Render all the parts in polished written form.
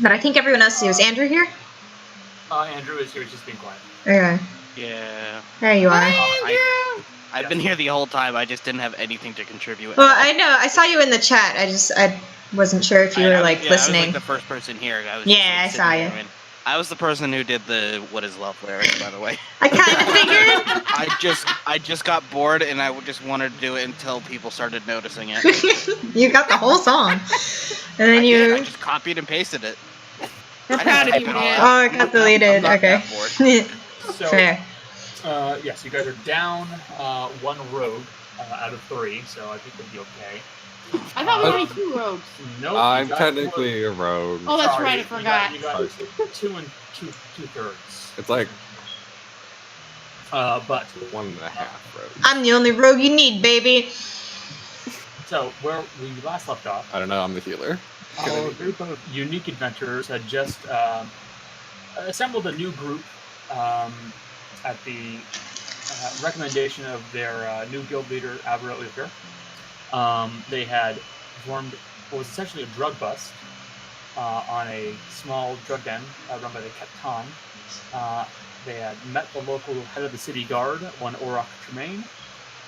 But I think everyone else is Andrew here? Andrew is here, just being quiet. Okay. Yeah. There you are. I've been here the whole time. I just didn't have anything to contribute. Well, I know. I saw you in the chat. I wasn't sure if you were listening. I was like the first person here. I was I saw you. I was the person who did the "What Is Love" lyrics, by the way. I kind of figured. I just got bored, and I just wanted to do it until people started noticing it. You got the whole song, and then I just copied and pasted it. We're proud of you, man. Oh, it got deleted. Okay. So, fair. Yes, you guys are down one rogue out of 3, so I think we'll be okay. I thought we only 2 rogues. Nope. I'm technically a rogue. Oh, that's right. I forgot. You got 2 and 2/3. It's like but 1.5 rogue. I'm the only rogue you need, baby. So where we last left off, I don't know. I'm the healer. a group of unique adventurers had just assembled a new group at the recommendation of their new guild leader, Alvaro Uker. They had formed what was essentially a drug bust on a small drug den run by the Captain. They had met the local head of the city guard, one Orok Tremaine,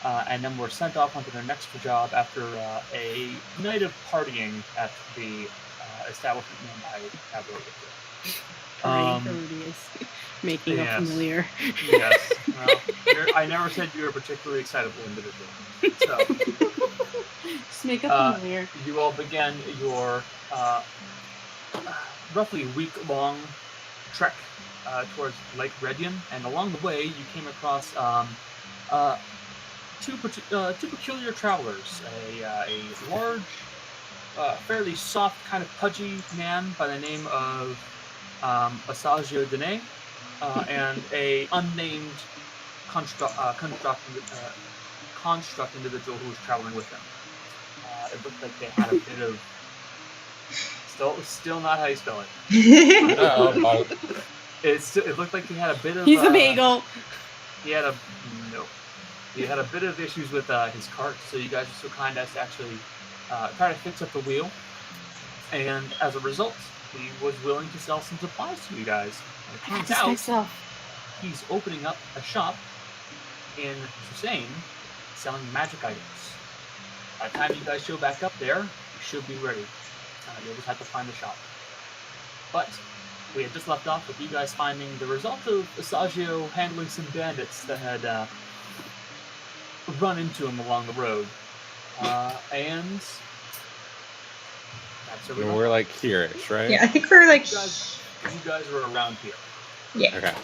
and then were sent off onto their next job after a night of partying at the establishment named by Alvaro Uker. Making a familiar. Yes. Well, I never said you were a particularly excitable individual. So, just make a familiar. You all began your roughly week-long trek towards Lake Redian, and along the way, you came across two peculiar travelers. A large, fairly soft, kind of pudgy man by the name of Asagio Dene. And a unnamed construct individual who was traveling with them. It looked like they had a bit of still not how you spell it. It looked like he had a bit of. He's a bagel. He had a bit of issues with his cart, so you guys are so kind as to actually try to fix up the wheel, and as a result, he was willing to sell some supplies to you guys. And it turns out he's opening up a shop in Susain selling magic items. By the time you guys show back up there, you should be ready. You'll just have to find the shop. But we had just left off with you guys finding the result of Asagio handling some bandits that had run into him along the road. And that's everything. We're like here-ish, right? Yeah, I think we're like. You guys are around here. Yeah. Okay.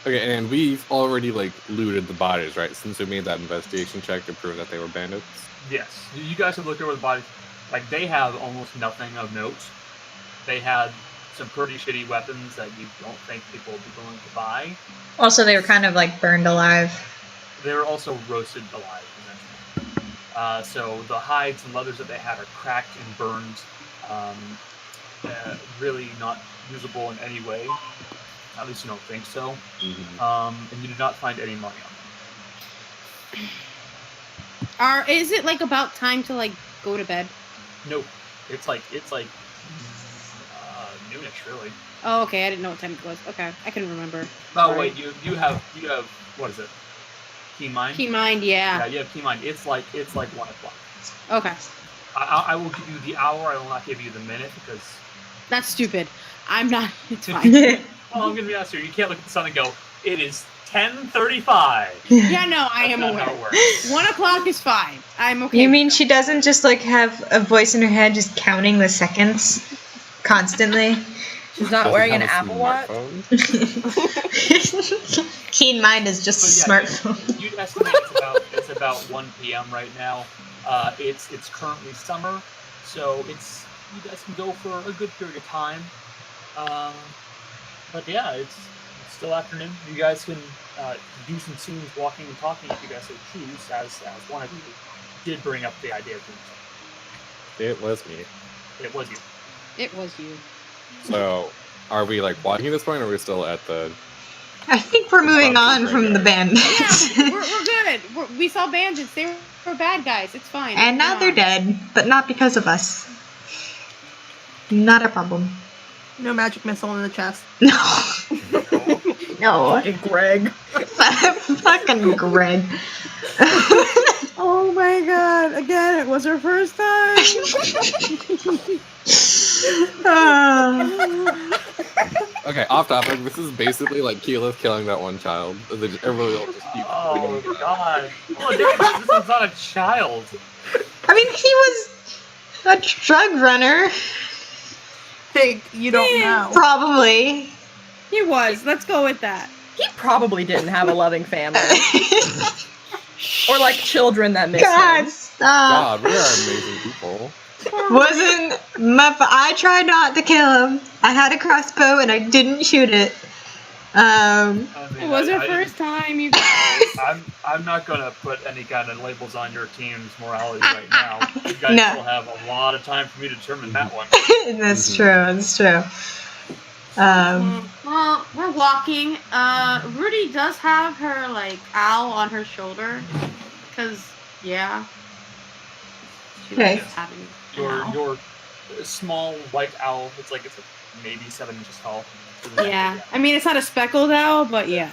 Okay, and we've already like looted the bodies, right? Since we made that investigation check to prove that they were bandits. Yes, you guys have looked over the bodies. Like, they have almost nothing of note. They had some pretty shitty weapons that you don't think people will be willing to buy. Also, they were kind of like burned alive. They were also roasted alive, essentially. So the hides and leathers that they had are cracked and burned. Really not usable in any way. At least you don't think so. Mm-hmm. And you did not find any money on them. Is it like about time to like go to bed? Nope. It's like noonish, really. Oh, okay. I didn't know what time it was. Okay, I couldn't remember. Oh, Sorry. wait. You have what is it? Keen mind. Keen mind, yeah. Yeah, you have keen mind. It's like 1 o'clock. Okay. I will give you the hour. I will not give you the minute because that's stupid. I'm not. It's fine. Well, I'm gonna be honest here. You can't look at the sun and go, "It is 10:35." Yeah, no, I am aware. 1 o'clock is fine. I'm okay. You mean she doesn't just like have a voice in her head just counting the seconds constantly? She's not wearing an Apple Watch? Keen mind is just a smartphone. You'd estimate it's about 1 p.m. right now. It's currently summer, so you guys can go for a good period of time. But yeah, it's still afternoon. You guys can do some scenes walking and talking if you guys so choose, as one of you did bring up the idea of doing so. It was me. It was you. It was you. So, are we like walking at this point, or are we still at the... I think we're moving on from the bandits. Yeah, we're good. We saw bandits. They were bad guys. It's fine. And now they're dead, but not because of us. Not a problem. No magic missile in the chest. No. No. Fucking Greg. Fucking Greg. Oh my god! Again, it was her first time. Okay, off topic. This is basically like Keyleth killing that one child. Everybody will just keep Oh god. Oh, David, this is not a child. I mean, he was a drug runner. Hey, you don't know. Probably. He was. Let's go with that. He probably didn't have a loving family. Or like children that miss God, him. stop. God, we are amazing people. Wasn't I tried not to kill him. I had a crossbow and I didn't shoot it. I mean, It was her I- first time, you guys. I'm not gonna put any kind of labels on your team's morality right now. You guys No. will have a lot of time for me to determine that one. That's true. That's true. Well, we're walking. Rudy does have her like owl on her shoulder, cause yeah. She Okay. likes having an owl. Your small white owl. It's maybe 7 inches tall. Yeah, I mean it's not a speckled owl, but yeah.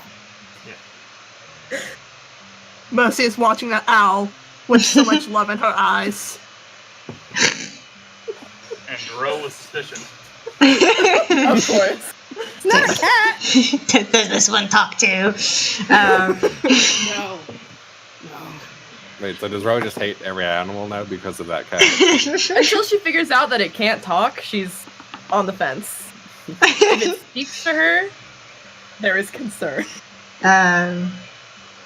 Mercy is watching that owl with so much love in her eyes. And grow with suspicion. Of course. It's not a cat. Does this one talk to? No. Wait, so does Ro just hate every animal now because of that cat? Until she figures out that it can't talk, she's on the fence. If it speaks to her, there is concern.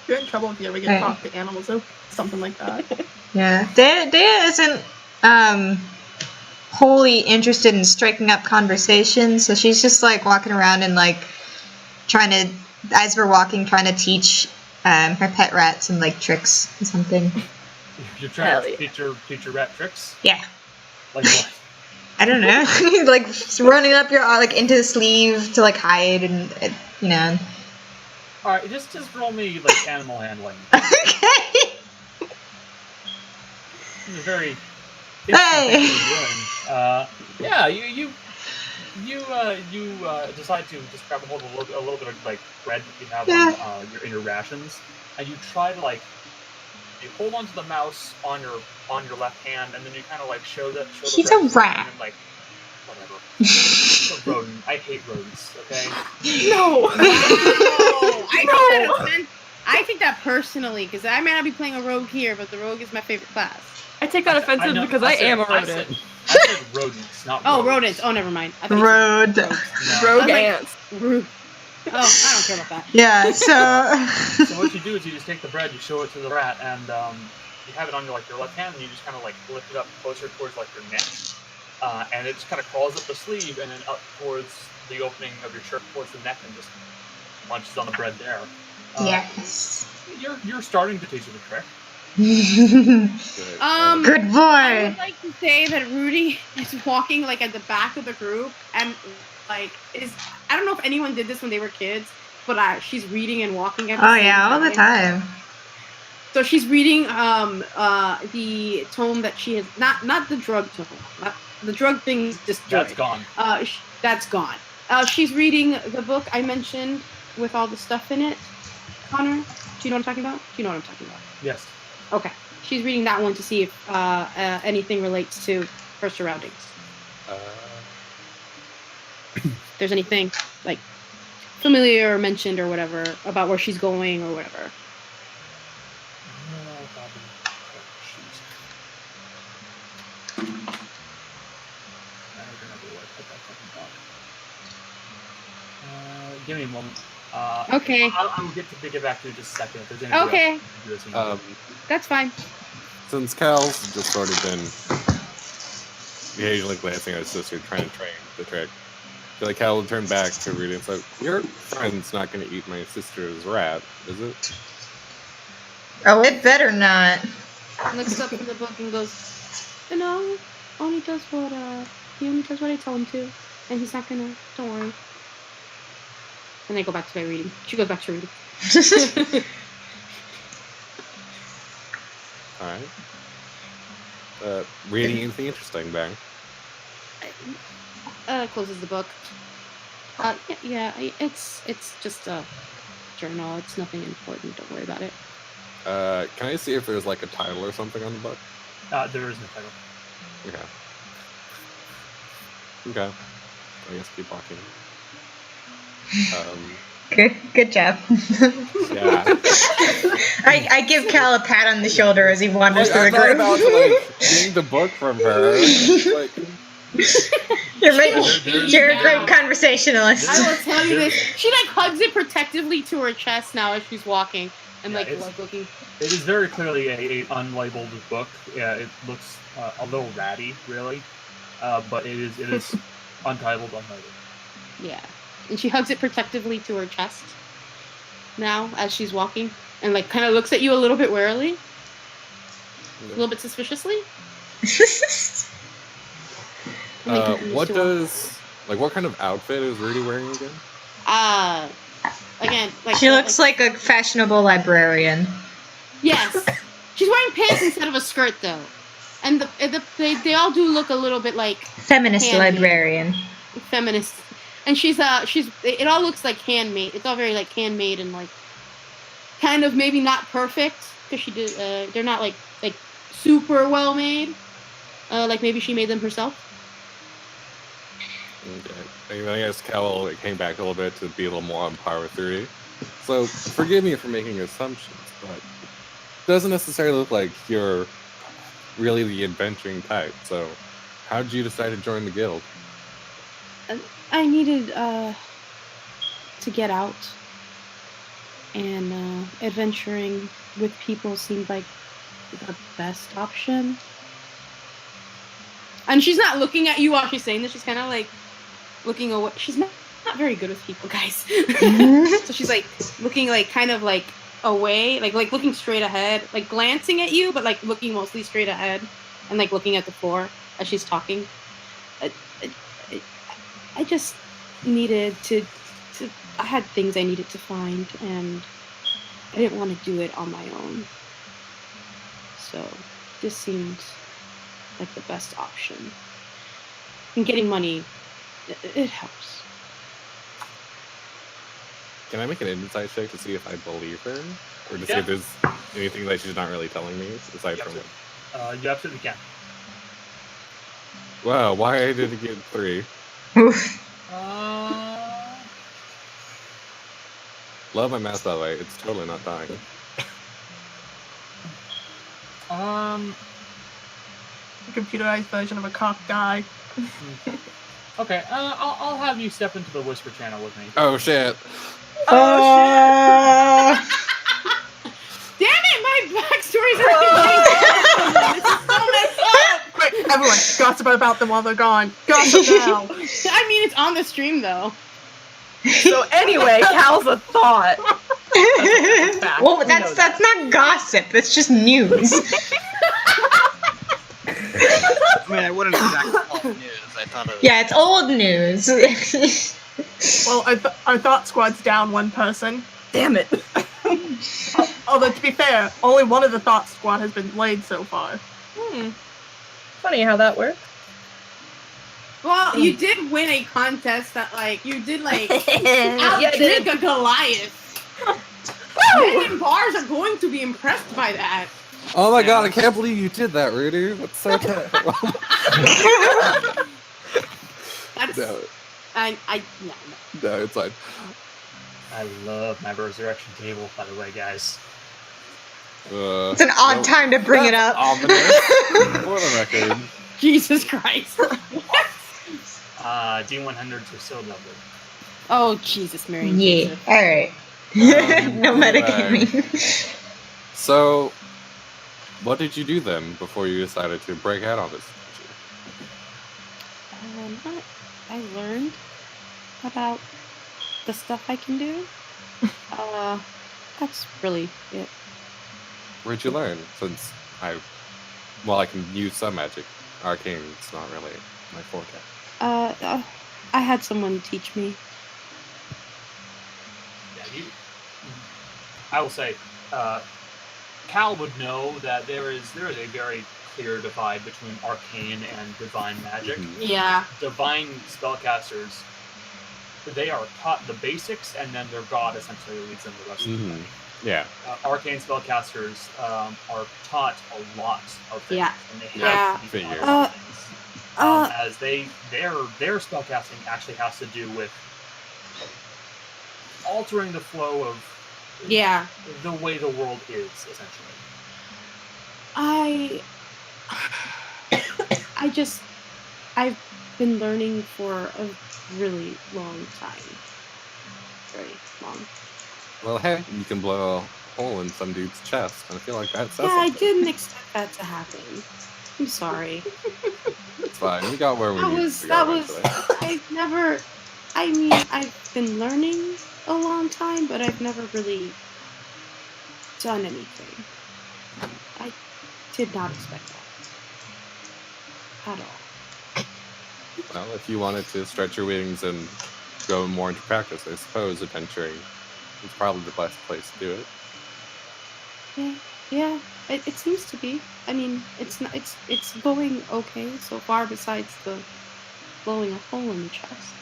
You're in trouble if you ever get talk to animals or something like that. Yeah, Dea isn't wholly interested in striking up conversation, so she's just like walking around and like trying to, as we're walking, trying to teach her pet rat some like tricks or something. You're trying Hell to yeah. teach your rat tricks? Yeah, Like what? I don't know, like running up your like into the sleeve to like hide and you know. Alright, just roll me like animal handling. Okay. This is a very Hey. yeah, you decide to just grab a hold of a little bit of like bread that you have on in your rations, and you try to like you hold onto the mouse on your left hand, and then you kind of like show the He's bread a to rat. him, and, like whatever. It's a rodent. I hate rodents. Okay. No! I take that personally because I may not be playing a rogue here, but the rogue is my favorite class. I take that offensive know- because I am a I rodent. said rodents, not Oh, rogues. rodents. Oh, never mind. I thought you Road. said rogues. No. Rogue I was like- ants. Rude. Oh, I don't care about that. Yeah. So. So what you do is you just take the bread, you show it to the rat, and you have it on your left hand, and you just kind of like lift it up closer towards like your neck, and it just kind of crawls up the sleeve and then up towards the opening of your shirt, towards the neck, and just munches on the bread there. Yes. You're starting to teach it a trick. Good I boy. would like to say that Rudy is walking like at the back of the group and like I don't know if anyone did this when they were kids, but she's reading and walking at the Oh same yeah, all the time. So she's reading the tome that she has not the drug tome. Not, the drug thing is destroyed. That's gone. That's gone. She's reading the book I mentioned with all the stuff in it. Connor, do you know what I'm talking about? Do you know what I'm talking about? Yes. Okay. She's reading that one to see if anything relates to her surroundings. If there's anything like familiar or mentioned or whatever about where she's going or whatever. Give me a moment. Okay. I will get back to you in just a second. If there's anything Okay. else you can do this in. That's fine. Since Cal's just sort of been occasionally glancing at his sister, trying to train the trick, I feel like Cal will turn back to Rudy and say, "Your friend's not going to eat my sister's rat, is it?" Oh, it better not. Looks up in the book and goes, "No, only does what he only does what I tell him to, and he's not gonna. Don't worry." And I go back to my reading. She goes back to reading. All right. Reading anything interesting, Bang? Closes the book. It's just a journal. It's nothing important. Don't worry about it. Can I see if there's like a title or something on the book? There is no title. Okay. Okay. I guess keep walking. Good job. Yeah. I give Cal a pat on the shoulder as he wanders Like, through I'm the not group. about to like getting the book from her. Like, You're a great conversationalist. I will tell you this. She like hugs it protectively to her chest now as she's walking and Yeah, like it's- looking. It is very clearly a unlabeled book. Yeah, it looks a little ratty, really, but it is untitled, unlabeled. Yeah, and she hugs it protectively to her chest now as she's walking and like kind of looks at you a little bit warily, a little bit suspiciously. And then continues what to walk. does like what kind of outfit is Rudy wearing again? Again, like She looks like a fashionable librarian. yes, she's wearing pants instead of a skirt though, and they all do look a little bit like Feminist handmade. librarian. Feminist, and she's it all looks like handmade. It's all very like handmade and like kind of maybe not perfect because she did they're not like super well made. Like maybe she made them herself. Okay. I guess Cal came back a little bit to be a little more on par with Rudy. So forgive me for making assumptions, but it doesn't necessarily look like you're really the adventuring type. So how did you decide to join the guild? I needed to get out, and adventuring with people seemed like the best option. And she's not looking at you while she's saying this. She's kind of like looking away. She's not very good with people, guys. So she's like looking like kind of like away, like looking straight ahead, like glancing at you, but like looking mostly straight ahead and like looking at the floor as she's talking. I just needed to I had things I needed to find, and I didn't want to do it on my own. So this seemed like the best option. And getting money, it helps. Can I make an insight check to see if I believe her? Or to see Yeah. if there's anything that she's not really telling me aside from it? You absolutely can. Wow, why did it get 3? Love my math, by the way. It's totally not dying. A computerized version of a cock guy. Okay, I'll have you step into the whisper channel with me. Oh shit. Damn it, my backstory's already This is so messed up. Quick, everyone, gossip about them while they're gone. Gossip now. I mean, it's on the stream though. So anyway, Cal's a thought. Well, that's not gossip. That's just news. I mean, I wouldn't exactly call it news. I thought it was... Yeah, it's old news. Well, our thought squad's down one person. Damn it. Although, to be fair, only one of the thought squad has been laid so far. Funny how that works. Well, you did win a contest that, like, you did, like, Yeah, I did. outdrink a Goliath. Men in bars are going to be impressed by that. Oh my god, I can't believe you did that, Rudy. That's so terrible. That's... No, No. it's fine. I love my resurrection table, by the way, guys. It's an odd time to bring it up. Ominous. For the record. Jesus Christ. D100s are so lovely. Oh, Jesus, Mary. and Yeah, Joseph. alright. No metagaming. So, what did you do then before you decided to break out on this adventure? I learned about the stuff I can do. That's really it. Where'd you learn? Since I can use some magic. Arcane's not really my forte. I had someone teach me. Yeah, I will say, Cal would know that there is a very clear divide between arcane and divine magic. Yeah. Divine spellcasters, they are taught the basics, and then their god essentially leads them the rest of the way. Yeah. Arcane spellcasters are taught a lot of things, Yeah. and they Yeah. have to be taught a Figured. lot of things. As their spellcasting actually has to do with altering the flow of the way the world is, essentially. I've been learning for a really long time. Very long. Well, hey, you can blow a hole in some dude's chest, and I feel like that says Yeah, I something. didn't expect that to happen. I'm sorry. It's fine. We got where we needed to go eventually. I've been learning a long time, but I've never really done anything. I did not expect that. At all. Well, if you wanted to stretch your wings and go more into practice, I suppose adventuring is probably the best place to do it. Yeah, it seems to be. I mean, it's going okay so far, besides the blowing a hole in the chest.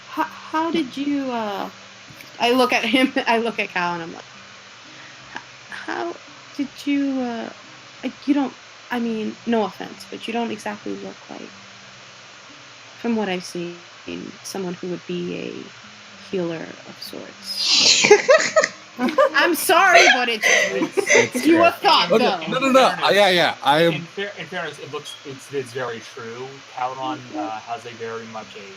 How did you? I look at him. I look at Cal, and I'm like, how did you? You don't. I mean, no offense, but you don't exactly look like, from what I've seen, someone who would be a healer of sorts. I'm sorry, but it's you a thought, though. No. Yeah. I am. In fairness, it's very true. Calderon has a very much a.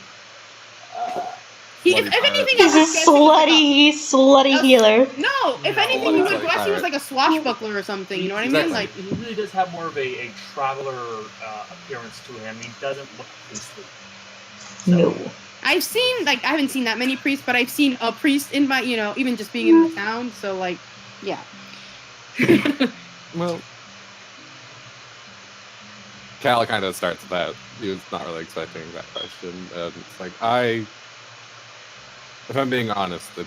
If anything, He's a slutty healer. No, if anything, he would guess he was like a swashbuckler or something. You know what I mean? Like, he really does have more of a traveler appearance to him. He doesn't look priestly. So. No. I've seen, like, I haven't seen that many priests, but I've seen a priest in my, even just being in the town. So, like, yeah. Well, Cal kind of starts with that. He was not really expecting that question. And it's like, if I'm being honest, the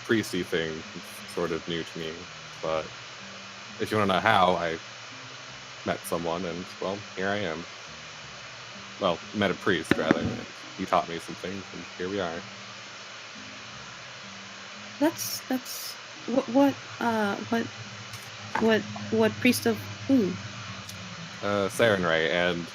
priesty thing is sort of new to me. But if you want to know how, I met someone, and, well, here I am. Well, met a priest, rather. And he taught me some things, and here we are. That's what priest of who? Sarenrae, and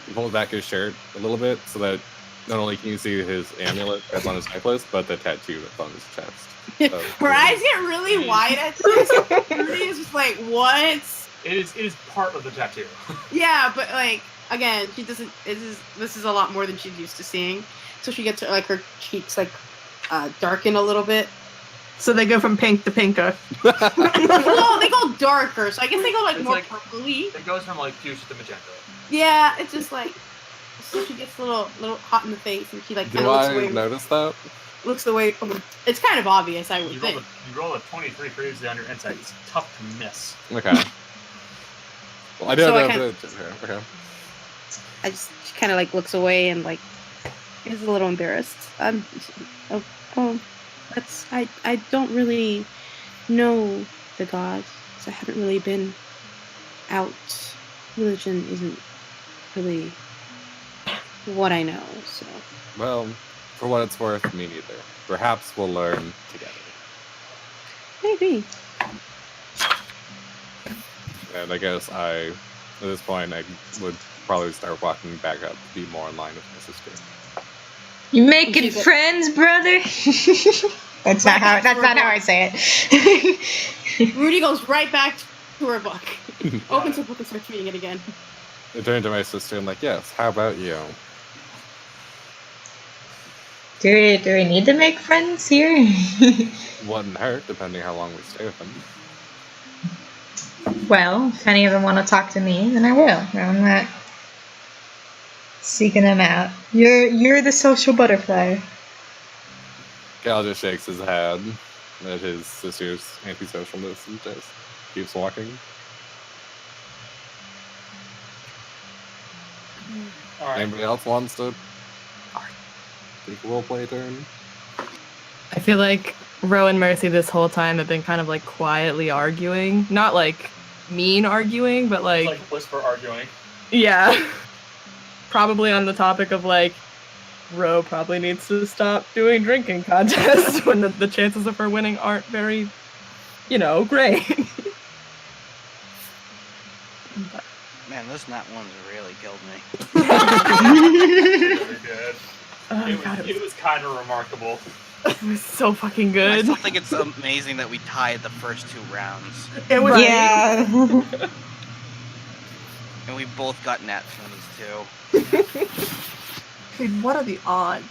he pulled back his shirt a little bit so that not only can you see his amulet that's on his necklace, but the tattoo that's on his chest. So, her eyes get really wide at this. Rudy is just like, what? It is part of the tattoo. Yeah, but like, again, she doesn't. This is a lot more than she's used to seeing. So she gets her cheeks like darken a little bit. So they go from pink to pinker. Well, they go darker, so I guess they go like more purpley. It goes from like fuchsia to magenta. Yeah, it's just like, so she gets a little hot in the face, and she like do kind of looks I away. notice that? Looks away. It's kind of obvious, I would think. You roll a 23 previously on your insight. It's tough to miss. Okay. Well, I don't So I know. kinda- Okay. She kind of like looks away and like is a little embarrassed. I don't really know the gods. I haven't really been out. Religion isn't really what I know. So. Well, for what it's worth, me neither. Perhaps we'll learn together. Maybe. And I guess at this point, I would probably start walking back up to be more in line with my sister. You making friends, brother? That's not how I say it. Rudy goes right back to her book, opens her book and starts reading it again. I turn to my sister and like, yes, how about you? Do we need to make friends here? Wouldn't hurt, depending how long we stay with them. Well, if any of them want to talk to me, then I will. I'm not seeking them out. You're the social butterfly. Cal just shakes his head at his sister's antisocialness and just keeps walking. All right. Anybody else wants to take a roleplay turn? I feel like Ro and Mercy this whole time have been kind of like quietly arguing. Not like mean arguing, but It's like like whisper arguing. yeah. Probably on the topic of like Ro probably needs to stop doing drinking contests when the chances of her winning aren't very, great. Man, this nat one's really killed me. Really good. Oh, God, It was kind of remarkable. it was so fucking I good. still think it's amazing that we tied the first 2 rounds. It was Yeah. And we both got nat 20s too. I mean, what are the odds?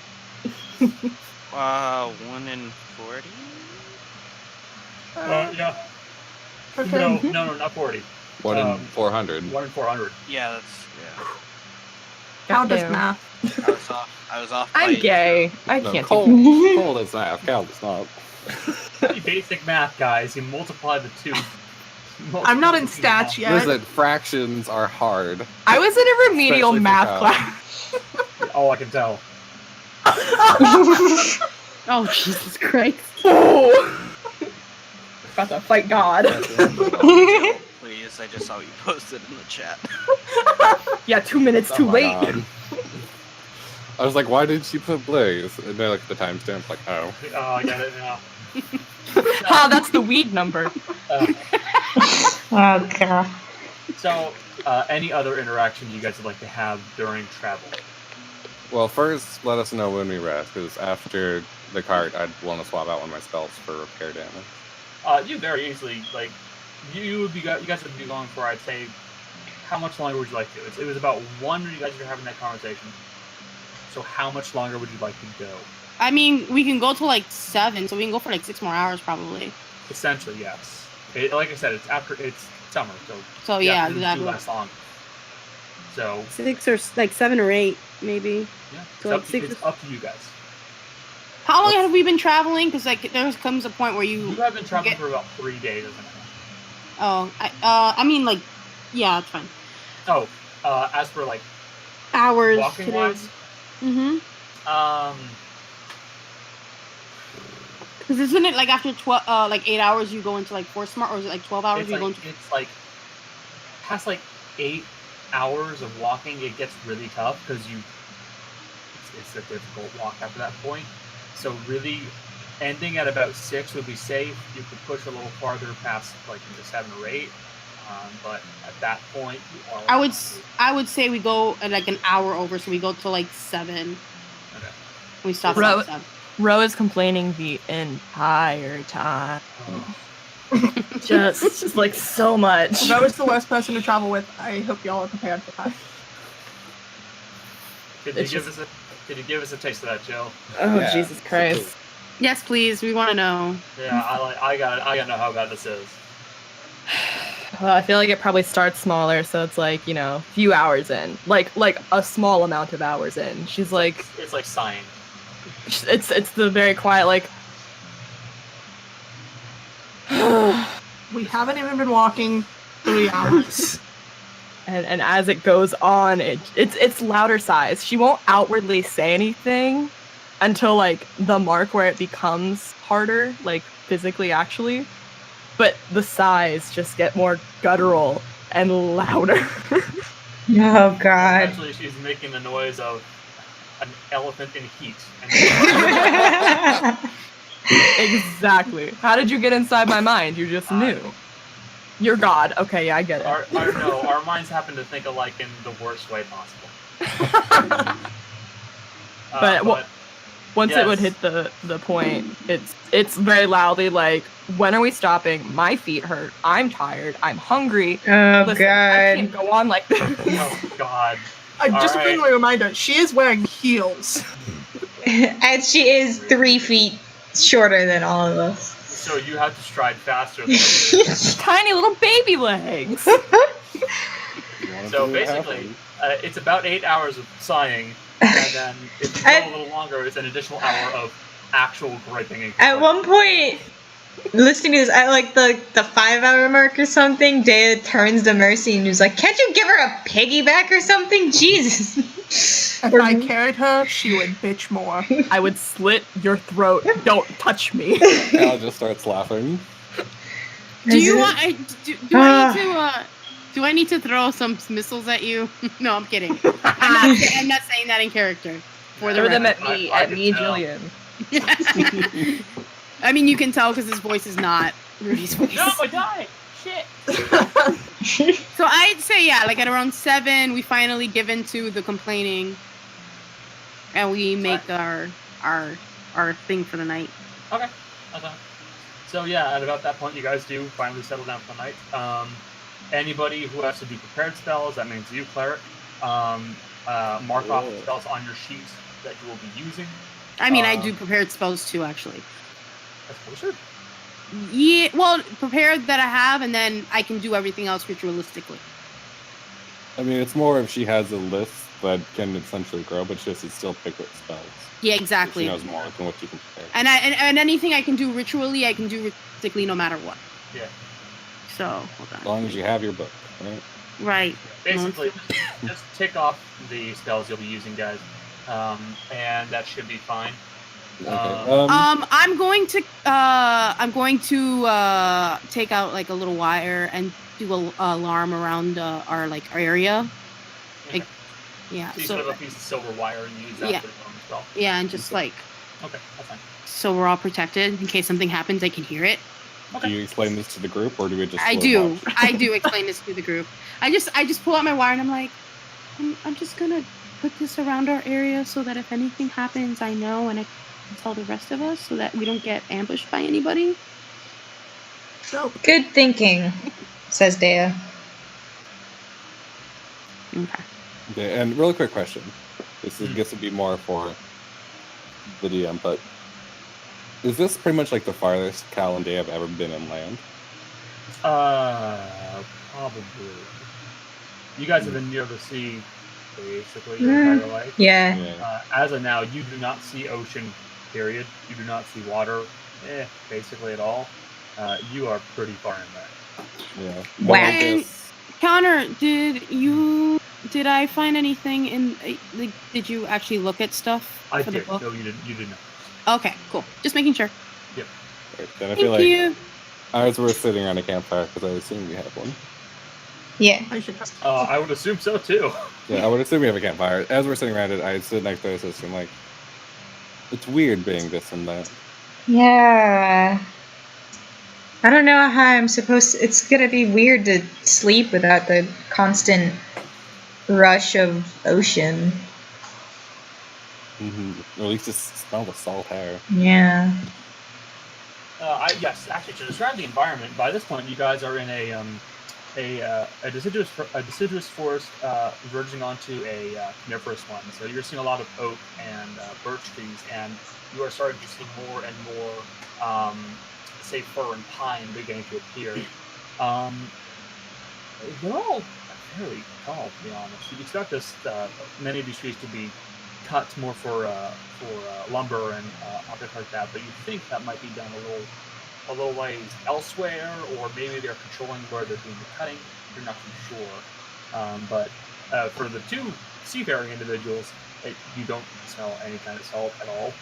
1 in 40? Yeah. Okay. No, not 40. 1 in 400. 1 in 400. Yeah, that's How does Goddamn. math? I was off. I'm by- gay. I No, can't Cole, do Cole is math. Cal does not. Pretty basic math, guys. You multiply the 2. I'm not in stats yet. Listen, fractions are hard. I was in a remedial Especially for math Cal. class. Oh, I can tell. Oh, Jesus Christ. Oh. About to fight God. Please, I just saw what you posted in the chat. Yeah, 2 minutes Oh too my late. God. I was like, why did she put Blaze? And then like the timestamp, like, oh. Oh, I get it now. Ah, that's the weed number. Oh god. So, any other interactions you guys would like to have during travel? Well, first, let us know when we rest, because after the cart, I'd want to swap out one of my spells for repair damage. You very easily, like, you guys would be going for, I'd say, how much longer would you like to? It was about 1 when you guys were having that conversation. So how much longer would you like to go? I mean, we can go till like 7, so we can go for like 6 more hours probably. Essentially, yes. Like I said, it's summer, so So yeah, it exactly. do last long. So 6 or like 7 or 8, maybe. yeah, So, like, it's up to you guys. How long have we been traveling? Because like there comes a point where You you. have been traveling get- for about 3 days, isn't it? Oh, I mean like, yeah, it's fine. Oh, as for like Hours. walking today. wise, Mm-hmm. um, Because isn't it like after 12, like 8 hours you go into like Force Smart, or is it like 12 hours it's you go like into? it's like past like 8 hours of walking, it gets really tough because it's a difficult walk after that point. So really, ending at about 6 would be safe. You could push a little farther past like into 7 or 8, but at that point you are. I would say we go at like an hour over, so we go to like 7. Okay. We stop Ro- at 7. Ro is complaining the entire time. Oh. Just like so much. If I was the worst person to travel with, I hope y'all are prepared for that. Could you give us a taste of that, Jill? Oh, Yeah. Jesus Christ. Yes, please. We want to know. Yeah, I gotta know how bad this is. Well, I feel like it probably starts smaller, so it's like, few hours in. Like a small amount of hours in. She's like, It's like sighing. it's the very quiet, like, We haven't even been walking 3 hours. and as it goes on, it's louder sighs. She won't outwardly say anything until like the mark where it becomes harder, like physically actually. But the sighs just get more guttural and louder. Oh god. Actually, she's making the noise of an elephant in heat. Exactly. How did you get inside my mind? You just knew. You're God. Okay, yeah, I get it. Our minds happen to think alike in the worst way possible. But once it would yes. hit the point, it's very loudly like, when are we stopping? My feet hurt. I'm tired. I'm hungry. Oh Listen, I can't god. go on like this. Oh God. Just a Alright. friendly reminder, she is wearing heels. And she is 3 feet shorter than all of us. So you have to stride faster than Tiny little baby legs. So basically, it's about 8 hours of sighing, and then if you go a little longer, it's an additional hour of actual griping. And At one point, listening to this, at like the 5-hour mark or something, Dea turns to Mercy and is like, "Can't you give her a piggyback or something?" Jesus. If I carried her, she would bitch more. I would slit your throat. Don't touch me. Cal just starts laughing. Do Is you it- want? Do I need to? Do I need to throw some missiles at you? No, I'm kidding. I'm not saying that in character. For the Throw them record. at I me, could tell. Jillian. I mean, you can tell because his voice is not Rudy's voice. No, I died. Shit. So I'd say, yeah, like at around 7, we finally give in to the complaining, and we make our thing for the night. Okay. So yeah, at about that point, you guys do finally settle down for the night. Anybody who has to do prepared spells, that means you, cleric. Mark off the spells on your sheet that you will be using. I mean, I do prepared spells too, actually. That's closer. Yeah, well, prepared that I have, and then I can do everything else ritualistically. I mean, it's more if she has a list that can essentially grow, but she has to still pick up spells. Yeah, exactly. She knows more than what you can prepare. And anything I can do ritually, I can do ritualistically no matter what. Yeah. So, hold on. As long as you have your book, right? Right. Basically, just tick off the spells you'll be using, guys, and that should be fine. Okay. I'm going to take out like a little wire and do a alarm around our area. Like, yeah. So you So set up a piece of silver wire and use that Yeah. for the normal spell. yeah, and just like Okay, that's fine. so we're all protected in case something happens. I can hear it. Do you explain this to the group, or do we just? I slow do. watch? I do explain this to the group. I just pull out my wire and I'm like, I'm just gonna put this around our area so that if anything happens, I know and I can tell the rest of us so that we don't get ambushed by anybody. Dope. Good thinking, says Dea. Okay. Okay, and really quick question. This Hmm. I guess would be more for the DM, but is this pretty much like the farthest Cal and Day have ever been inland? Probably. You guys have been near the sea, basically, your entire life. Yeah. Yeah. As of now, you do not see ocean, period. You do not see water, basically at all. You are pretty far in there. Yeah. Wow. But I guess- Connor, did I find anything in like did you actually look at stuff I for did. the book? No, you didn't. You did not. Okay, cool. Just making sure. right, then I Thank feel like you. ours were sitting around a campfire because I assume we have one. Yeah. I should have. I would assume so too. Yeah, I would assume we have a campfire. As we're sitting around it, I sit next to her sister and like, it's weird being this and that. Yeah. I don't know how I'm supposed to. It's gonna be weird to sleep without the constant rush of ocean. Or at least just smell the salt air. Yeah. Yes, actually, to describe the environment, by this point, you guys are in a deciduous forest verging onto a coniferous one. So you're seeing a lot of oak and birch trees, and you are starting to see more and more, say, fir and pine beginning to appear. They're all fairly tall, to be honest. You'd expect this, many of these trees to be cut more for lumber and objects like that, but you think that might be done a little ways elsewhere, or maybe they're controlling where they're doing the cutting. You're not too sure. But for the two seafaring individuals, you don't smell any kind of salt at all.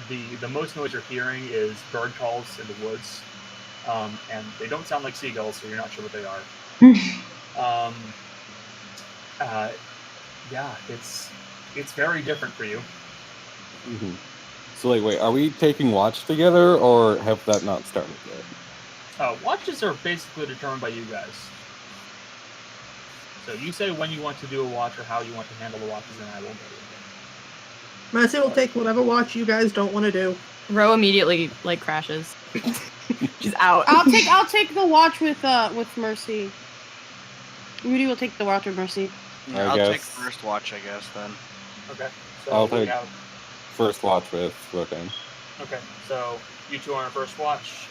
The most noise you're hearing is bird calls in the woods, and they don't sound like seagulls, so you're not sure what they are. Yeah, it's very different for you. So, like, wait, are we taking watch together, or have that not started yet? Watches are basically determined by you guys. So you say when you want to do a watch or how you want to handle the watches, and I will do it. Mercy will take whatever watch you guys don't want to do. Ro immediately like crashes. She's out. I'll take the watch with Mercy. Rudy will take the watch with Mercy. Yeah, I I'll guess. take first watch, I guess, then. Okay. So I'll we take- have. First watch with Rokan. Okay. So you two are on first watch.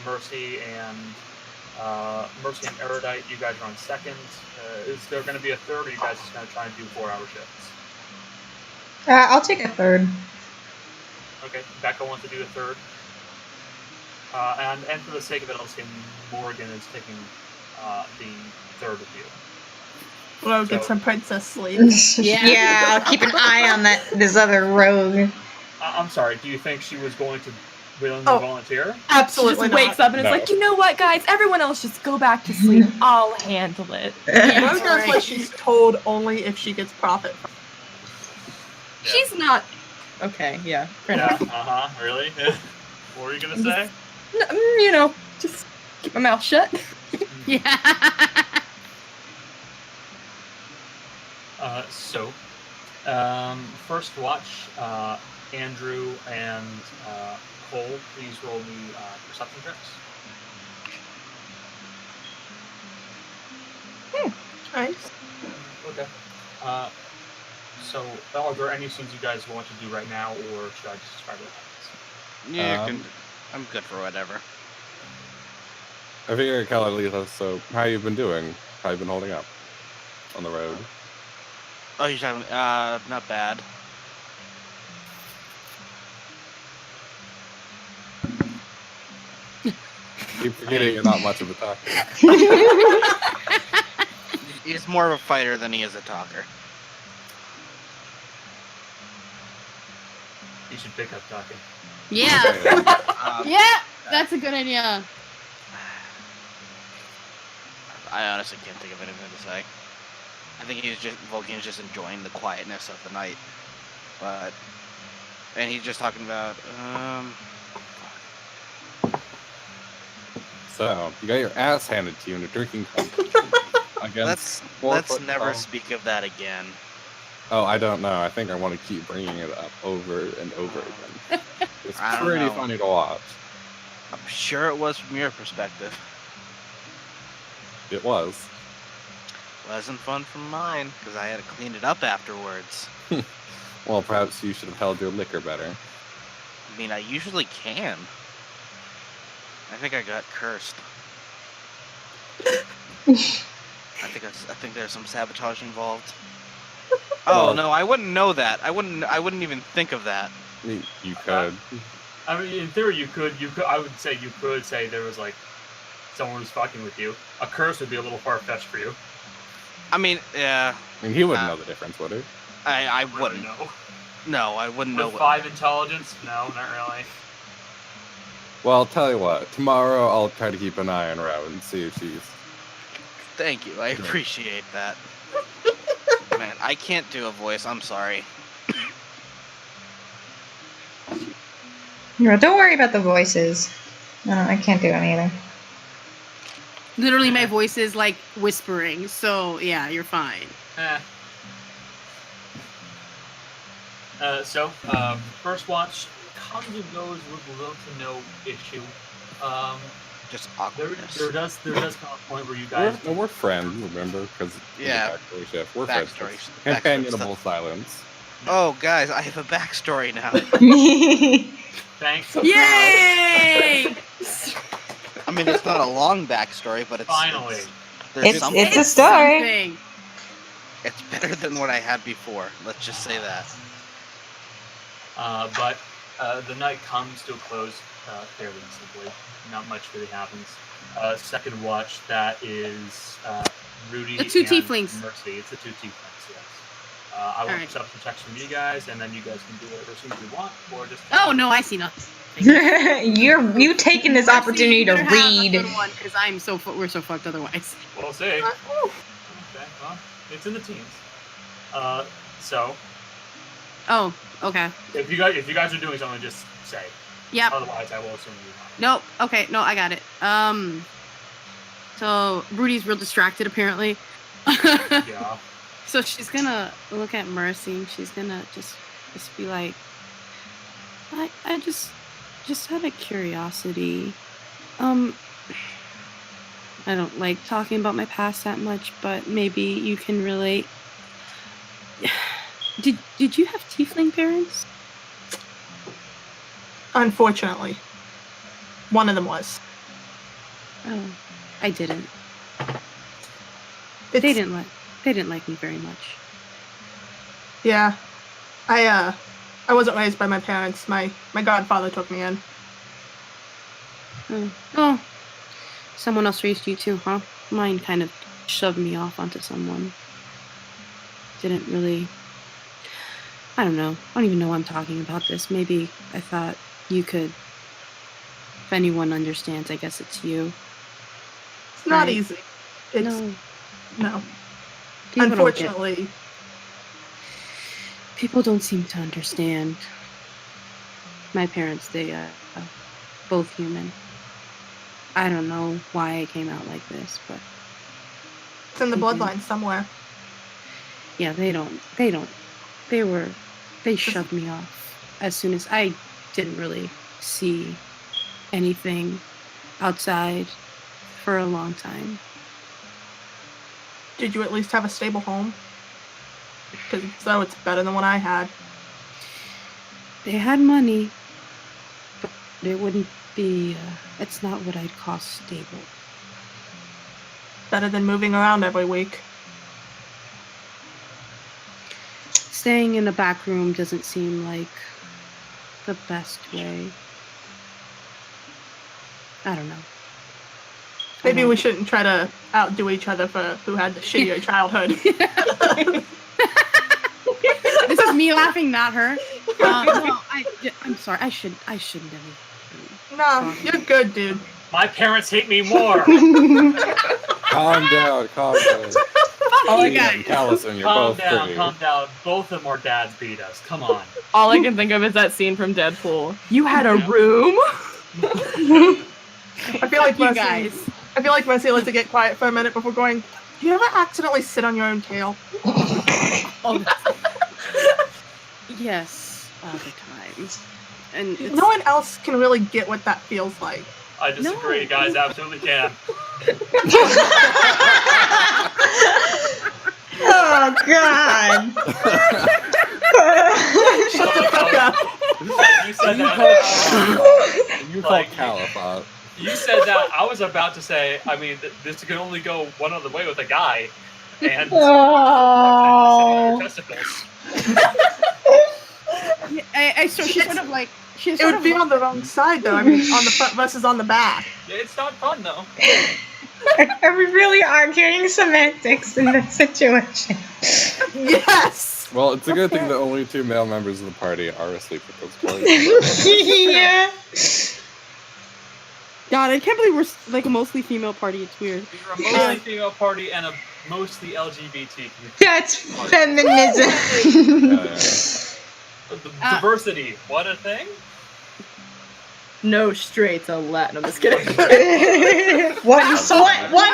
Mercy and Erudite, you guys are on second. Is there going to be a third, or you guys just going to try and do 4-hour shifts? I'll take a third. Okay. Becca wants to do a third. And for the sake of it, I'll say Morgan is taking the third of you. Ro gets So- some princess sleep. Yeah, I'll keep an eye on this other rogue. I'm sorry. Do you think she was going to willingly Oh. volunteer? She Absolutely just wakes not. up and is No. like, you know what, guys? Everyone else just go back to sleep. I'll handle it. Ro does Right. what she's told only if she gets profit from Yeah. She's not. Okay, yeah. Fair Yeah. enough. Really? What were you gonna say? You know, just keep my mouth shut. Yeah. So, first watch, Andrew and Cole, please roll me perception checks. Nice. Okay. So, are there any scenes you guys want to do right now, or should I just describe what happens? Yeah, Um, I'm good for whatever. I figure Cal leads us, so how you been doing? How you been holding up on the road? Oh, you're talking, not bad. Keep forgetting you're not much of a talker. He's more of a fighter than he is a talker. You should pick up talking. Yeah. Um, Yeah. That's a good idea. I honestly can't think of anything to say. I think Vulcan's just enjoying the quietness of the night. And he's just talking about, So, you got your ass handed to you in a drinking competition. let's never speak of that again. Oh, I don't know. I think I want to keep bringing it up over and over again. It's I don't pretty know. funny to watch. I'm sure it was from your perspective. It was. Wasn't fun from mine, because I had to clean it up afterwards. Well, perhaps you should have held your liquor better. I mean, I usually can. I think I got cursed. I think there's some sabotage involved. Oh Well- no, I wouldn't know that. I wouldn't even think of that. You could. I mean, in theory, you could. I would say you could say there was like someone who's fucking with you. A curse would be a little far fetched for you. I mean, yeah, I mean, he wouldn't know the difference, would he? I Really, wouldn't. no. No, I wouldn't know. With 5 intelligence, no, not really. Well, I'll tell you what. Tomorrow, I'll try to keep an eye on Ro and see if she's. Thank you, I appreciate that. Man, I can't do a voice. I'm sorry. No, don't worry about the voices. No, I can't do them either. Literally, my voice is like whispering. So yeah, you're fine. First watch comes and goes with little to no issue. Just There awkwardness. does come a point where you guys. We're friends, remember? Because Yeah. backstory shift. We're Backstory- friends. backstory Companionable stuff. silence. Oh, guys, I have a backstory now. Thanks. Yay! I mean, it's not a long backstory, but it's Finally. there's something. It's a story. Something. It's better than what I had before. Let's just say that. But the night comes to a close fairly simply. Not much really happens. Second watch, that is Rudy The two and tieflings. Mercy. It's the two tieflings, yes. I will Alright. accept some checks from you guys, and then you guys can do whatever scenes you want, or just... Oh no, I see nothing. you taking this opportunity to read. Because we're so fucked otherwise. We'll see. Okay, well, it's in the teens. So, Oh, okay. if you guys are doing something, just say. Yep. Otherwise, I will assume you want. Nope. Okay. No, I got it. So Rudy's real distracted apparently. Yeah. So she's gonna look at Mercy and she's gonna just be like, I just out of curiosity, I don't like talking about my past that much, but maybe you can relate. Did you have tiefling parents? Unfortunately. One of them was. Oh, I didn't. It's, They didn't like me very much. Yeah. I wasn't raised by my parents. My godfather took me in. Oh, someone else raised you too, huh? Mine kind of shoved me off onto someone. didn't really. I don't know. I don't even know why I'm talking about this. Maybe I thought you could. If anyone understands, I guess it's you. It's not Right. easy. It's No. no. People Unfortunately, people don't seem to understand. My parents, they both human. I don't know why I came out like this, but it's in the Mhm. bloodline somewhere. yeah, they shoved me off as soon as I didn't really see anything outside for a long time. Did you at least have a stable home? Because so it's better than what I had. They had money, but it wouldn't be, it's not what I'd call stable. Better than moving around every week. Staying in a back room doesn't seem like the best way. I don't know. Maybe Uh-huh. we shouldn't try to outdo each other for who had the shittier childhood. This is me laughing, not her. No, I'm sorry. I shouldn't have. No, you're good, dude. My parents hate me more. Calm down. Oh, you Ian, guys. Callison, you're Calm both down, pretty. calm down. Both of them our dads beat us. Come on. All I can think of is that scene from Deadpool. You had a room? I feel like You Mercy. guys. I feel like Mercy lets it get quiet for a minute before going. Do you ever accidentally sit on your own tail? Oh, yes, all the time. And it's, No one else can really get what that feels like. I disagree, No. guys. Absolutely can. Oh God. Shut the fuck up. You said that. You Like- called Caliph. You said that. I was about to say. I mean, this can only go one other way with a guy, and Oh. testicles. so she's sort of like she's It sort would of be like, on the wrong side, though. I mean, on the front versus on the back. It's not fun though. Are we really arguing semantics in this situation? Yes! Well, it's a good thing that only 2 male members of the party are asleep at this point. Yeah. God, I can't believe we're like a mostly female party. It's weird. You're a mostly female party and a mostly LGBT community. That's feminism. The diversity. What a thing. No straights allowed. No, I'm just kidding. one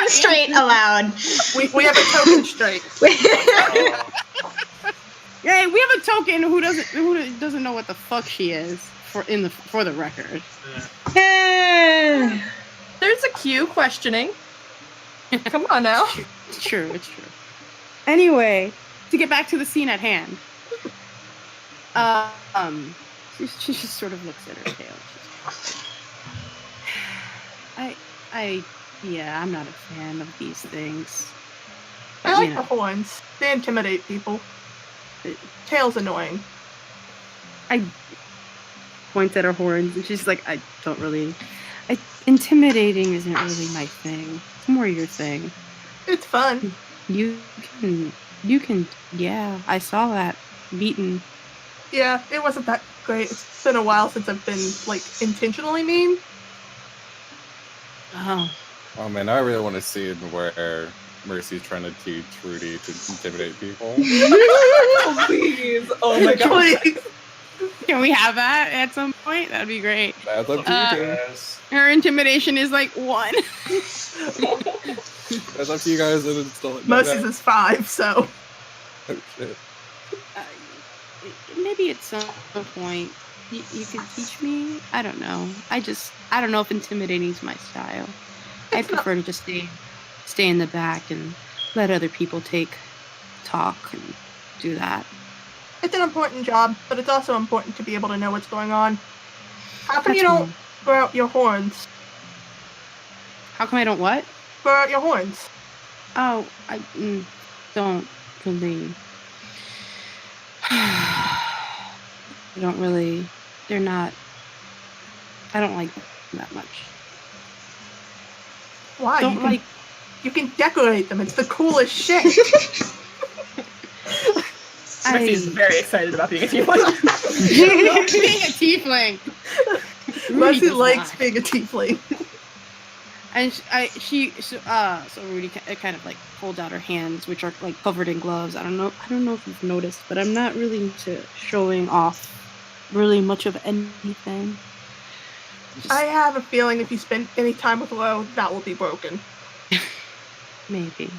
straight allowed. We have a token straight. Hey, we have a token who doesn't know what the fuck she is for the record. There's a Q questioning. Come on now. It's true. Anyway, to get back to the scene at hand. She just sort of looks at her tail. I'm not a fan of these things. I like the horns. They intimidate people. Tail's annoying. I point at her horns, and she's like, intimidating isn't really my thing. It's more your thing. It's fun. You can, yeah, I saw that beaten. Yeah, it wasn't that great. It's been a while since I've been, like, intentionally mean. Oh, Oh man, I really want to see it where Mercy's trying to teach Rudy to intimidate people. Please. Oh my god. Please. can we have that at some point? That'd be great. That's up to you, Tim. Yes. Her intimidation is like 1. That's up to you guys. And it's still Mercy's is 5, so. Oh shit. Maybe at some point you can teach me. I don't know. I don't know if intimidating is my style. I prefer to just stay in the back and let other people talk and do that. It's an important job, but it's also important to be able to know what's going on. How come That's you don't grow out your horns? How come I don't what? Grow out your horns. Oh, I don't really. I don't really. They're not. I don't like them that much. Why? Don't like. You can decorate them. It's the coolest shit. Mercy's very excited about being a tiefling. being a tiefling. Rudy Mercy does likes not. being a tiefling. And so Rudy kind of like holds out her hands, which are like covered in gloves. I don't know if you've noticed, but I'm not really into showing off really much of anything. I have a feeling if you spend any time with Lo, that will be broken. Maybe.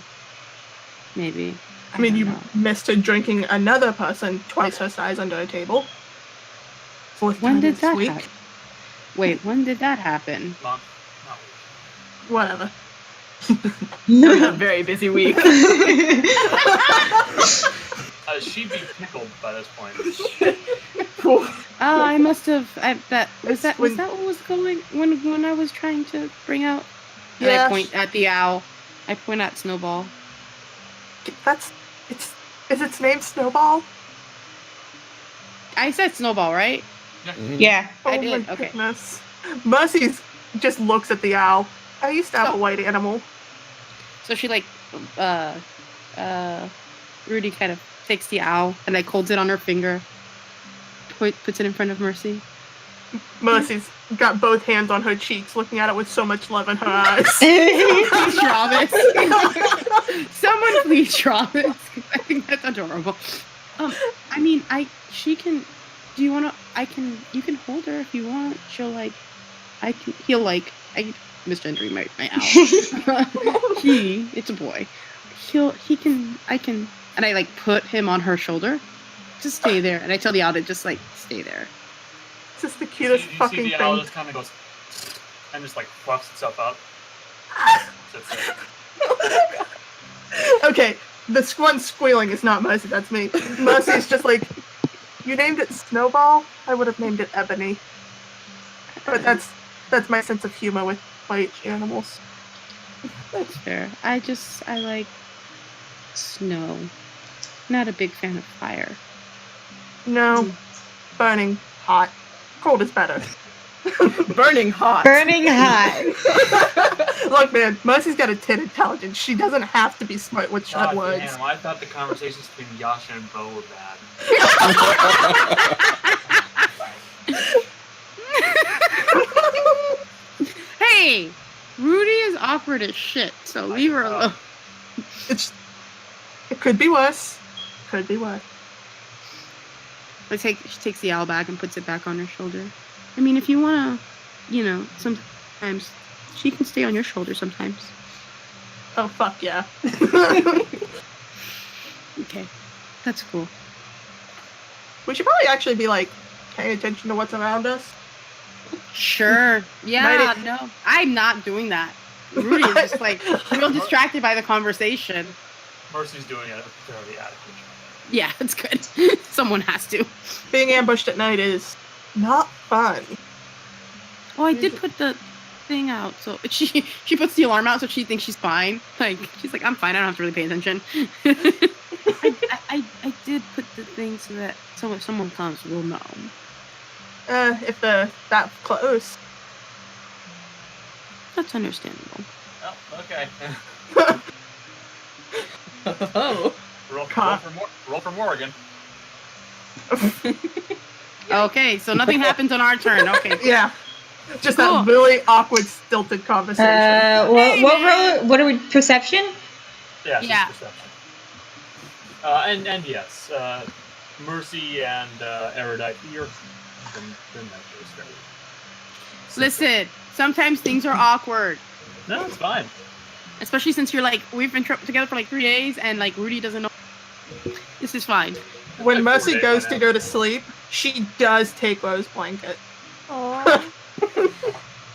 I mean, don't you know. missed her drinking another person twice her size under a table. Fourth When time did this that week. happen? Wait, when did that happen? Month. Not Whatever. A very busy week. she'd be tickled by this point. Oh, I must have. Was that when- what was going when I was trying to bring out? And Yeah. I point at the owl. I point at Snowball. Is its name Snowball? I said Snowball, right? Yeah. I Oh did, my okay. goodness. Mercy just looks at the owl. I used to have So- a white animal. So she like, Rudy kind of takes the owl and like holds it on her finger. Puts it in front of Mercy. Mercy's got both hands on her cheeks, looking at it with so much love in her eyes. Please draw this. Someone please draw this. 'Cause I think that's adorable. I mean, she can. Do you want to? You can hold her if you want. She'll like. He'll like. I misgendering my owl. It's a boy. He can. I can. And I like put him on her shoulder. Just stay there. And I tell the owl to just like stay there. This is the cutest you fucking see the owl thing. just kind of goes and just like fluffs itself up. Sits there. Okay, the one squealing is not Mercy, that's me. Mercy's just like, you named it Snowball? I would have named it Ebony. But that's my sense of humor with white animals. That's fair. I like snow. Not a big fan of fire. No, burning hot. Cold is better. Burning hot. Burning hot. Look, man, Mercy's got a tit intelligence. She doesn't have to be smart with short God words. damn, I thought the conversations between Yasha and Bo were bad. Hey, Rudy is awkward as shit, so leave her alone. It could be worse. Could be worse. She takes the owl back and puts it back on her shoulder. I mean, if you wanna, sometimes she can stay on your shoulder sometimes. Oh, fuck yeah. Okay, that's cool. We should probably actually be, like, paying attention to what's around us. Sure. Yeah. Might No, I'm not doing that. Rudy is just like real distracted by the conversation. Mercy's doing a fairly adequate job. Yeah, it's good. Someone has to. Being ambushed at night is not fun. Oh, I did put the thing out, so she puts the alarm out so she thinks she's fine. Like she's like, I'm fine. I don't have to really pay attention. I did put the thing so that if someone comes, we'll know. If they're that close. That's understandable. Oh, okay. Oh. Roll for Morgan. Okay, so nothing happens on our turn. Okay. Yeah. Just Cool. that really awkward, stilted conversation. What are we? Perception? Yeah. She's Yeah. perception. And yes, Mercy and Erudite, you're very. Listen, sometimes things are awkward. No, it's fine. Especially since you're like, we've been together for like 3 days and like Rudy doesn't know. This is fine. When Like Mercy 4 days goes by to now. go to sleep, she does take Rose blanket. Aww.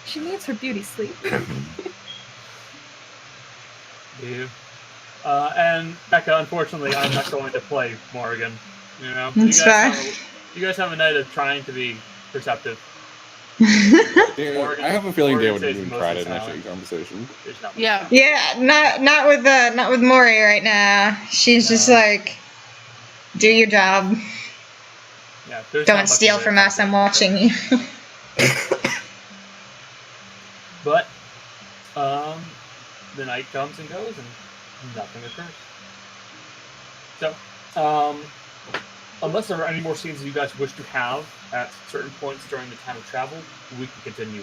She needs her beauty sleep. Yeah. And Becca, unfortunately, I'm not going to play Morgan. You know, That's fair. You guys have a night of trying to be perceptive. Yeah, Morgan- I have a feeling they Morgan would stays even mostly try to silent. initiate conversation. There's not much Yeah. time. Yeah, not with Mori right now. She's just like, do your job. Yeah, there's not Don't much steal to from say. us. I'm watching you. But the night comes and goes, and nothing occurs. So, unless there are any more scenes that you guys wish to have at certain points during the time of travel, we can continue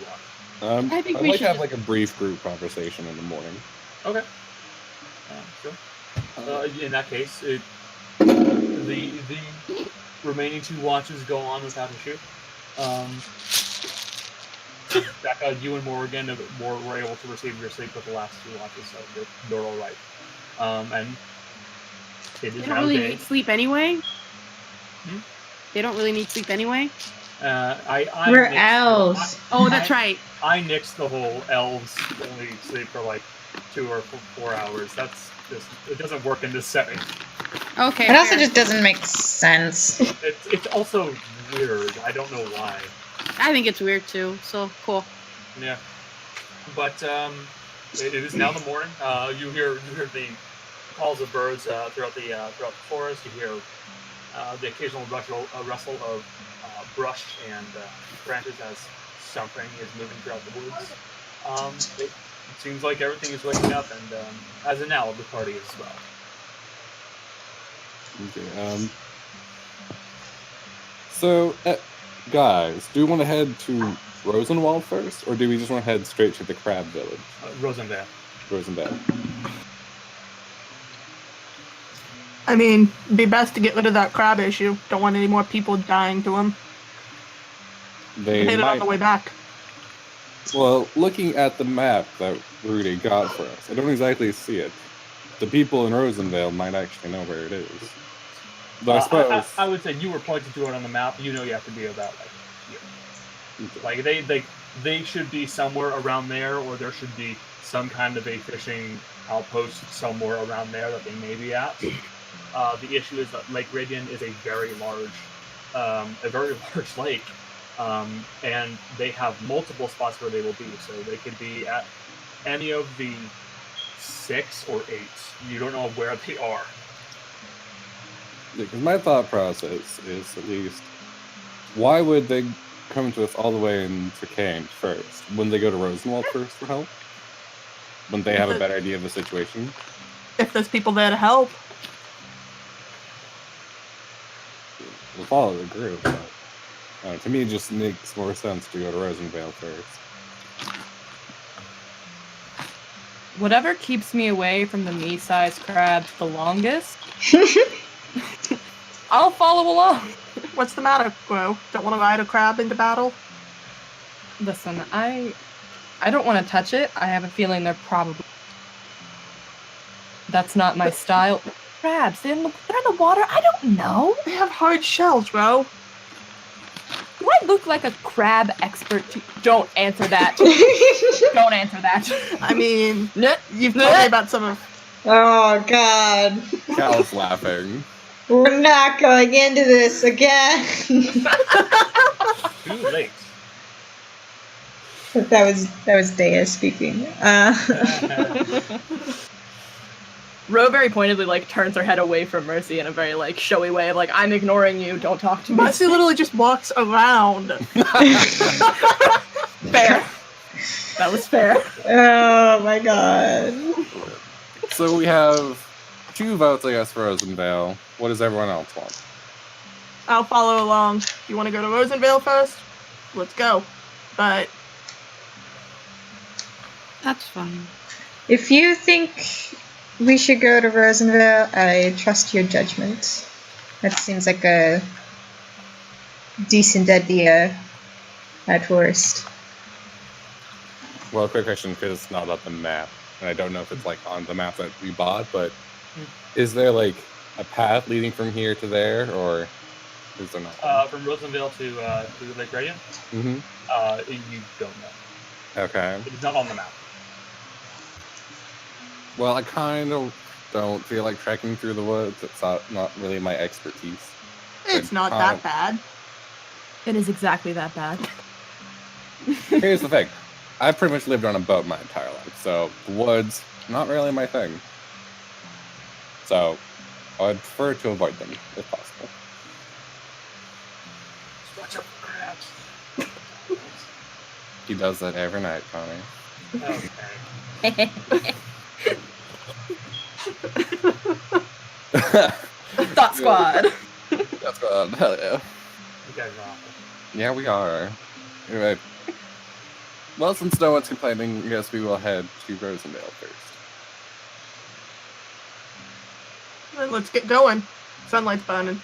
on. I think I'd we like should to have just- like a brief group conversation in the morning. Okay. Sure. In that case, the remaining 2 watches go on without issue. Becca, you and Morgan were able to receive your sleep with the last 2 watches, so you're all right. And it is They now don't really day. need sleep anyway. Hmm? They don't really need sleep anyway. I We're nixed- elves. Oh, that's right. I nixed the whole elves only sleep for like 2 or 4 hours. That's just, it doesn't work in this setting. Okay. It also fair. just doesn't make sense. It's also weird. I don't know why. I think it's weird too. So cool. Yeah, but it is now the morning. You hear the calls of birds throughout the forest. You hear the occasional rustle of brush and branches as something is moving throughout the woods. It seems like everything is waking up, and as of now, the party as well. Okay. So, guys, do we want to head to Rosenwald first, or do we just want to head straight to the Crab Village? Rosenvale. Rosenvale. I mean, it'd be best to get rid of that crab issue. Don't want any more people dying to him. They Hit it on might. the way back. Well, looking at the map that Rudy got for us, I don't exactly see it. The people in Rosenvale might actually know where it is. Though I suppose. I would say you were pointing to it on the map. You know you have to be about like here. Like they should be somewhere around there, or there should be some kind of a fishing outpost somewhere around there that they may be at. The issue is that Lake Radian is a very large lake, and they have multiple spots where they will be. So they could be at any of the 6 or 8. You don't know where they are. Because my thought process is, at least, why would they come to us all the way into Kane first? Wouldn't they go to Rosenwald first for help? Wouldn't they have a better idea of the situation? If there's people there to help. We'll follow the group, but to me it just makes more sense to go to Rosenvale first. Whatever keeps me away from the me-sized crabs the longest, I'll follow along. What's the matter, Gro? Don't want to ride a crab into battle? Listen, I don't want to touch it. I have a feeling they're probably... That's not my style. Crabs, they're in the water? I don't know. They have hard shells, Gro. Do I look like a crab expert to... Don't answer that. Don't answer that. I mean, Nuh. you've told me about some of... Oh god. Cal's laughing. We're not going into this again. Too late. that was Dea speaking. Ro very pointedly turns her head away from Mercy in a very showy way of I'm ignoring you, don't talk to me. Mercy literally just walks around. Fair. That was fair. Oh my god. So we have 2 votes, I guess, for Rosenvale. What does everyone else want? I'll follow along. You want to go to Rosenvale first? Let's go. But That's fine. If you think we should go to Rosenvale, I trust your judgment. That seems like a decent idea at worst. Well, quick question, because it's not on the map, and I don't know if it's on the map that we bought, but is there a path leading from here to there, or is there not? From Rosenvale to Lake Radian, Mm-hmm. you don't know. Okay. It is not on the map. Well, I kind of don't feel like trekking through the woods. It's not really my expertise. it's not that bad. It is exactly that bad. Here's the thing. I've pretty much lived on a boat my entire life, so the woods, not really my thing. So, I'd prefer to avoid them, if possible. Just watch out for crabs. He does that every night, Connie. Okay. Thought Squad. That's God, hell yeah. You guys are awful. Yeah, we are. Anyway. Well, since no one's complaining, I guess we will head to Rosendale first. Then let's get going. Sunlight's burning.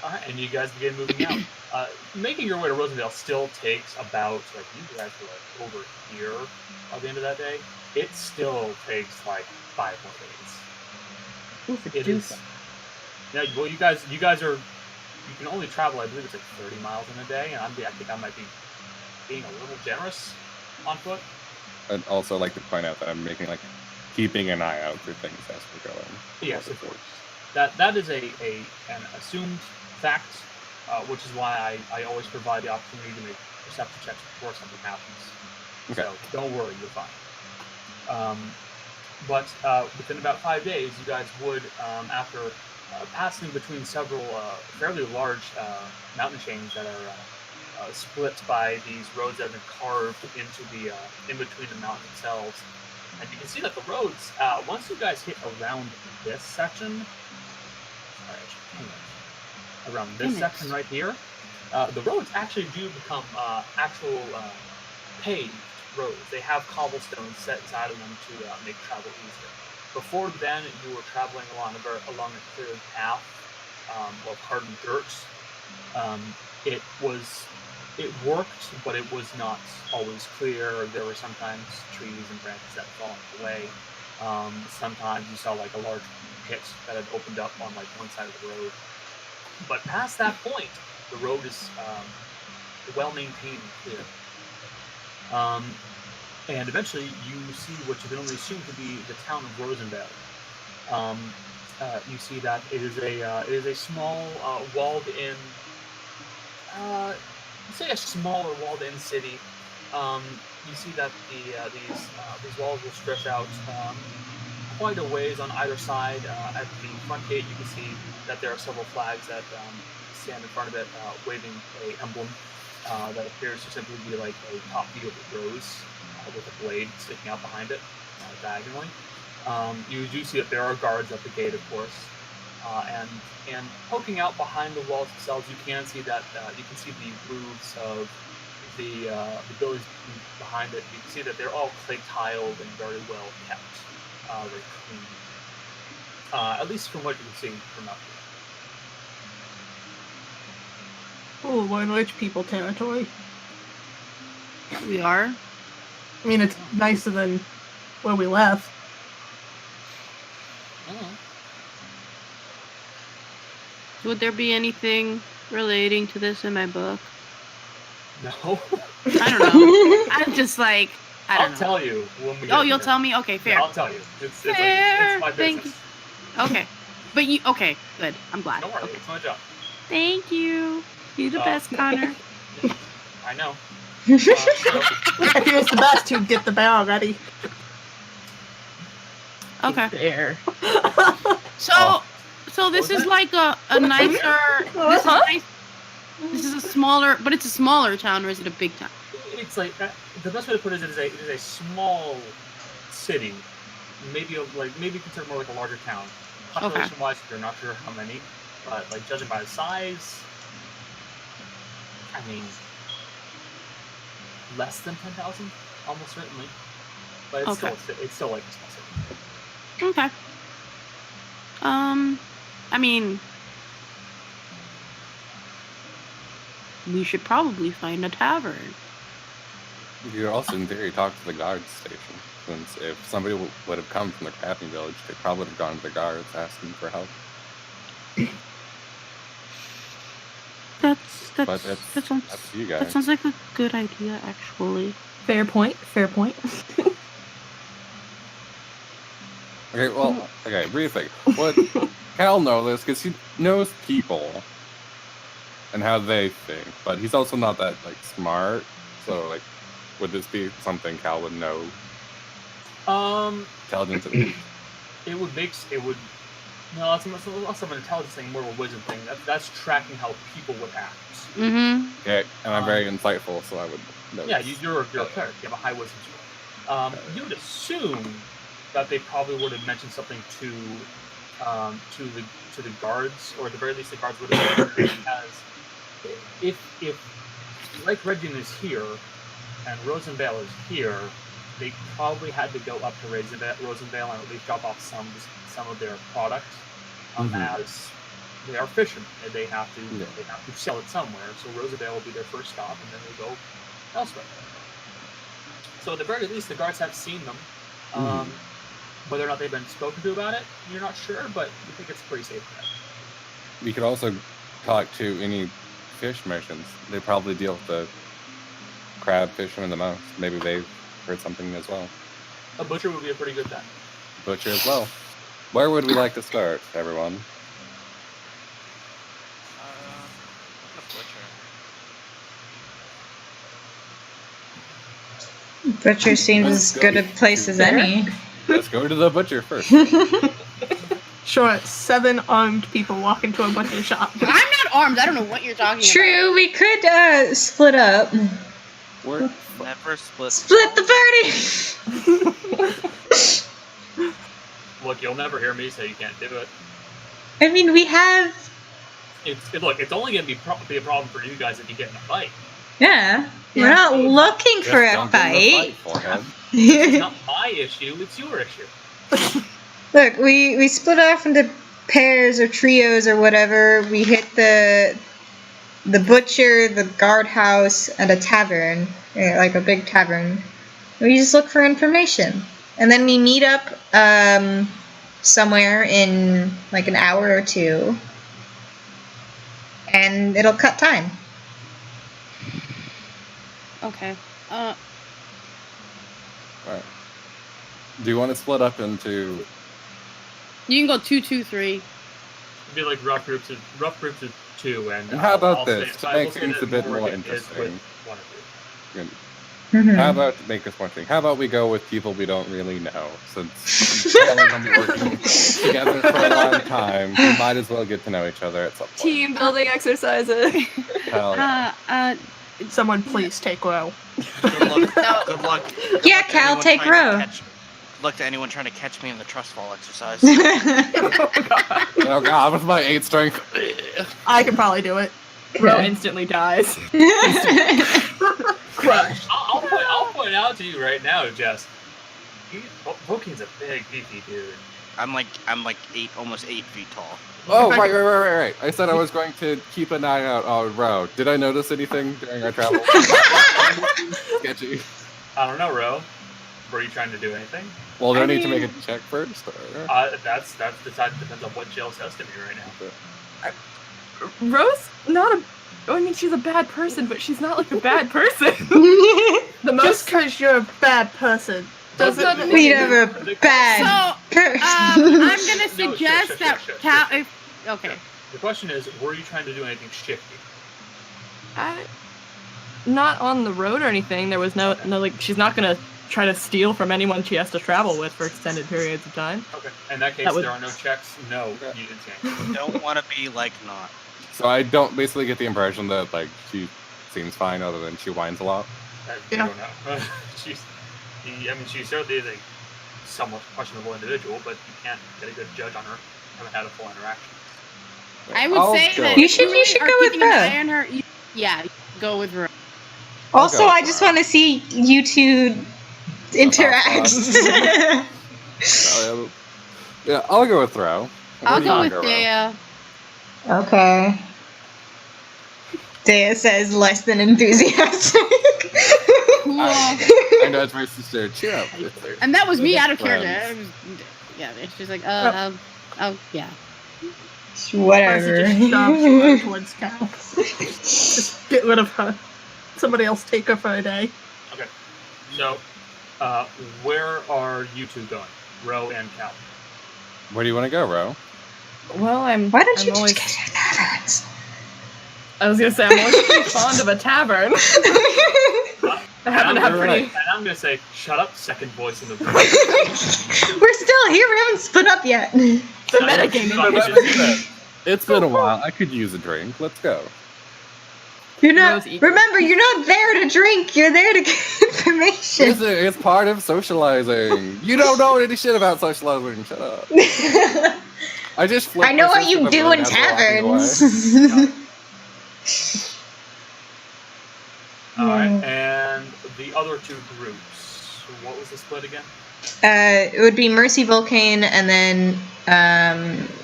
Alright, and you guys begin moving out. Making your way to Rosendale still takes about, like, you guys were like over here by the end of that day. It still takes like 5 more days. It is. Yeah, well, you guys are. You can only travel, I believe it's like 30 miles in a day, and I think I might be being a little generous on foot. I'd also like to point out that I'm keeping an eye out for things as we're going. Yes, of course. That is an assumed fact, which is why I always provide the opportunity to make perception checks before something happens. Okay. So don't worry, you're fine. But within about 5 days, you guys would, after passing between several fairly large mountain chains that are split by these roads that have been carved into the in between the mountains themselves, and you can see that the roads, once you guys hit around this section, around this section right here, the roads actually do become actual paved roads. They have cobblestones set inside of them to make travel easier. Before then, you were traveling along a cleared path of hardened dirt. It worked, but it was not always clear. There were sometimes trees and branches that fall in the way. Sometimes you saw like a large pit that had opened up on like one side of the road. But past that point, the road is well maintained and clear. And eventually, you see what you can only assume to be the town of Rosendale. You see that it is a small walled-in, say a smaller walled-in city. You see that these walls will stretch out quite a ways on either side. At the front gate, you can see that there are several flags that stand in front of it, waving an emblem that appears to simply be like a top view of a rose with a blade sticking out behind it diagonally. You do see that there are guards at the gate, of course, and poking out behind the walls themselves, you can see that you can see the roofs of the buildings behind it. You can see that they're all clay tiled and very well kept, very clean. At least from what you can see from up here. Ooh, we're in rich people territory. We are. I mean, it's nicer than where we left. Would there be anything relating to this in my book? No. I don't know. I'm just like, I don't know. I'll tell you when we get Oh, you'll there. tell me? Okay, fair. Yeah, I'll tell you. It's Fair. my Thank business. Okay. But you, okay, good. I'm glad. Don't worry, Okay. it's my job. Thank you. You're the best, Connor. I know. If he was the best, he'd get the barrel ready. Okay. There. So this is like a nicer. This is nice. This is a smaller, but it's a smaller town, or is it a big town? It's like the best way to put it is it is a small city, maybe considered more like a larger town. Population-wise, you're not sure how many, but like judging by the size, I mean, less than 10,000, almost certainly. But it's still like a small city. Okay. I mean, we should probably find a tavern. You could also, in theory, talk to the guard station. Since if somebody would have come from the crafting village, they probably would have gone to the guards asking for help. That sounds up to you guys. That sounds like a good idea, actually. Fair point. Fair point. Okay, briefly. What Cal knows this because he knows people and how they think, but he's also not that smart. So would this be something Cal would know? Intelligence. It would. No, that's less of an intelligence thing, more of a wisdom thing. That's tracking how people would act. Mm-hmm. Okay, and I'm very insightful, so I would know. Yeah, you're a cleric. You have a high wisdom score. You would assume that they probably would have mentioned something to to the guards, or at the very least the guards would have been, as if Lake Regin is here and Rosenvale is here, they probably had to go up to Rosenvale and at least drop off some of their products, as they are fishermen and they have to sell it somewhere. So Rosenvale will be their first stop, and then they go elsewhere. So at the very least, the guards have seen them. Whether or not they've been spoken to about it, you're not sure, but you think it's pretty safe bet. We could also talk to any fish merchants. They probably deal with the crab fishermen the most. Maybe they've heard something as well. A butcher would be a pretty good bet. Butcher as well. Where would we like to start, everyone? The butcher. Butcher seems as good a place as any. Let's go to the butcher first. Sure, 7 armed people walk into a butcher shop. I'm not armed. I don't know what you're talking about. True, we could split up. We're never split. Split the party! Look, you'll never hear me say you can't do it. I mean, we have... It's only going to be a problem for you guys if you get in a fight. Yeah. We're not looking Just for a don't get in fight. forehead. It's not my issue, it's your issue. Look, we split off into pairs or trios or whatever. We hit the butcher, the guardhouse, and a tavern, like a big tavern. We just look for information, and then we meet up somewhere in like an hour or two, and it'll cut time. Okay. Alright. Do you want to split up into... You can go 2, 2, 3. It'd be like rough groups of 2, and how about I'll this, say- to make I'll say things that a bit more Morgan is interesting? with one of you. Mhm. How about to make this one thing? How about we go with people we don't really know? Since all of them working together for a long time, we might as well get to know each other at some point. Team building exercises. Hell yeah. Someone please take Ro. Good luck. Good luck. Good Yeah, luck to Cal, anyone take trying to Ro. Good luck to anyone trying to catch me in the trust fall exercise. Oh god, with my 8 strength. I can probably do it. Ro instantly dies. Crush. I'll point out to you right now, Jess. Vokin's a big, beefy dude. I'm like almost 8 feet tall. Oh, right. I said I was going to keep an eye out on Ro. Did I notice anything during our travel? Sketchy. I don't know, Ro. Were you trying to do anything? Well, do I need to mean- make a check first? Or? That's decided depends on what Jill says to me right now. Rose, not a. I mean, she's a bad person, but she's not like a bad person. The most. Just because you're a bad person doesn't Doesn't We mean... have a bad person. I'm gonna No, suggest sure, that sure. Cal. Okay. The question is, were you trying to do anything shifty? Not on the road or anything. There was no like. She's not gonna try to steal from anyone she has to travel with for extended periods of time. Okay. In that case, That would- there are no checks. No, you didn't say anything. Don't want to be like not. So I don't basically get the impression that, like, she seems fine other than she whines a lot. You Yeah. don't know. She certainly is a somewhat questionable individual, but you can't get a good judge on her. Haven't had a full interaction. I would I'll say go that with You should- you you should are go with keeping an Ro. eye on her. Yeah, go with Ro. Also, go I for just it. want to see you two interact. Yeah, I'll go with Ro. I'll go I'll with Ro. Dea. Okay. Dea says less than enthusiastic. Cool. I know it's my sister. Cheer up. And that was me out of Friends. character. Yeah, she's like, yeah. Whatever. Just shove her towards Cal. Just get rid of her. Somebody else take her for a day. Okay. So, where are you two going? Ro and Cal. Where do you want to go, Ro? Well, Why don't I'm you always, just get your taverns? I was gonna say I'm always pretty fond of a tavern. I happen to have pretty. And I'm gonna say, shut up, second voice in the room. We're still here. We haven't split up yet. The metagaming. It's been a while. I could use a drink. Let's go. You're not. Rose equal. Remember, you're not there to drink. You're there to get information. It's part of socializing. You don't know any shit about socializing. Shut up. I just flipped I know my what sister you the do bird in as we're walking away. taverns. All right, and the other two groups. What was the split again? It would be Mercy Volcane and then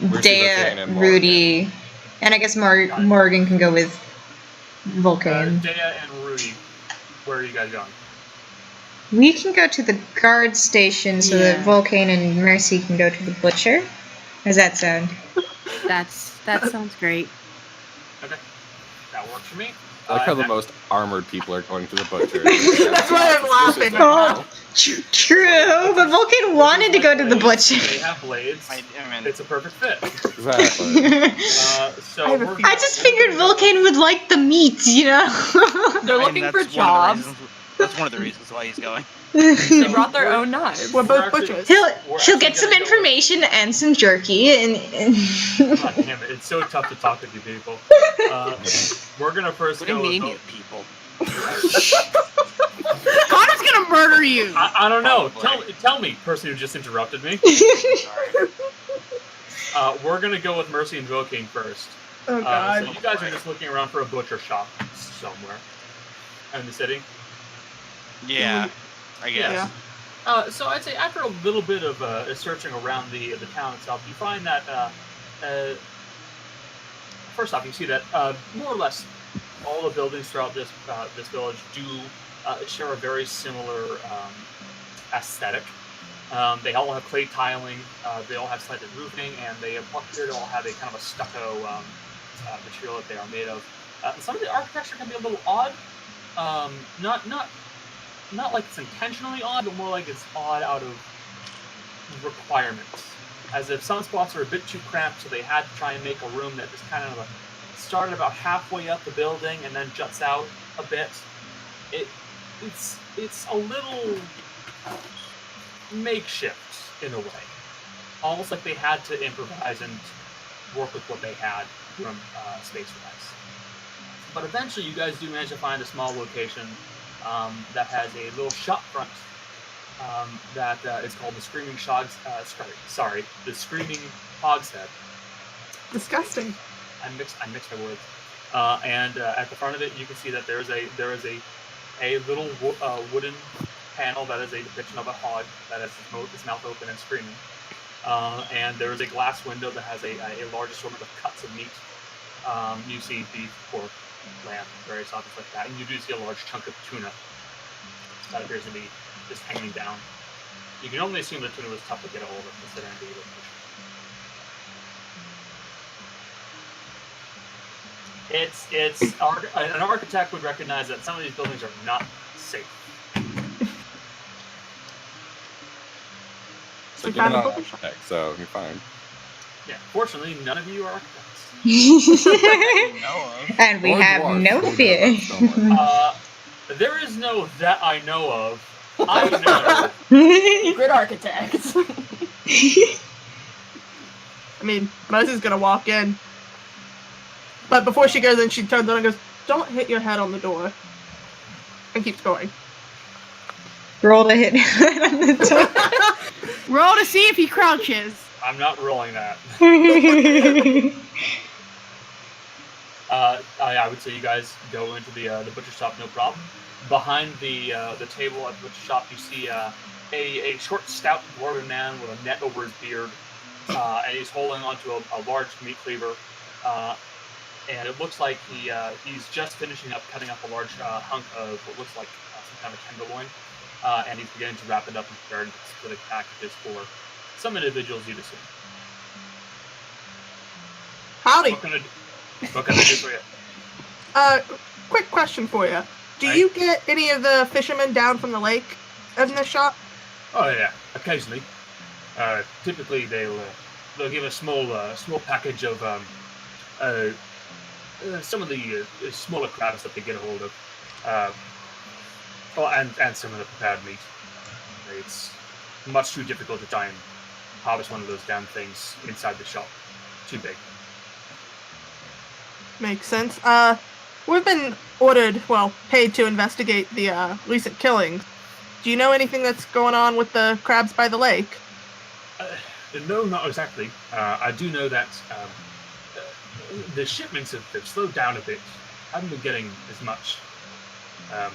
Mercy Dea, Volcane and Rudy, and I guess Got it. Morgan can go with Volcane. Dea and Rudy. Where are you guys going? We can go to the guard station so that Yeah. Volcane and Mercy can go to the butcher. How does that sound? That sounds great. Okay, that works for me. I like how the Next- most armored people are going to the butcher. That's why I'm laughing right now. True, but Volcane wanted to go to the butcher. They have blades. I mean, It's a perfect fit. Exactly. So I have a we're few- I just figured Volcane would like the meat, you know? They're I mean, looking for that's one of the jobs. reasons- That's one of the reasons why he's going. They brought their own knives. We're We're both actually- butchers. He'll get some information and some jerky and God damn it, it's so tough to talk with you people. We're gonna first What do you go mean, with you people? Connor's gonna murder you. I don't know. Probably. Tell me, person who just interrupted me. Sorry. We're gonna go with Mercy and Volcane first. Oh So god. you guys are just looking around for a butcher shop somewhere in the city. Yeah, I guess. Yeah. So I'd say after a little bit of searching around the town itself, you find that first off, you see that more or less all the buildings throughout this village do share a very similar aesthetic. They all have clay tiling, they all have slanted roofing, and they appear to all have a kind of a stucco material that they are made of. Some of the architecture can be a little odd. Not like it's intentionally odd, but more like it's odd out of requirements. As if some spots are a bit too cramped, so they had to try and make a room that just kind of started about halfway up the building and then juts out a bit. It's a little makeshift in a way. Almost like they had to improvise and work with what they had from space-wise. But eventually you guys do manage to find a small location that has a little shop front that is called the Screaming the Screaming Hogshead. Disgusting. I mixed my words. And at the front of it, you can see that there is a little wooden panel that is a depiction of a hog that has its mouth open and screaming. And there is a glass window that has a large assortment of cuts of meat. You see beef, pork, lamb, various objects like that, and you do see a large chunk of tuna that appears to be just hanging down. You can only assume the tuna was tough to get a hold of considering the location. An architect would recognize that some of these buildings are not safe. So We you're found a not an butcher shop. architect, so you're fine. Yeah, fortunately, none of you are architects. No. And we Or have dwarves, no who knows, fear. don't worry. There is no that I know of. I know. Secret architects. I mean, Mosey's gonna walk in. But before she goes in, she turns on and goes, "Don't hit your head on the door." And keeps going. Roll to hit on the top. Roll to see if he crouches. I'm not rolling that. I would say you guys go into the butcher shop, no problem. Behind the table at the butcher shop, you see a short, stout dwarven man with a net over his beard, and he's holding onto a large meat cleaver. And it looks like he's just finishing up cutting up a large hunk of what looks like some kind of tenderloin, and he's beginning to wrap it up and prepare it for the packages for some individuals you'd assume. Howdy. What can I do for you? Quick question for you. Do Right. you get any of the fishermen down from the lake in this shop? Oh yeah, occasionally. Typically they'll give a small package of some of the smaller crabs that they get a hold of. And some of the prepared meat. It's much too difficult to try and harvest one of those damn things inside the shop. Too big. Makes sense. We've been paid to investigate the recent killings. Do you know anything that's going on with the crabs by the lake? No, not exactly. I do know that the shipments have slowed down a bit. I haven't been getting as much. I'm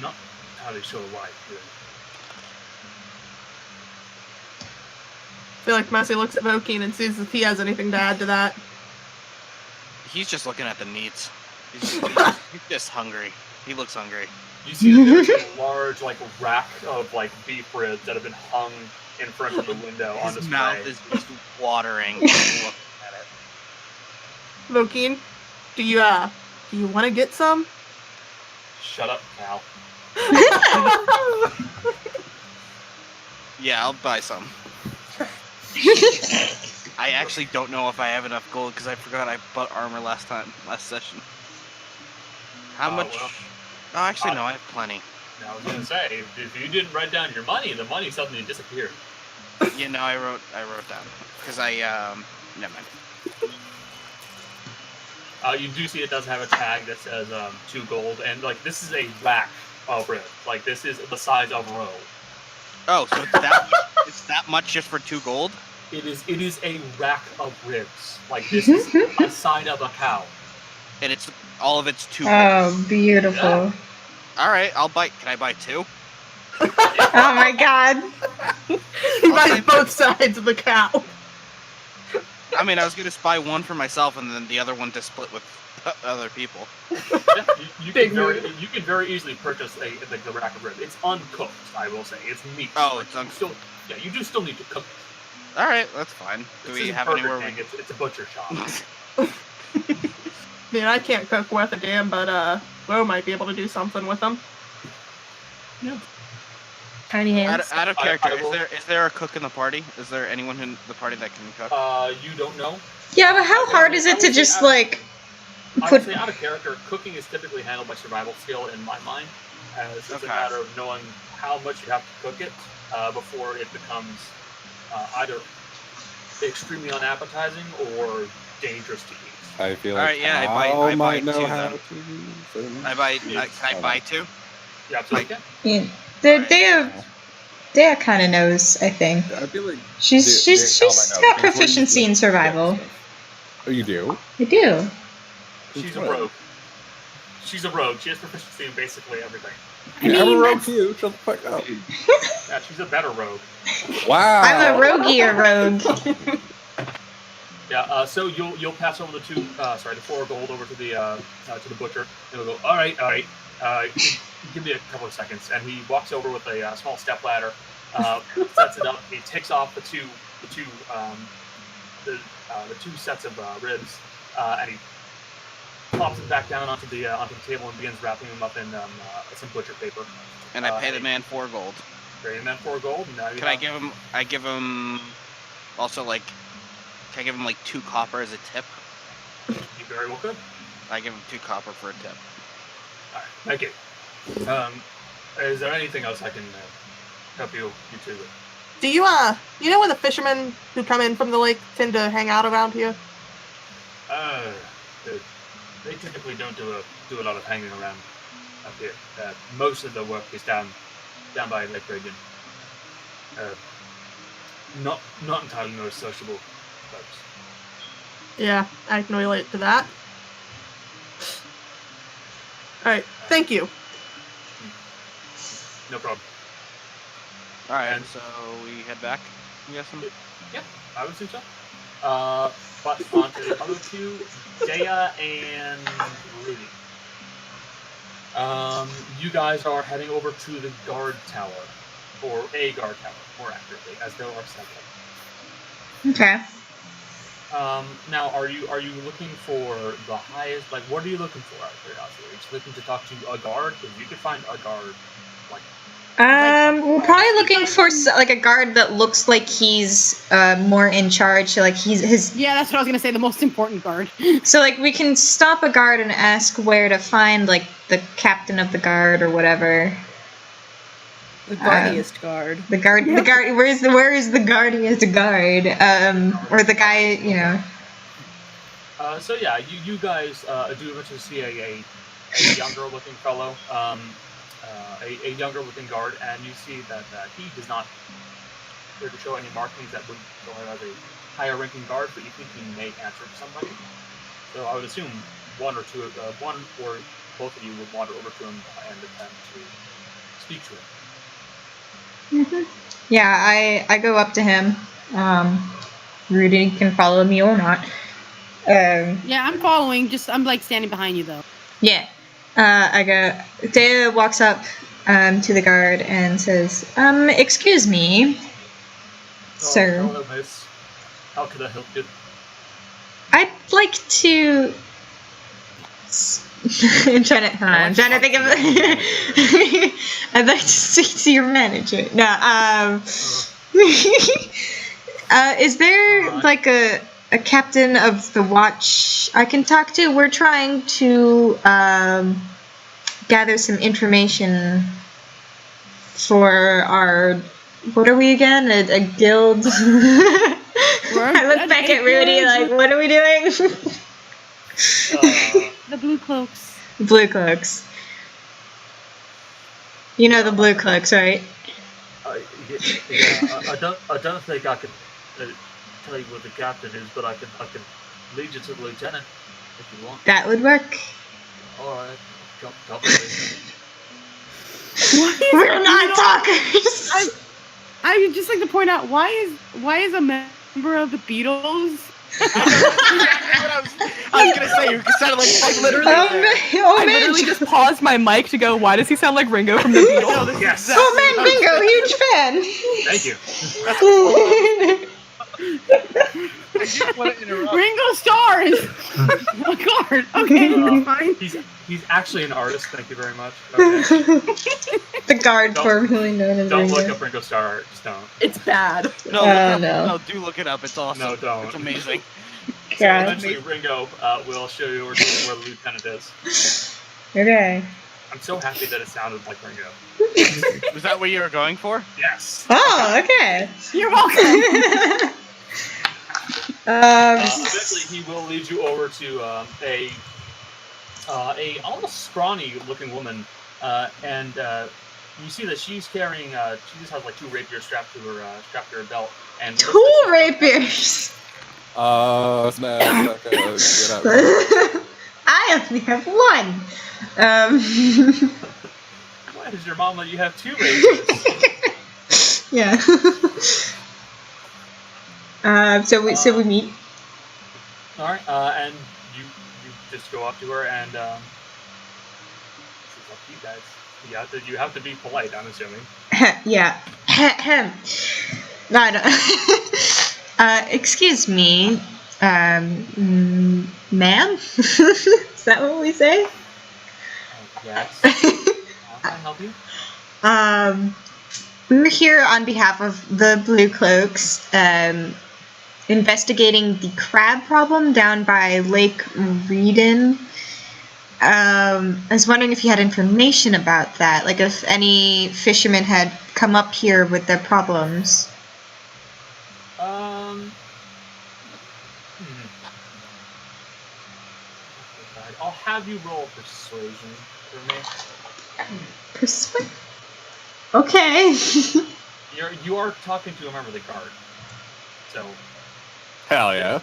not entirely sure why. Really. I feel like Mercy looks at Vokeen and sees if he has anything to add to that. He's just looking at the meats. He's just hungry. He looks hungry. You see that there's a large, like, rack of like beef ribs that have been hung in front of the window on His display. mouth is just watering. Looking at it. Vokeen, do you want to get some? Shut up, Cal. Yeah, I'll buy some. I actually don't know if I have enough gold because I forgot I bought armor last session. How much? Well, oh, actually, no, I have plenty. I was gonna say, if you didn't write down your money, the money suddenly disappeared. Yeah, no, I wrote down because never mind. You do see it does have a tag that says 2 gold, and like this is a rack of ribs. Like this is the size of a row. Oh, so it's that much just for 2 gold? It is a rack of ribs. Like this is a side of a cow. And it's all of it's 2 gold. Oh, beautiful. Yeah. All right, I'll buy. Can I buy 2? Oh my god. He buys both sides of the cow. I mean, I was gonna buy one for myself and then the other one to split with other people. Yeah, you can very easily purchase the rack of ribs. It's uncooked, I will say. It's meat. Oh, Like, it's uncooked. still, yeah, you do still need to cook it. All right, that's fine. Do This we isn't have Burger anywhere King, it's a butcher shop. I mean, I can't cook worth a damn, but Lo might be able to do something with them. Tiny hands. Out of character, I will- is there a cook in the party? Is there anyone in the party that can cook? You don't know. Yeah, but how hard is it to just like I put? would say out of character, cooking is typically handled by survival skill in my mind, as it's Okay. a matter of knowing how much you have to cook it before it becomes either extremely unappetizing or dangerous to eat. I feel All like right, yeah, I Al buy might 2 know then. how to. I buy. Yes. Can I buy 2? Yeah, absolutely. Yeah, Dea kind of knows. I think I feel like she's Al might know. got Before you proficiency flip in survival. Oh, you do? I do. She's a What? rogue. She's a rogue. She has proficiency in basically everything. I mean, I'm a rogue that's- too. Shut the fuck up. Yeah, she's a better rogue. Wow. I'm a roguier rogue. Yeah. So you'll pass over the 4 gold over to the butcher. He'll go. All right. Give me a couple of seconds, and he walks over with a small step ladder, sets it up. He takes off the two sets of ribs, and he plops them back down onto the table and begins wrapping them up in some butcher paper. And I pay the man 4 gold. Pay the man 4 gold. And now you Can I have- give him? I give him. Also, like, can I give him like 2 copper as a tip? You very well could. I give him 2 copper for a tip. All right. Thank you. Is there anything else I can help you two with? Do you when the fishermen who come in from the lake tend to hang out around here? They typically don't do a lot of hanging around up here. Most of the work is down by Lake Reagan. Not entirely no sociable folks. Yeah, I can relate to that. Alright, thank you. No problem. All right, And- so we head back. I'm guessing. Yeah, I would assume so. But on to the other two, Dea and Rudy. You guys are heading over to the guard tower, or a guard tower, more accurately, as there are several. Okay. Now, are you looking for the highest? Like, what are you looking for? Out of curiosity, are you just looking to talk to a guard? Because you could find a guard. Like, We're probably looking for like a guard that looks like he's more in charge. Like he's his. Yeah, that's what I was gonna say. The most important guard. So like we can stop a guard and ask where to find like the captain of the guard or whatever. The guardiest guard. The guard. Where is the guardiest guard? Or the guy, you know. So yeah, you guys do eventually see a younger looking fellow, a younger looking guard, and you see that he does not here to show any markings that would show him as a higher ranking guard, but you think he may answer to somebody. So I would assume one or both of you would wander over to him and attempt to speak to him. Yeah, I go up to him. Rudy can follow me or not. Yeah, I'm following. I'm like standing behind you though. Yeah. I go. Dea walks up to the guard and says, excuse me, sir. Hello, miss. How can I help you? I'd like to. I'm trying to think of. I'd like to speak to your manager. No. Is there like a captain of the watch I can talk to? We're trying to gather some information for our. What are we again? A guild? I look back at Rudy like, what are we doing? The Blue Cloaks. Blue Cloaks. You know the Blue Cloaks, right? I don't think I can tell you what the captain is, but I can lead you to the lieutenant if you want. That would work. All right, jump please. We're not talkers. I would just like to point out why is a member of the Beatles? I was gonna say, you sounded like literally. I literally just paused my mic to go, why does he sound like Ringo from the Beatles? Yes. Oh man, Bingo, huge fan. Thank you. I just want to interrupt. Ringo Starr is a guard. Okay, fine. He's actually an artist. Thank you very much. Okay. The guard formerly known as Don't Ringo. look up Ringo Starr art. Just don't. It's bad. No, do look it up. It's awesome. No, don't. It's amazing. So eventually, Ringo will show you where the lieutenant is. Okay. I'm so happy that it sounded like Ringo. Was that what you were going for? Yes. Oh, okay. You're welcome. Eventually, he will lead you over to a almost scrawny looking woman, and you see that she's carrying. She just has like 2 rapiers strapped to her belt, and 2 rapiers. Snap. Okay, get out. I only have 1. Why does your mom let you have 2 rapiers? Yeah. So we meet. All right, and you just go up to her, and this is up to you guys. You have to be polite. I'm assuming. Yeah. No, I don't. Excuse me, ma'am. Is that what we say? Yes. How can I help you? We're here on behalf of the Blue Cloaks, investigating the crab problem down by Lake Reedon. I was wondering if you had information about that, like if any fishermen had come up here with their problems. I'll have you roll persuasion for me. Persuade? Okay. You are talking to a member of the guard, so. Hell yeah.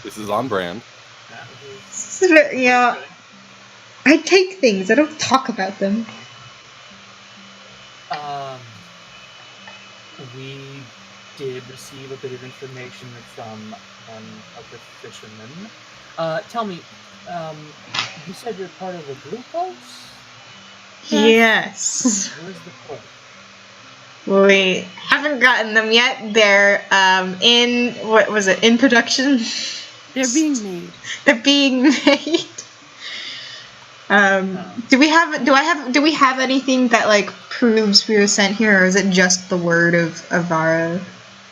This is on brand. Yeah. I take things. I don't talk about them. We did receive a bit of information from one of the fishermen. Tell me, you said you're part of the Blue Cloaks? Yes. Where's the cult? We haven't gotten them yet. They're in what was it? In production. They're being made. They're being made. Do we have anything that like proves we were sent here, or is it just the word of Avaro?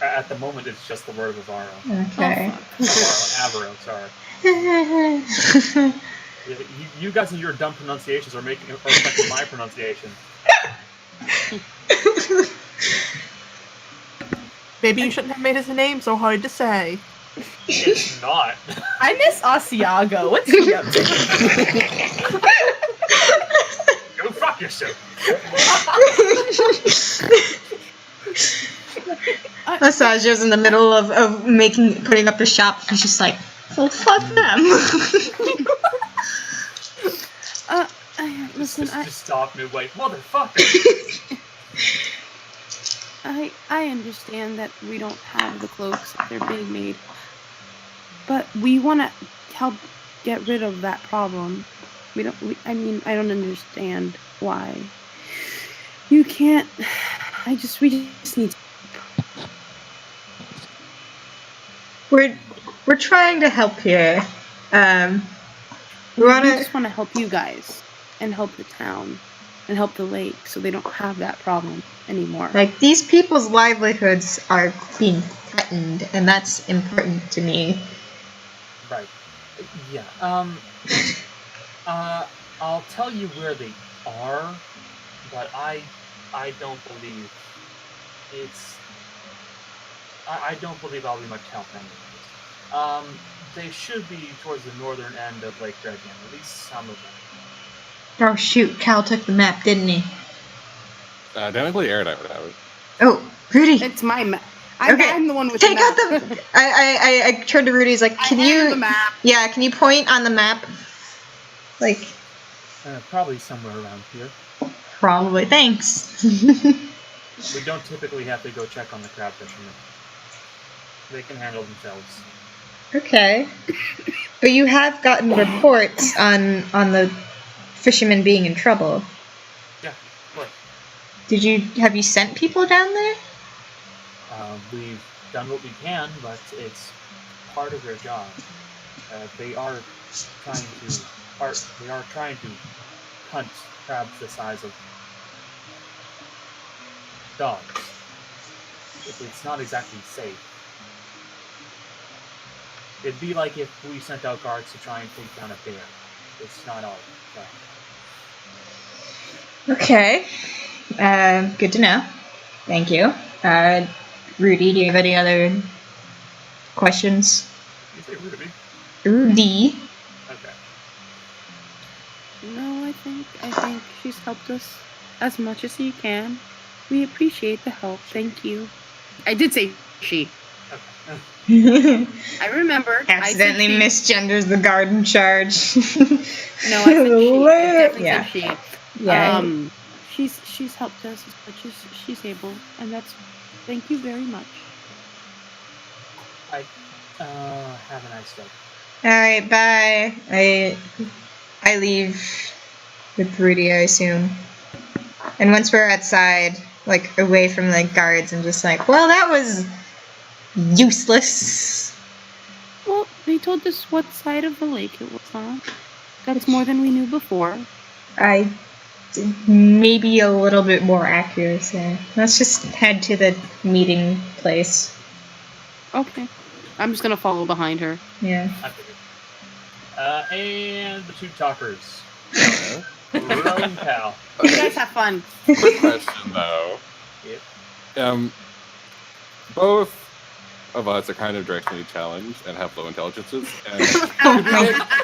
At the moment, it's just the word of Avaro. Okay. Avaro, sorry. You guys and your dumb pronunciations are affecting my pronunciation. Maybe you shouldn't have made his name so hard to say. It's not. I miss Asiago. What's he up to? Go fuck yourself. Massage's in the middle of putting up the shop, and she's like, well, fuck them. Listen, Just stop midway, motherfucker. I understand that we don't have the cloaks that they're being made, but we want to help get rid of that problem. I don't understand why. You can't. We just need. We're trying to help here. We just want to help you guys and help the town and help the lake so they don't have that problem anymore. Like, these people's livelihoods are being threatened, and that's important to me. Right. Yeah. I'll tell you where they are, but I don't believe it's. I don't believe I'll be much help anyways. They should be towards the northern end of Lake Dragon, at least some of them. Oh shoot, Cal took the map, didn't he? Technically, Aerodite would have it. Oh, Rudy! It's my map. Okay, I'm the one with take the map. out the... I turned to Rudy, he's like, can I you... have the map. Yeah, can you point on the map? Like... Probably somewhere around here. Probably, thanks. We don't typically have to go check on the crab fishermen. They can handle themselves. Okay. But you have gotten reports on the fishermen being in trouble. Yeah, what? Have you sent people down there? We've done what we can, but it's part of their job. They are trying to hunt crabs the size of dogs. It's not exactly safe. It'd be like if we sent out guards to try and take down a bear. It's not our job. Okay. Good to know. Thank you. Rudy, do you have any other questions? You say Ruby? Rudy. Okay. No, I think she's helped us as much as she can. We appreciate the help. Thank you. I did say she. Okay. I remember. Accidentally I said she. misgenders the guard in charge. No, I said she. I definitely Yeah. said she. Yeah. She's helped us as much as she's able, and that's. Thank you very much. Have a nice day. Alright, bye. I leave with Rudy, I assume. And once we're outside, like, away from the guards, I'm just like, well, that was useless. Well, they told us what side of the lake it was on. That's more than we knew before. Maybe a little bit more accuracy. Let's just head to the meeting place. Okay. I'm just gonna follow behind her. Yeah. I figured. And the two talkers. Okay. Ro and Cal. You guys have fun. Quick question, though. Yep. Both of us are kind of directionally challenged and have low intelligences. And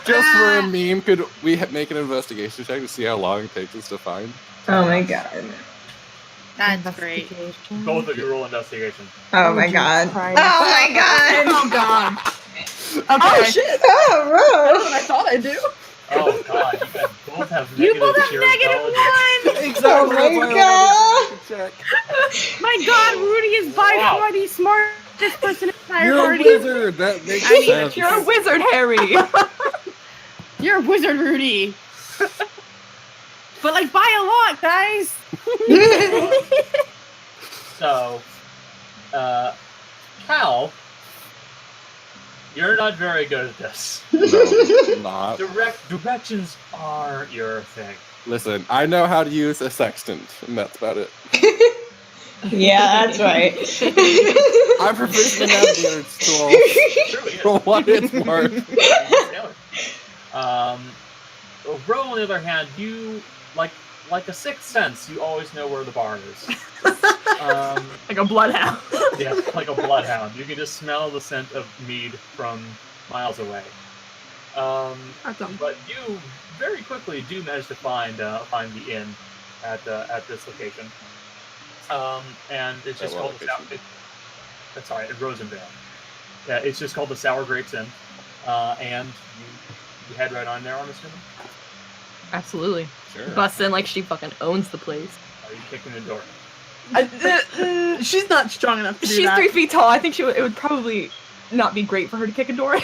just for a meme, could we make an investigation check to see how long it takes us to find? Oh my god. That's great. Both of you roll investigation. Oh my god. Christ. Oh my god. Oh god. Oh Okay. shit! Oh, That's what Rose. I thought I'd do. Oh god, you guys both have You negative both have cheer negative intelligence. Oh my god. My God, Rudy is by Wow. far the smartest person in the entire You're a party. wizard! That makes I mean, sense. You're a wizard, Harry. You're a wizard, Rudy. But like by a lot, guys. So, Cal, you're not very good at this. No, not. Directions are your thing. Listen, I know how to use a sextant, and that's about it. Yeah, that's right. I'm proficient in navigator's tool. True, yeah. For what it's worth. Ro, on the other hand, you like a sixth sense. You always know where the bar is. Like a bloodhound. Yeah, like a bloodhound. You can just smell the scent of mead from miles away. That's dumb. But you very quickly do manage to find the inn. at this location, and it's just At what called the location? that's all right, in Rosendale. Yeah, it's just called the Sour Grapes Inn, and you head right on there. I'm assuming. Absolutely. Sure. Busts in like she fucking owns the place. Are you kicking the door? She's not strong enough to do She's that. 3 feet tall. I think it would probably not be great for her to kick a door.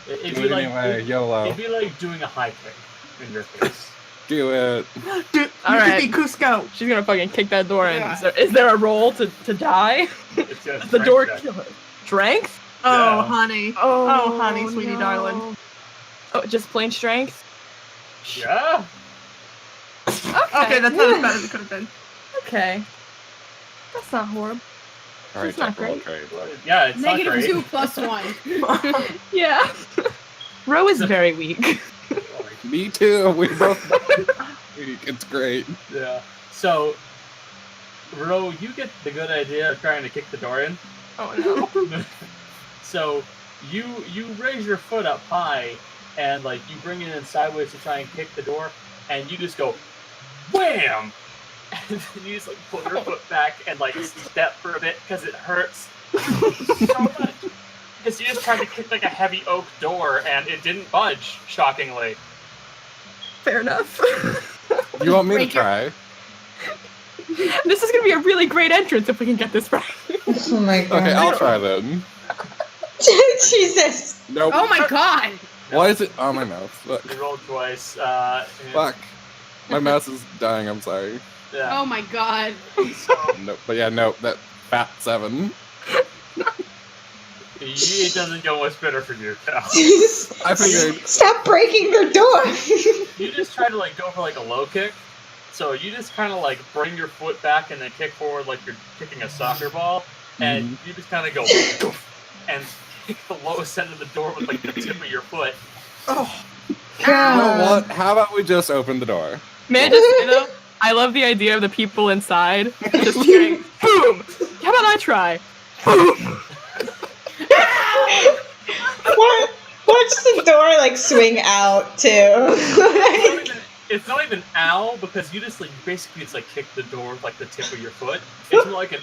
It'd Do be it like anyway, YOLO. it'd be like doing a high kick in your face. Do it. Dude, All you right. could be Cusco. She's gonna fucking kick that door in. Yeah. Is there a roll to die? It's a Does the door strength check. kill her? Strength? Oh, Yeah. honey. Oh, honey, sweetie darling. Oh, just plain strength? Yeah. Okay, that's not as bad as it could have been. Okay. That's not horrible. All right, It's not Jack, roll great. trade. Yeah, it's not Negative great. 2 plus 1. Yeah. Ro is very weak. Me too. We both. It's great. Yeah. So, Ro, you get the good idea of trying to kick the door in. Oh no. So you raise your foot up high and like you bring it in sideways to try and kick the door, and you just go wham, and then you just like pull your foot back and like step for a bit because it hurts so much. Because you just tried to kick like a heavy oak door and it didn't budge, shockingly. Fair enough. You want me to Break your- try? This is gonna be a really great entrance if we can get this right. Oh my god. Okay, I'll try then. Jesus. Nope. Oh my god! Why is it on my mouse? Look. You rolled twice. And, Fuck. My mouse is dying. I'm sorry. yeah. Oh my god. So, Nope. But yeah, nope. That fat 7. it doesn't go much better for you, Cal. I figured. Stop breaking the door. You just try to like go for like a low kick. So you just kind of like bring your foot back and then kick forward like you're kicking a soccer ball, and you just kind of go and kick the lowest end of the door with like the tip of your foot. Oh, You know what? How about we just open the door? Man, just say though, I love the idea of the people inside just cheering, boom! How about I try? Boom! Watch the door like swing out too. It's not even ow because you just like basically it's like kick the door with like the tip of your foot. It's more like a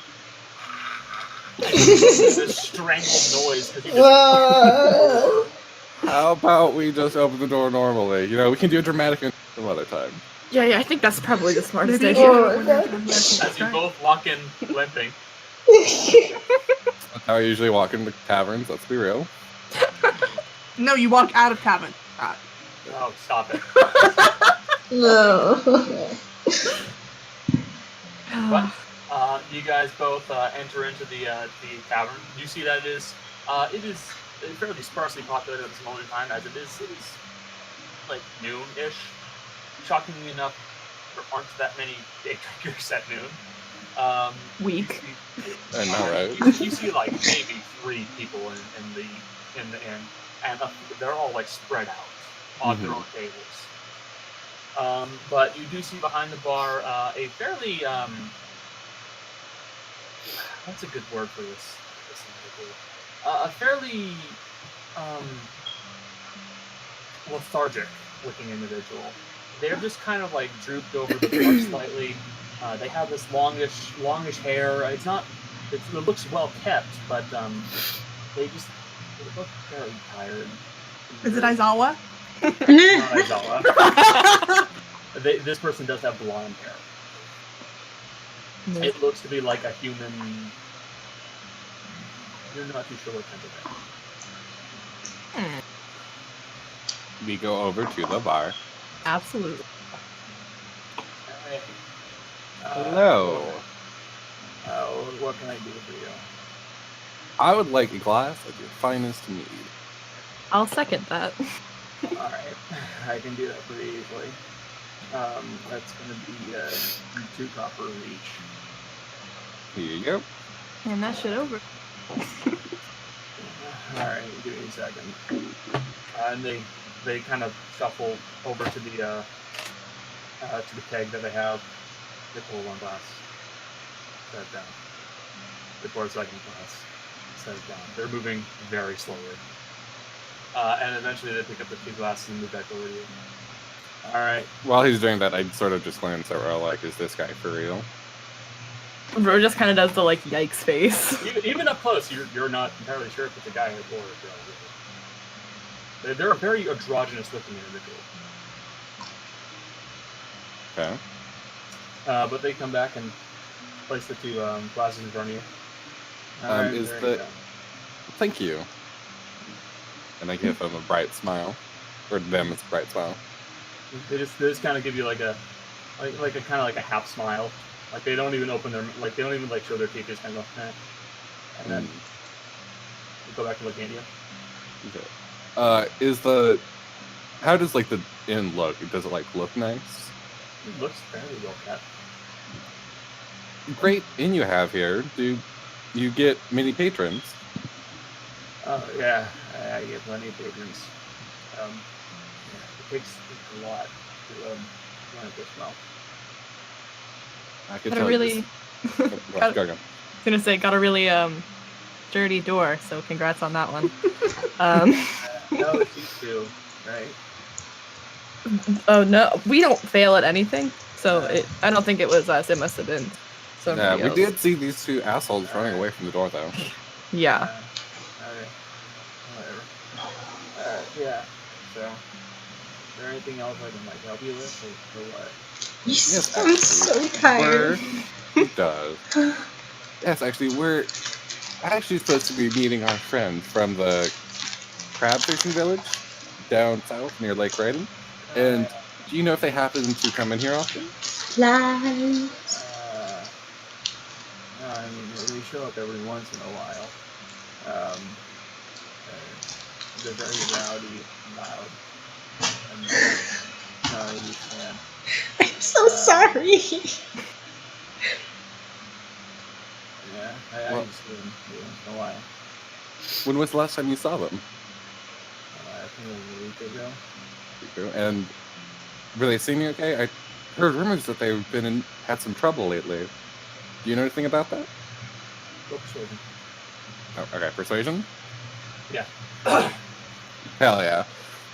this strangled noise because you just Whoa. How about we just open the door normally? You know, we can do a dramatic some other time. Yeah, I think that's probably the smartest maybe idea. Oh my God. as you both walk in limping. That's how I usually walk into taverns, let's be real. no, you walk out of tavern. Oh, stop it! No. But you guys both enter into the tavern. You see that it is fairly sparsely populated at this moment in time, as it is like noon-ish. Shockingly enough, there aren't that many day drinkers at noon. Weak. I know, right? You see like maybe 3 people in the inn, and they're all like spread out on their own tables. But you do see behind the bar a fairly what's a good word for this individual? A fairly lethargic looking individual. They're just kind of like drooped over the bar slightly. They have this longish hair. It looks well kept, but they look very tired. Is it Aizawa? Not Aizawa. This person does have blonde hair. It looks to be like a human. You're not too sure what kind of hair. We go over to the bar. Absolutely. Alright. Hello. What can I do for you? I would like a glass of your finest mead. I'll second that. Alright, I can do that pretty easily. That's gonna be 2 copper each. Here you go. And that shit over. Alright, give me a second. And they kind of shuffle over to the keg that they have. They pull 1 glass. Set it down. They pour a 2nd glass. Set it down. They're moving very slowly. And eventually they pick up the 2 glasses and move back over to you. All right. While he's doing that, I'd sort of just glance at Ro, like, is this guy for real? Ro just kind of does the like yikes face. Even up close, you're not entirely sure if it's a guy or a girl. They're a very androgynous-looking individual. Okay. But they come back and place the two glasses in front of you. Alright, Is there the- you go. Thank you. And I give him a bright smile. Or them, it's a bright smile. They just kind of give you like a kind of like a half smile. Like they don't even open their they don't even like show their teeth. Just kind of go, eh. And then they go back to looking at you. Okay. How does like the inn look? Does it like look nice? It looks fairly well kept. Great inn you have here. Do you get many patrons? Oh yeah, I get plenty of patrons. Yeah, it takes a lot to run it this well. I could Got a tell really, you. got- Go. I was gonna say, got a really dirty door. So congrats on that one. No, it's these two, right? Oh no, we don't fail at anything. So I don't think it was us. It must have been somebody We else. did see these two assholes running away from the door, though. Yeah. Okay. Whatever. Yeah. So, is there anything else I can like help you with, or what? You Yes, sound so tired. It does. Yes, actually, we're actually supposed to be meeting our friend from the crab fishing village down south near Lake Raiden. And do you know if they happen to come in here often? Lies. No, I mean they show up every once in a while. They're very rowdy, and loud, and not a huge fan. I'm so sorry. Yeah, I Well- just see them once in a while. When was the last time you saw them? I think it was a week ago. And were they seeming okay? I heard rumors that they've had some trouble lately. Do you know anything about that? Go persuasion. Oh, okay, persuasion? Yeah. Hell yeah.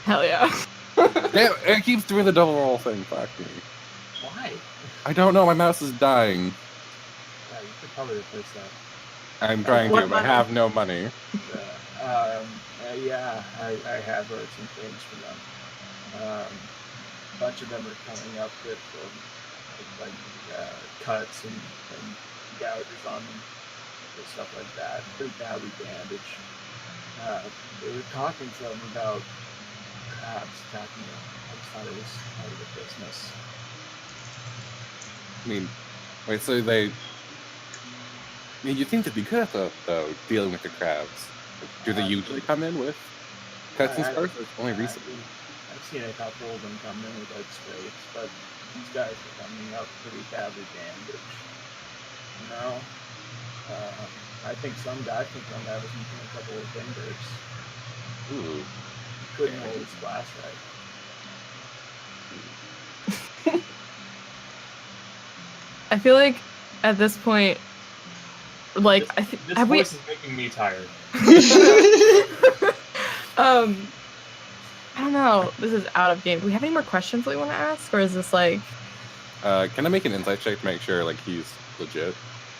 Hell yeah. Damn, it keeps doing the double roll thing. Fuck me. Why? I don't know, my mouse is dying. Yeah, you could probably replace that. I'm trying What to, but I money? have no money. Yeah, I have heard some things from them. A bunch of them are coming up with cuts and gouges on them and stuff like that. Pretty badly bandaged. They were talking to them about crabs attacking them. I just thought it was part of the business. I mean, wait, so they... I mean, you'd think they'd be good at though, dealing with the crabs. Do they usually come in with cuts and scars, or it's only recently? I've seen a couple of them come in with like scrapes, but these guys are coming up pretty badly bandaged. You know? I think some guy was missing a couple of fingers. Ooh. Couldn't hold his glass right. I feel like at this point, like This have we? voice is making me tired. I don't know. This is out of game. Do we have any more questions that we want to ask, or is this like? Can I make an insight check to make sure like he's legit?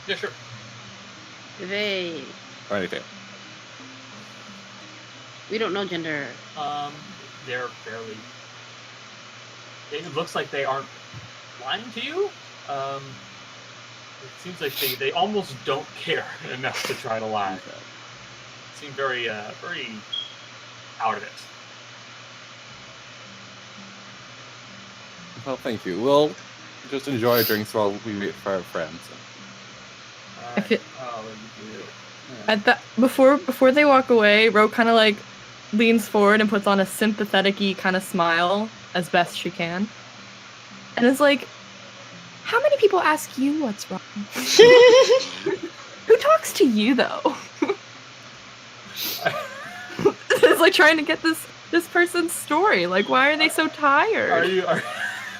Yeah, sure. They. Or anything? We don't know gender. They're fairly. It looks like they aren't lying to you. It seems like they almost don't care enough to try to lie. Seem very very out of it. Well, thank you. We'll just enjoy drinks while we wait for our friends. I feel- Oh, you do. At that before they walk away, Ro kind of like leans forward and puts on a sympathetic-y kind of smile as best she can, and is like, "How many people ask you what's wrong? Who talks to you though?" It's like trying to get this person's story. Like, why are they so tired? Are you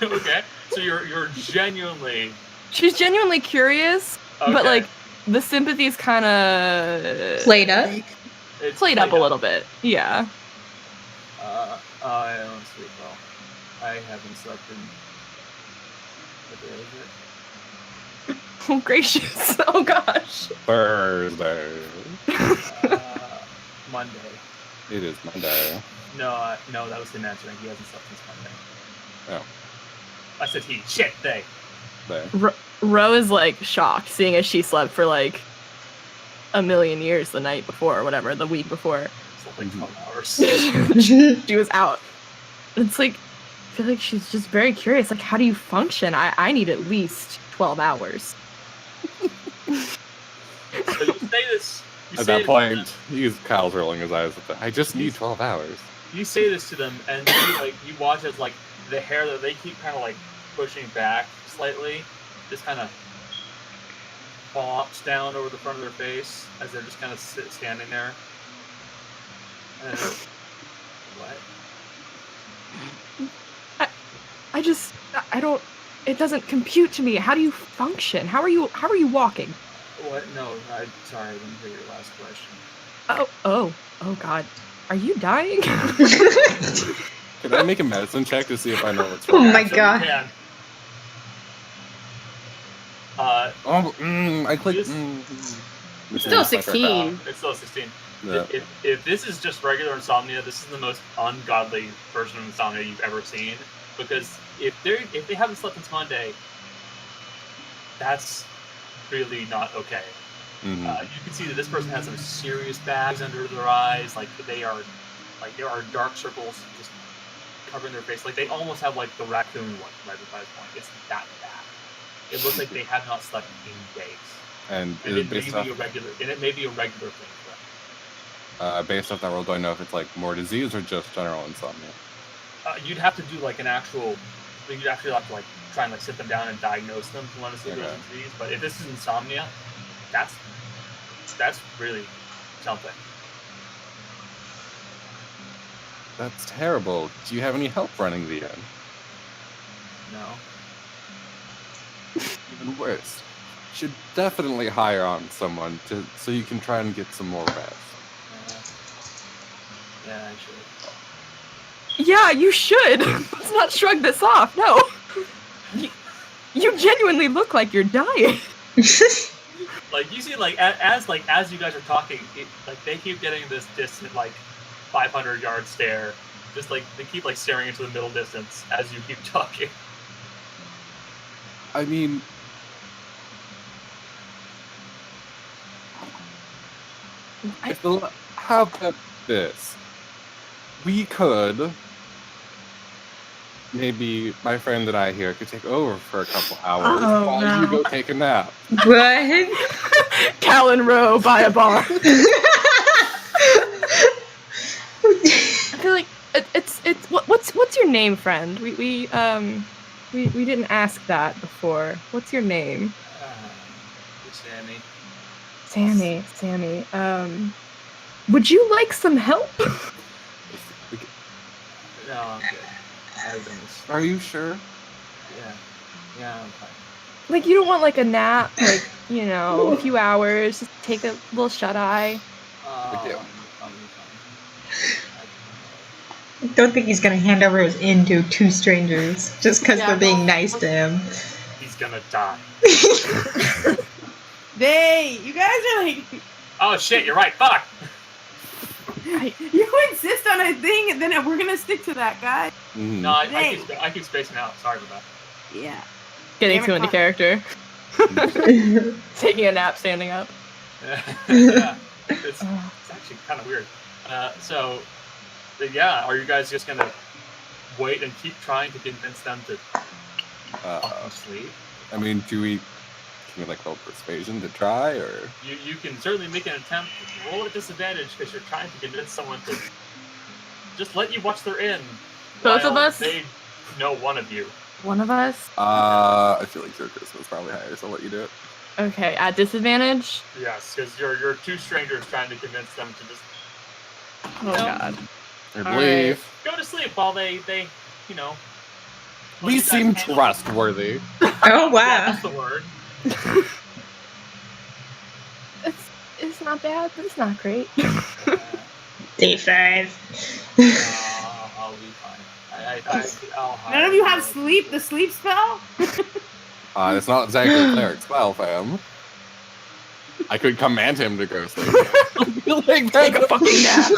okay? So you're genuinely She's genuinely curious, but okay. like the sympathy's kind of Played up. It's played up a little bit. Yeah. I don't sleep well. I haven't slept in. What day is it? Oh gracious! Oh gosh! Thursday. Monday. It is Monday. No, no, that was him answering. He hasn't slept since Monday. Oh. I said he. Shit, they. Ro is like shocked, seeing as she slept for like a million years the night before or whatever, the week before. Slept like 12 hours. She was out. It's like, I feel like she's just very curious. Like, how do you function? I need at least 12 hours. So you say this. At that point, Kyle's rolling his eyes at that. I just need 12 hours. You say this to them, and you watch as like the hair that they keep kind of like pushing back slightly, just kind of pops down over the front of their face as they're just kind of standing there. And what? I don't. It doesn't compute to me. How do you function? How are you walking? What? No, sorry, I didn't hear your last question. Oh God. Are you dying? Can I make a medicine check to see if I know what's wrong? Oh my god. Can. I clicked. Still 16. It's still 16. Yeah. If this is just regular insomnia, this is the most ungodly version of insomnia you've ever seen. Because if they haven't slept since Monday, that's really not okay. Mm-hmm. You can see that this person has some serious bags under their eyes. Like there are dark circles just covering their face. Like they almost have like the raccoon one right by this point. It's that bad. It looks like they have not slept in days. And it may be a regular thing for them. Based off that roll, do I know if it's like more disease or just general insomnia? You'd have to do like an actual. You'd actually have to like try and like sit them down and diagnose them if you want to see those disease. But if this is insomnia, that's really something. That's terrible. Do you have any help running the inn? No. Even worse. Should definitely hire on someone so you can try and get some more rest. Yeah, I should. Yeah, you should. Let's not shrug this off. No. You genuinely look like you're dying. Like you see, like as you guys are talking, like they keep getting this distant, like 500-yard stare. Just like they keep like staring into the middle distance as you keep talking. I mean, how about this? We could. Maybe my friend and I here could take over for a couple hours while you go take a nap. What? Cal and Ro by a bar. I feel like it's what's your name, friend? We didn't ask that before. What's your name? Sammy. Sammy. Would you like some help? No, I'm good. I've done this. Are you sure? Yeah, I'm fine. Like you don't want like a nap, like a few hours, just take a little shut eye. I'll be I don't think he's gonna hand over his inn to two strangers just because they're being nice to him. fine. He's gonna die. You guys are like, Oh shit, you're right. Fuck. you insist on a thing, and then we're gonna stick to that, guy. Mm-hmm. No, I keep spacing out. Sorry about that. Yeah. Getting too into character. Taking a nap, standing up. Yeah, it's actually kind of weird. So, are you guys just gonna wait and keep trying to convince them to sleep? I mean, can we like roll persuasion to try, or You can certainly make an attempt. Roll at disadvantage because you're trying to convince someone to just let you watch their inn. Both of while us? They know one of you. One of us? I feel like your charisma is probably higher, so I'll let you do it. Okay, at disadvantage? Yes, because you're two strangers trying to convince them to just Oh god. I believe go to sleep while they we seem trustworthy. Oh wow. Yeah, that's the word. It's not bad, but it's not great. Day 5. I'll be fine. I'll hire None of you have Rogue. sleep. The sleep spell. It's not exactly a cleric spell, fam. I could command him to go sleep. Like, take a fucking nap.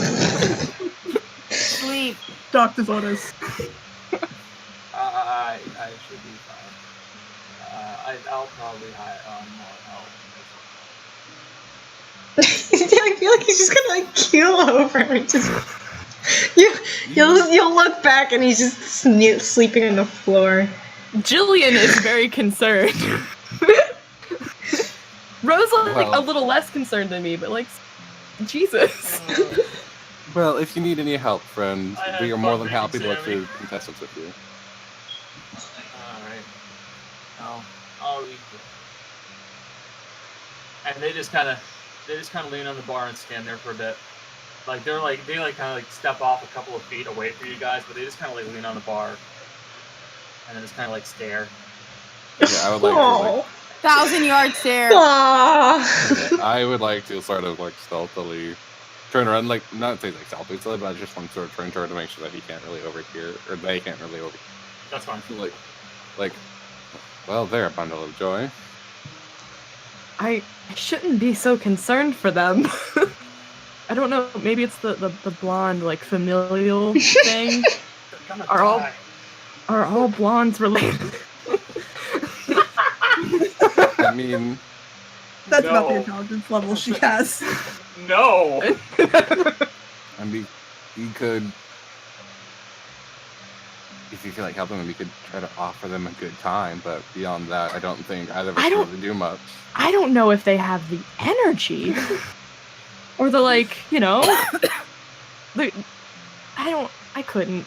Sleep. Doctor's orders. I should be fine. I'll probably hire more help. I feel like he's just gonna like keel over and just you'll look back and he's just sleeping on the floor. Jillian is very concerned. Rose is like Well. a little less concerned than me, but like, Jesus. Well, if you need any help, friend, I had we are more fun than happy to let Sammy. the contestants with you. Alright. I'll leave you. And they just kind of lean on the bar and stand there for a bit. Like they kind of step off a couple of feet away from you guys, but they just kind of lean on the bar and then just kind of stare. Yeah, I would like to 1,000-yard stare. Aww. I would like to sort of stealthily turn around, not say stealthily, but I just want to sort of turn toward to make sure that he can't really overhear, or they can't really overhear. That's fine. Well, they're a bundle of joy. I shouldn't be so concerned for them. I don't know, maybe it's the blonde, familial thing. Are all blondes related? I mean, That's No. about the intelligence level she has. No. I mean, we could, if you feel like helping them, we could try to offer them a good time, but beyond that, I don't think either of us I can don't- really do much. I don't know if they have the energy. Or the I couldn't.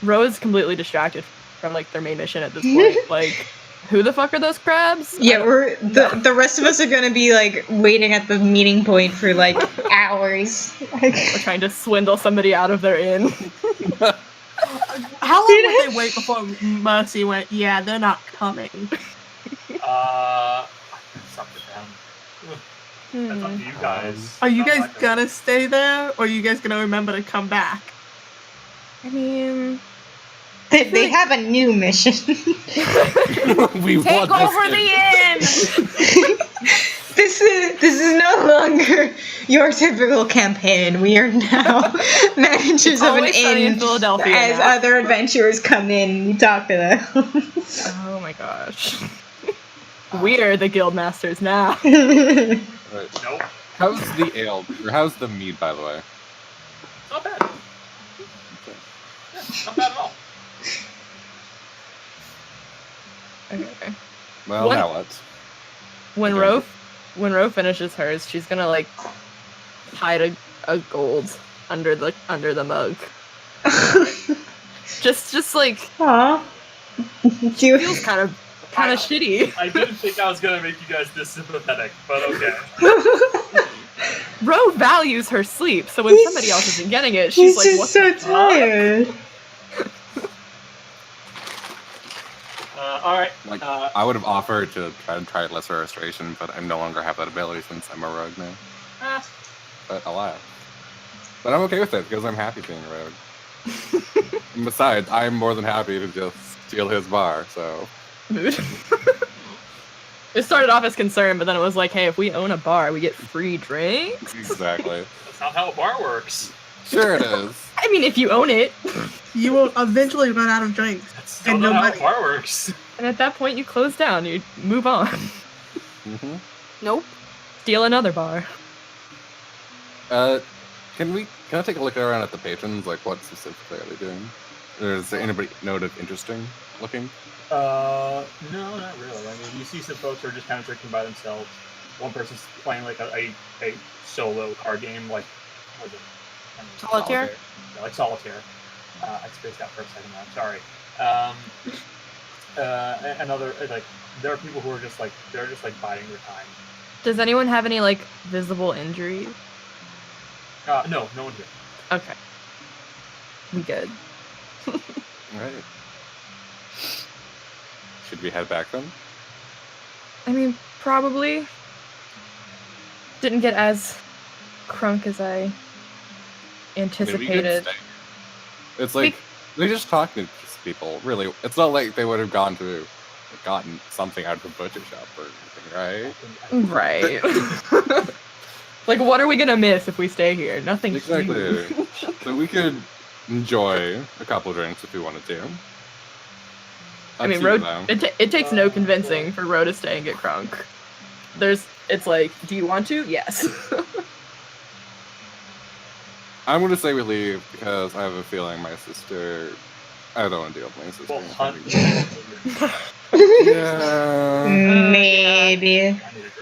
Rose completely distracted from their main mission at this point. Who the fuck are those crabs? Yeah, the rest of us are gonna be waiting at the meeting point for hours. We're trying to swindle somebody out of their inn. How long would they wait before Mercy went, yeah, they're not coming? It's up to them. That's up to you guys. Are you Not guys my business. gonna stay there, or are you guys gonna remember to come back? I mean, They have a new mission. We Take want over this the inn. This is no longer your typical campaign. We are now managers of an always sunny in inn. Philadelphia As now. other adventurers come in, we talk to them. oh my gosh. We're the guild masters now. Right. Nope. How's the ale, or how's the mead, by the way? Not bad. Yeah, not bad at all. Okay. Well, What? now what? When Okay. Ro finishes hers, she's gonna hide a gold under the mug. just Aw. Do you- feels kind of shitty. I didn't think I was gonna make you guys this sympathetic, but okay. Ro values her sleep, so when He's- somebody else isn't getting it, she's He's like, just "What so the fuck?" tired. All right. I would have offered to try lesser restoration, but I no longer have that ability since I'm a rogue now. But alas. But I'm okay with it because I'm happy being a rogue. And besides, I'm more than happy to just steal his bar. So Mood. It started off as concern, but then it was like, hey, if we own a bar, we get free drinks. exactly. That's not how a bar works. Sure it is. I mean, if you own it, You will eventually run out of drinks. That's still And not no how money. a bar works. and at that point, you close down, you move on, hmm Nope. steal another bar. Can I take a look around at the patrons? What specifically are they doing? Or is there anybody noted interesting looking? No, not really. I mean, you see some folks who are just kind of drinking by themselves. One person's playing a solo card game, what is it? I mean, Solitaire? Yeah, like solitaire. I spaced out for a second. I'm sorry. Another there are people who are just they're just biding their time. Does anyone have any visible injuries? No one here. Okay, we good. Alright. Should we head back then? I mean, probably. Didn't get as crunk as I I mean, we could anticipated. stay. It's like they're just talking to people. Really, it's not like they would have gotten something out of the butcher shop or anything, right? Right. Like, what are we gonna miss if we stay here? Nothing. Exactly. huge. So we could enjoy a couple drinks if we wanted to. I mean, Up to you, Ro, though. it takes no convincing for Ro to stay and get crunk. It's like, do you want to? Yes. I'm gonna say we leave because I have a feeling my sister. I don't want to deal with my sister. Well, hunt. Yeah. Maybe. I need a drink.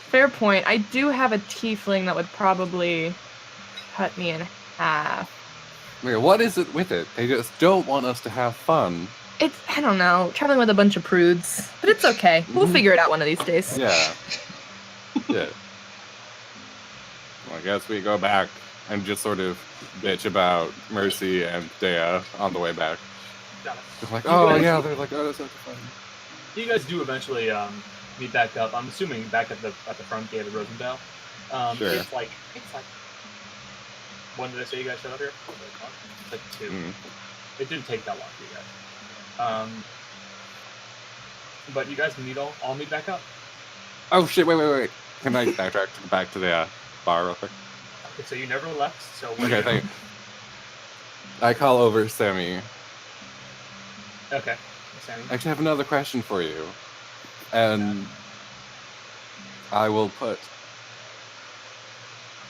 Fair point. I do have a tiefling that would probably cut me in half. Wait, what is it with it? They just don't want us to have fun. I don't know, traveling with a bunch of prudes, but it's okay. We'll figure it out one of these days. Yeah. Yeah. Well, I guess we go back and just sort of bitch about Mercy and Dea on the way back. Got it. They're like, You oh guys- yeah, they're like, oh, that's so fun. You guys do eventually meet back up. I'm assuming back at the front gate of Rosendale. Sure. It's like when did I say you guys showed up here? It's like 2. Mm. It didn't take that long for you guys. But you guys all meet back up. Oh shit! Wait. Can I backtrack back to the bar real quick? Okay, so you never left. So Okay, thank you. I call over Sammy. Okay, Sammy. I actually have another question for you, and I will put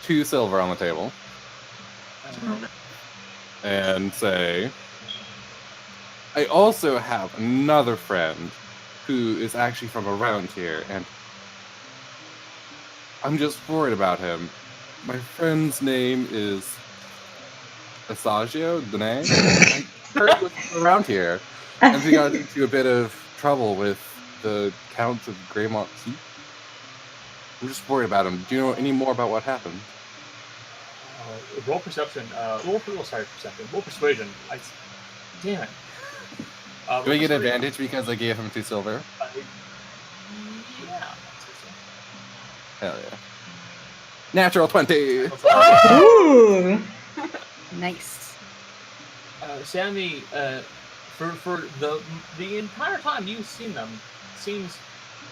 2 silver on the table and say, I also have another friend who is actually from around here, and I'm just worried about him. My friend's name is Asagio Dene. I heard he was from around here, and we got into a bit of trouble with the Count of Greymont Keep. I'm just worried about him. Do you know any more about what happened? Roll perception. Perception. Roll persuasion. Damn it. Do I get persuasion. advantage because I gave him 2 silver? Yeah. Hell yeah. Natural 20! Ooh. Nice. Sammy, for the entire time you've seen them, seems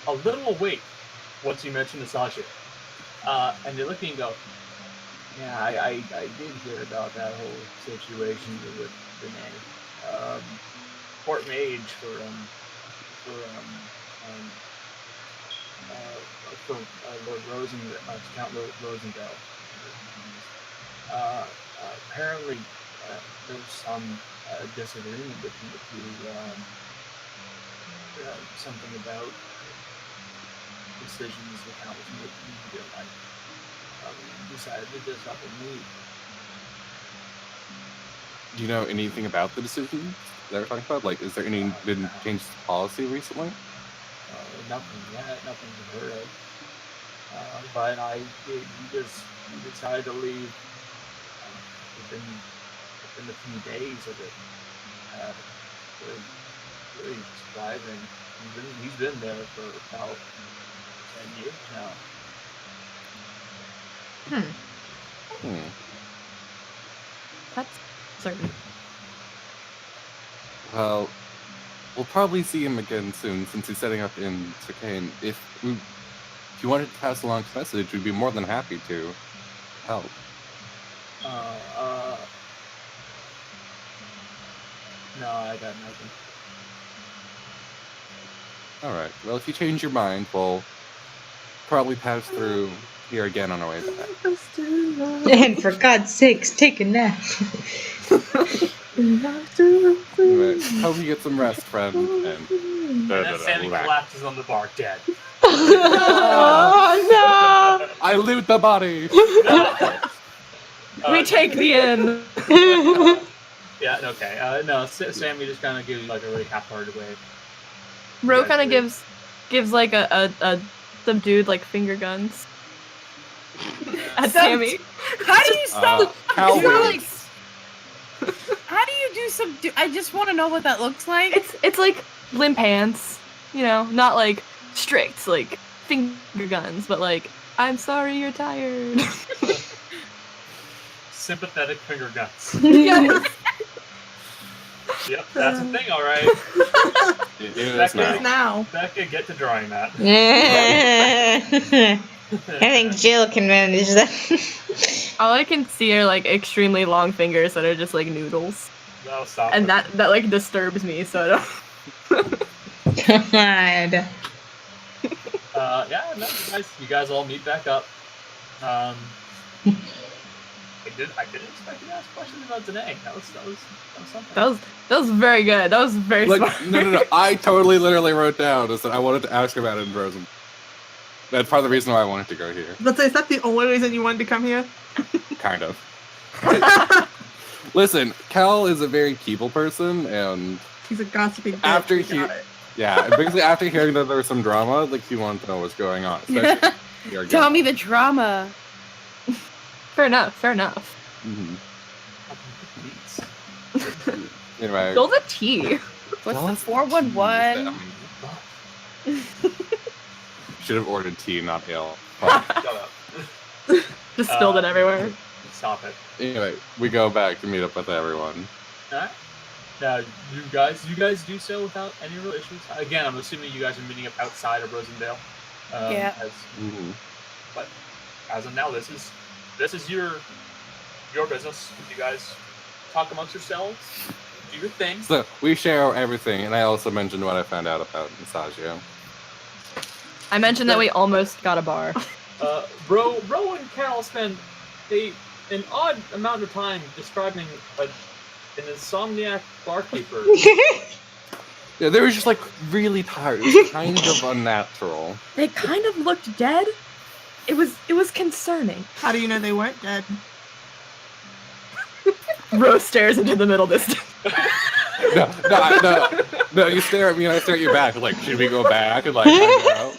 a little awake once you mention Asasha. And they look at you and go, yeah, I did hear about that whole situation with Renee. Court mage for Lord Count Rosendale. Apparently, there was some disagreement between the two. Something about decisions the Count was making. He didn't like. Decided to just up and meet. Do you know anything about the decision that we're talking about? Like, is there any been changed policy recently? Nothing yet, nothing to heard of. But he decided to leave within a few days of it. Really surprising. He's been there for about 10 years now. That's certain. Well, we'll probably see him again soon since he's setting up in Circane. If you wanted to pass along his message, we'd be more than happy to help. No, I got nothing. Alright, well, if you change your mind, we'll probably pass through here again on our way back. And for God's sakes, take a nap. Anyway, hope you get some rest, friend. And And then Sammy collapses on the bar, dead. Oh I loot the body! We take the inn. no! Yeah, okay. No, Sammy just kind of gives you like a really half-hearted way. Ro Yeah, kind of true. gives like a subdued like finger guns at Sammy. How do you stop? How You're weird. like, how do you do some? I just want to know what that looks like. It's like limp hands, you know, not like strict like finger guns, but like I'm sorry you're tired. sympathetic finger guns. Yes. Yep, that's a thing, all right. It is now. Now. Becca, get to drawing that. I think Jill can manage that. All I can see are like extremely long fingers that are just like noodles, No, stop. and it. that like disturbs me. So I don't. God. Yeah, no, you guys all meet back up. I didn't expect you to ask questions about Danae. That was something. That was very good. That was very Like, smart. no. I totally literally wrote down is that I wanted to ask about it in Rosen. That's part of the reason why I wanted to go here. But is that the only reason you wanted to come here? Kind of. Listen, Cal is a very people person, and He's a gossipy bitch. After we he- got it. yeah, basically after hearing that there was some drama, like he wanted to know what's going on. Especially your Tell guy. me the drama. Fair enough. Fair enough. Mhm. Beats. Anyway, Spill the tea. What's Tell the us 411? should have ordered tea, not ale. Shut up. Just spilled it everywhere. Stop it. Anyway, we go back to meet up with everyone. Alright. Now, you guys do so without any real issues. Again, I'm assuming you guys are meeting up outside of Rosendale. Yeah. Mhm. But as of now, this is your business. You guys talk amongst yourselves, do your thing. So we share everything, and I also mentioned what I found out about Masagio. I mentioned that we almost got a bar. Ro and Cal spend an odd amount of time describing an insomniac barkeeper. Yeah, they were just like really tired. It was kind of unnatural. They kind of looked dead. It was concerning. How do you know they weren't dead? Rose stares into the middle distance. No. You stare at me, and I stare at you back. Like, should we go back? And like, I don't know.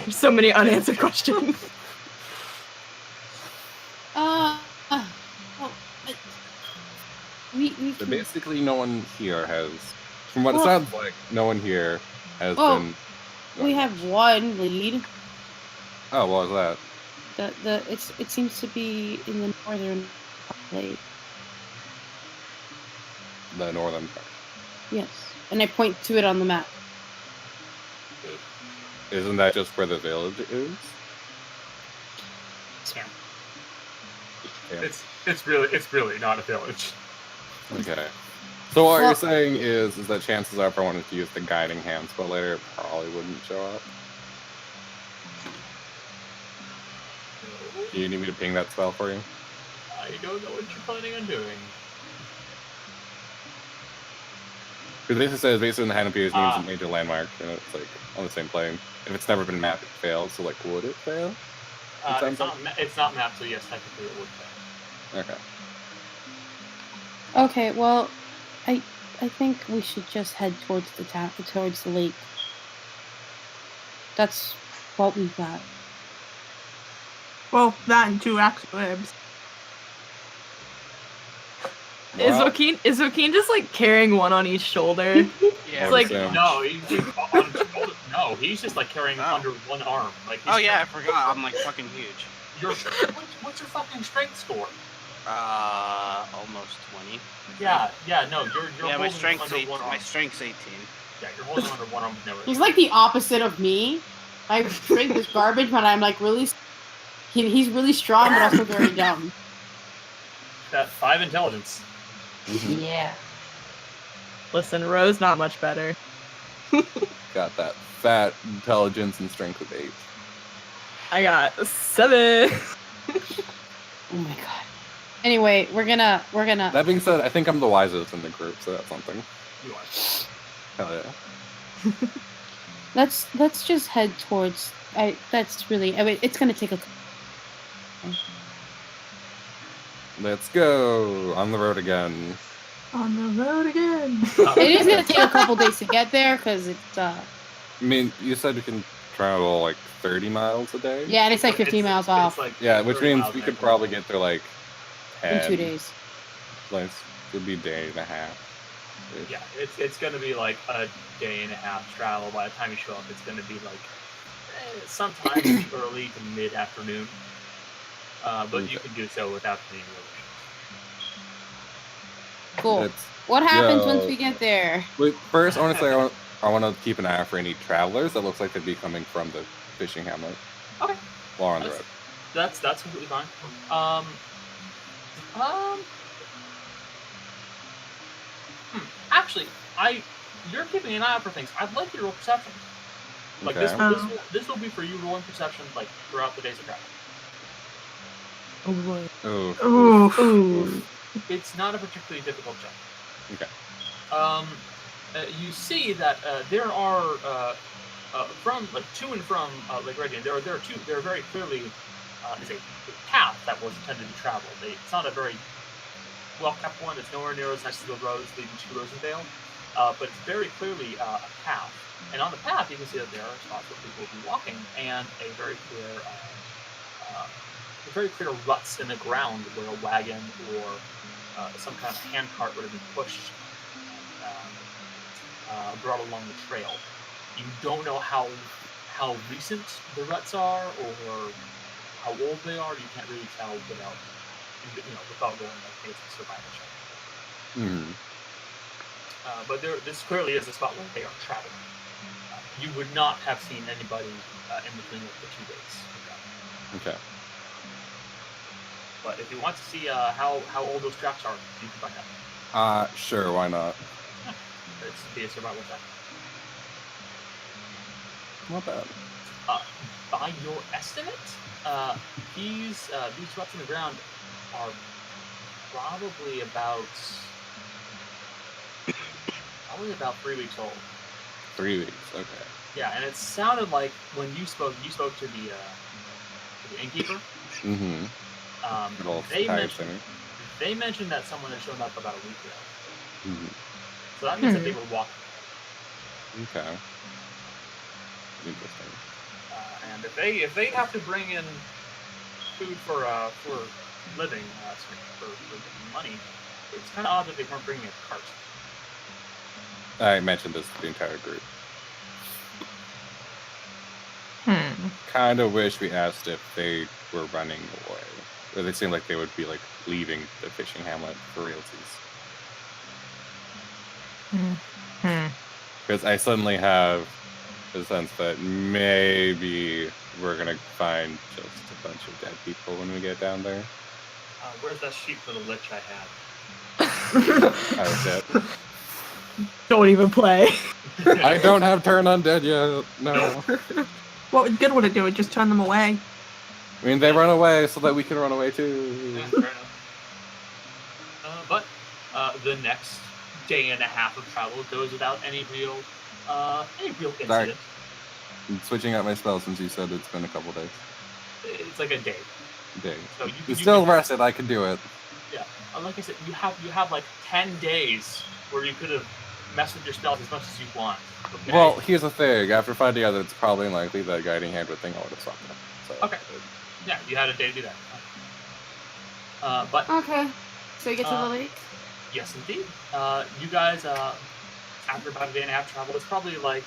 There's so many unanswered questions. We So can, basically, no one here has, from what it Well- sounds like, no one here has Oh. been. we have one lead. Oh, what was that? It seems to be in the northern lake. The northern part. Yes, and I point to it on the map. Isn't that just where the village is? Yeah. It's really not a village. Okay. So what Well- you're saying is that chances are if I wanted to use the guiding hand spell later, it probably wouldn't show up. Do you need me to ping that spell for you? I don't know what you're planning on doing. Because basically says based on the hand appears means Ah. a major landmark, and it's like on the same plane. If it's never been mapped, it fails. So like, would it fail? It's not mapped, so yes, technically it would fail. Okay. Okay, well, I think we should just head towards towards the lake. That's what we got. Well, that and 2 axe ribs. Well, Is Joaquin just like carrying one on each shoulder? Yeah. It's like- so- No, he's just like carrying Oh. under one arm. Like Oh yeah, I forgot. I'm like fucking huge. What's your fucking strength score? Almost 20. Yeah, no, you're Yeah, my holding strength's under 8. one arm. My strength's 18. Yeah, you're holding under one arm. Never. He's like the opposite of me. I drink this garbage, but I'm like really. He's really strong, but also very dumb. That 5 intelligence. Mhm. Yeah. Listen, Rose not much better. Got that fat intelligence and strength of 8. I got 7. Oh my god. Anyway, we're gonna. That being said, I think I'm the wisest in the group, so that's something. You are. Hell yeah. Let's just head towards. That's really. I mean, it's gonna take a. Let's go on the road again. On the road again. It is gonna take a couple days to get there because it's. I mean, you said you can travel like 30 miles a day? Yeah, and it's like 15 miles off Like Yeah, which 30 means miles we an could hour. probably get there like 10. in 2 days. Like, it would be a day and a half. Yeah, it's gonna be like a day and a half travel. By the time you show up, it's gonna be like sometime early to mid afternoon. but you can do so without any real Cool. It's, What happens once Yo. we get there? wait, first, I want to say I want to keep an eye out for any travelers that looks like they'd be coming from the fishing hamlet. Okay. While on the road. That's completely fine. Actually, you're keeping an eye out for things. I'd like you to roll perception. Like Okay. this will be for you rolling perception like throughout the days of travel. Oh boy. Oh. Oof. It's not a particularly difficult check. Okay. You see that there are from like to and from Lake Radiant. There are very clearly is a path that was intended to travel. It's not a very well kept one. It's nowhere near as nice as the roads leading to Rosendale, but it's very clearly a path. And on the path, you can see that there are spots where people will be walking, and a very clear ruts in the ground where a wagon or some kind of handcart would have been pushed and brought along the trail. You don't know how recent the ruts are or how old they are. You can't really tell without going like it's a survival check. Mm-hmm. But this clearly is a spot where they are traveling. You would not have seen anybody in between the 2 days. Okay. But if you want to see how old those tracks are, you can find out. Sure, why not? It's be a survival check. Not bad. By your estimate, these ruts in the ground are probably about 3 weeks old. 3 weeks, okay. Yeah, and it sounded like when you spoke to the innkeeper. Mm-hmm. They mentioned that someone had shown up about a week ago. Mm-hmm. So that means that they were walking. Okay. Interesting. And if they have to bring in food for living, for money, it's kind of odd that they weren't bringing a cart. I mentioned this to the entire group. Kind of wish we asked if they were running away. Or they seemed like they would be like leaving the fishing hamlet for realties. Because I suddenly have the sense that maybe we're gonna find just a bunch of dead people when we get down there. Where's that sheep for the lich I had? Oh shit. Don't even play. I don't have turn undead yet. No. What good would it do? It just turn them away. I mean, they run away so that we can run away too. Yeah, fair enough. But the next day and a half of travel goes without any real incident. Sorry. I'm switching out my spell since you said it's been a couple days. It's like a day. So you still rested. I can do it. Yeah, like I said, you have like 10 days where you could have messed with your spells as much as you want. Okay? Well, here's the thing. After finding out that it's probably unlikely that guiding hand would think I would have swapped it. So, okay. Yeah, you had a day to do that. But Okay. So we get to the lake? Yes, indeed. You guys, after about a day and a half travel, it's probably like,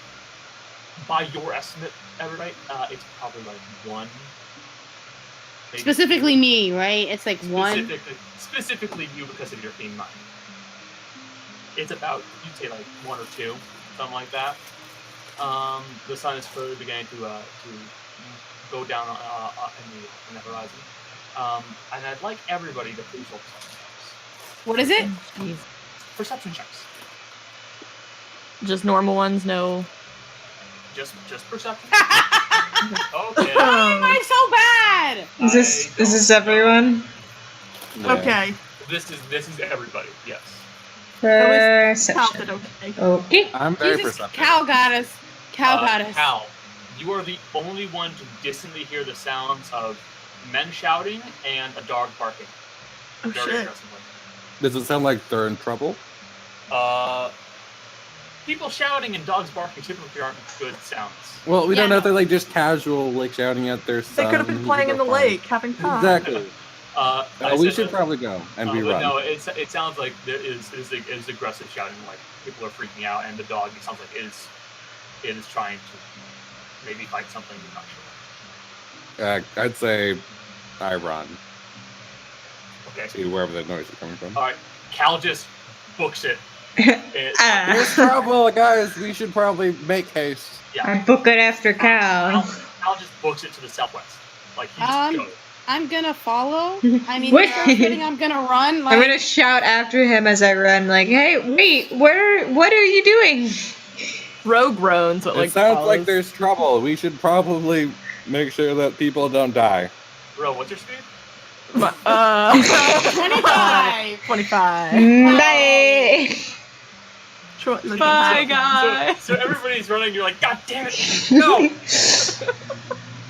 by your estimate, everybody, it's probably like one. Specifically me, right? It's like one. Specifically you because of your theme mind. It's about, you'd say like 1 or 2, something like that. The sun is clearly beginning to go down in the horizon. And I'd like everybody to please roll perception checks. What is it? Jeez. Perception checks. Just normal ones, no. Just perception. Okay. Why am I so bad? Is this everyone? yeah. Okay. This is everybody. Yes. Perception. Okay. Okay. I'm very Jesus, perceptive. Cal got us. Cal got us. Cal, you are the only one to distantly hear the sounds of men shouting and a dog barking. Oh Very shit. aggressively. Does it sound like they're in trouble? People shouting and dogs barking typically aren't good sounds. Well, we don't know Yeah. if they're like just casual, like shouting at their son. They could have been playing in the lake, having fun. Exactly. We should that- probably go and we but run. no, it sounds like there is aggressive shouting, like people are freaking out, and the dog, it sounds like it is trying to maybe fight something. I'm not sure. I'd say I run Okay. to wherever the noise is coming from. All right. Cal just books it. It- There's trouble, guys. We should probably make haste. I book it after Cal. Cal just books it to the southwest. Like he just goes. I'm gonna follow. I mean, Wait. if you're I'm gonna run. Like, I'm gonna shout after him as I run, like, "Hey, wait! What are you doing?" Rogue groans, but like It sounds follows. like there's trouble. We should probably make sure that people don't die. Bro, what's your speed? 25. 25. Bye. Short looking Bye, out. guys. So everybody's running. You're like, God damn it! No.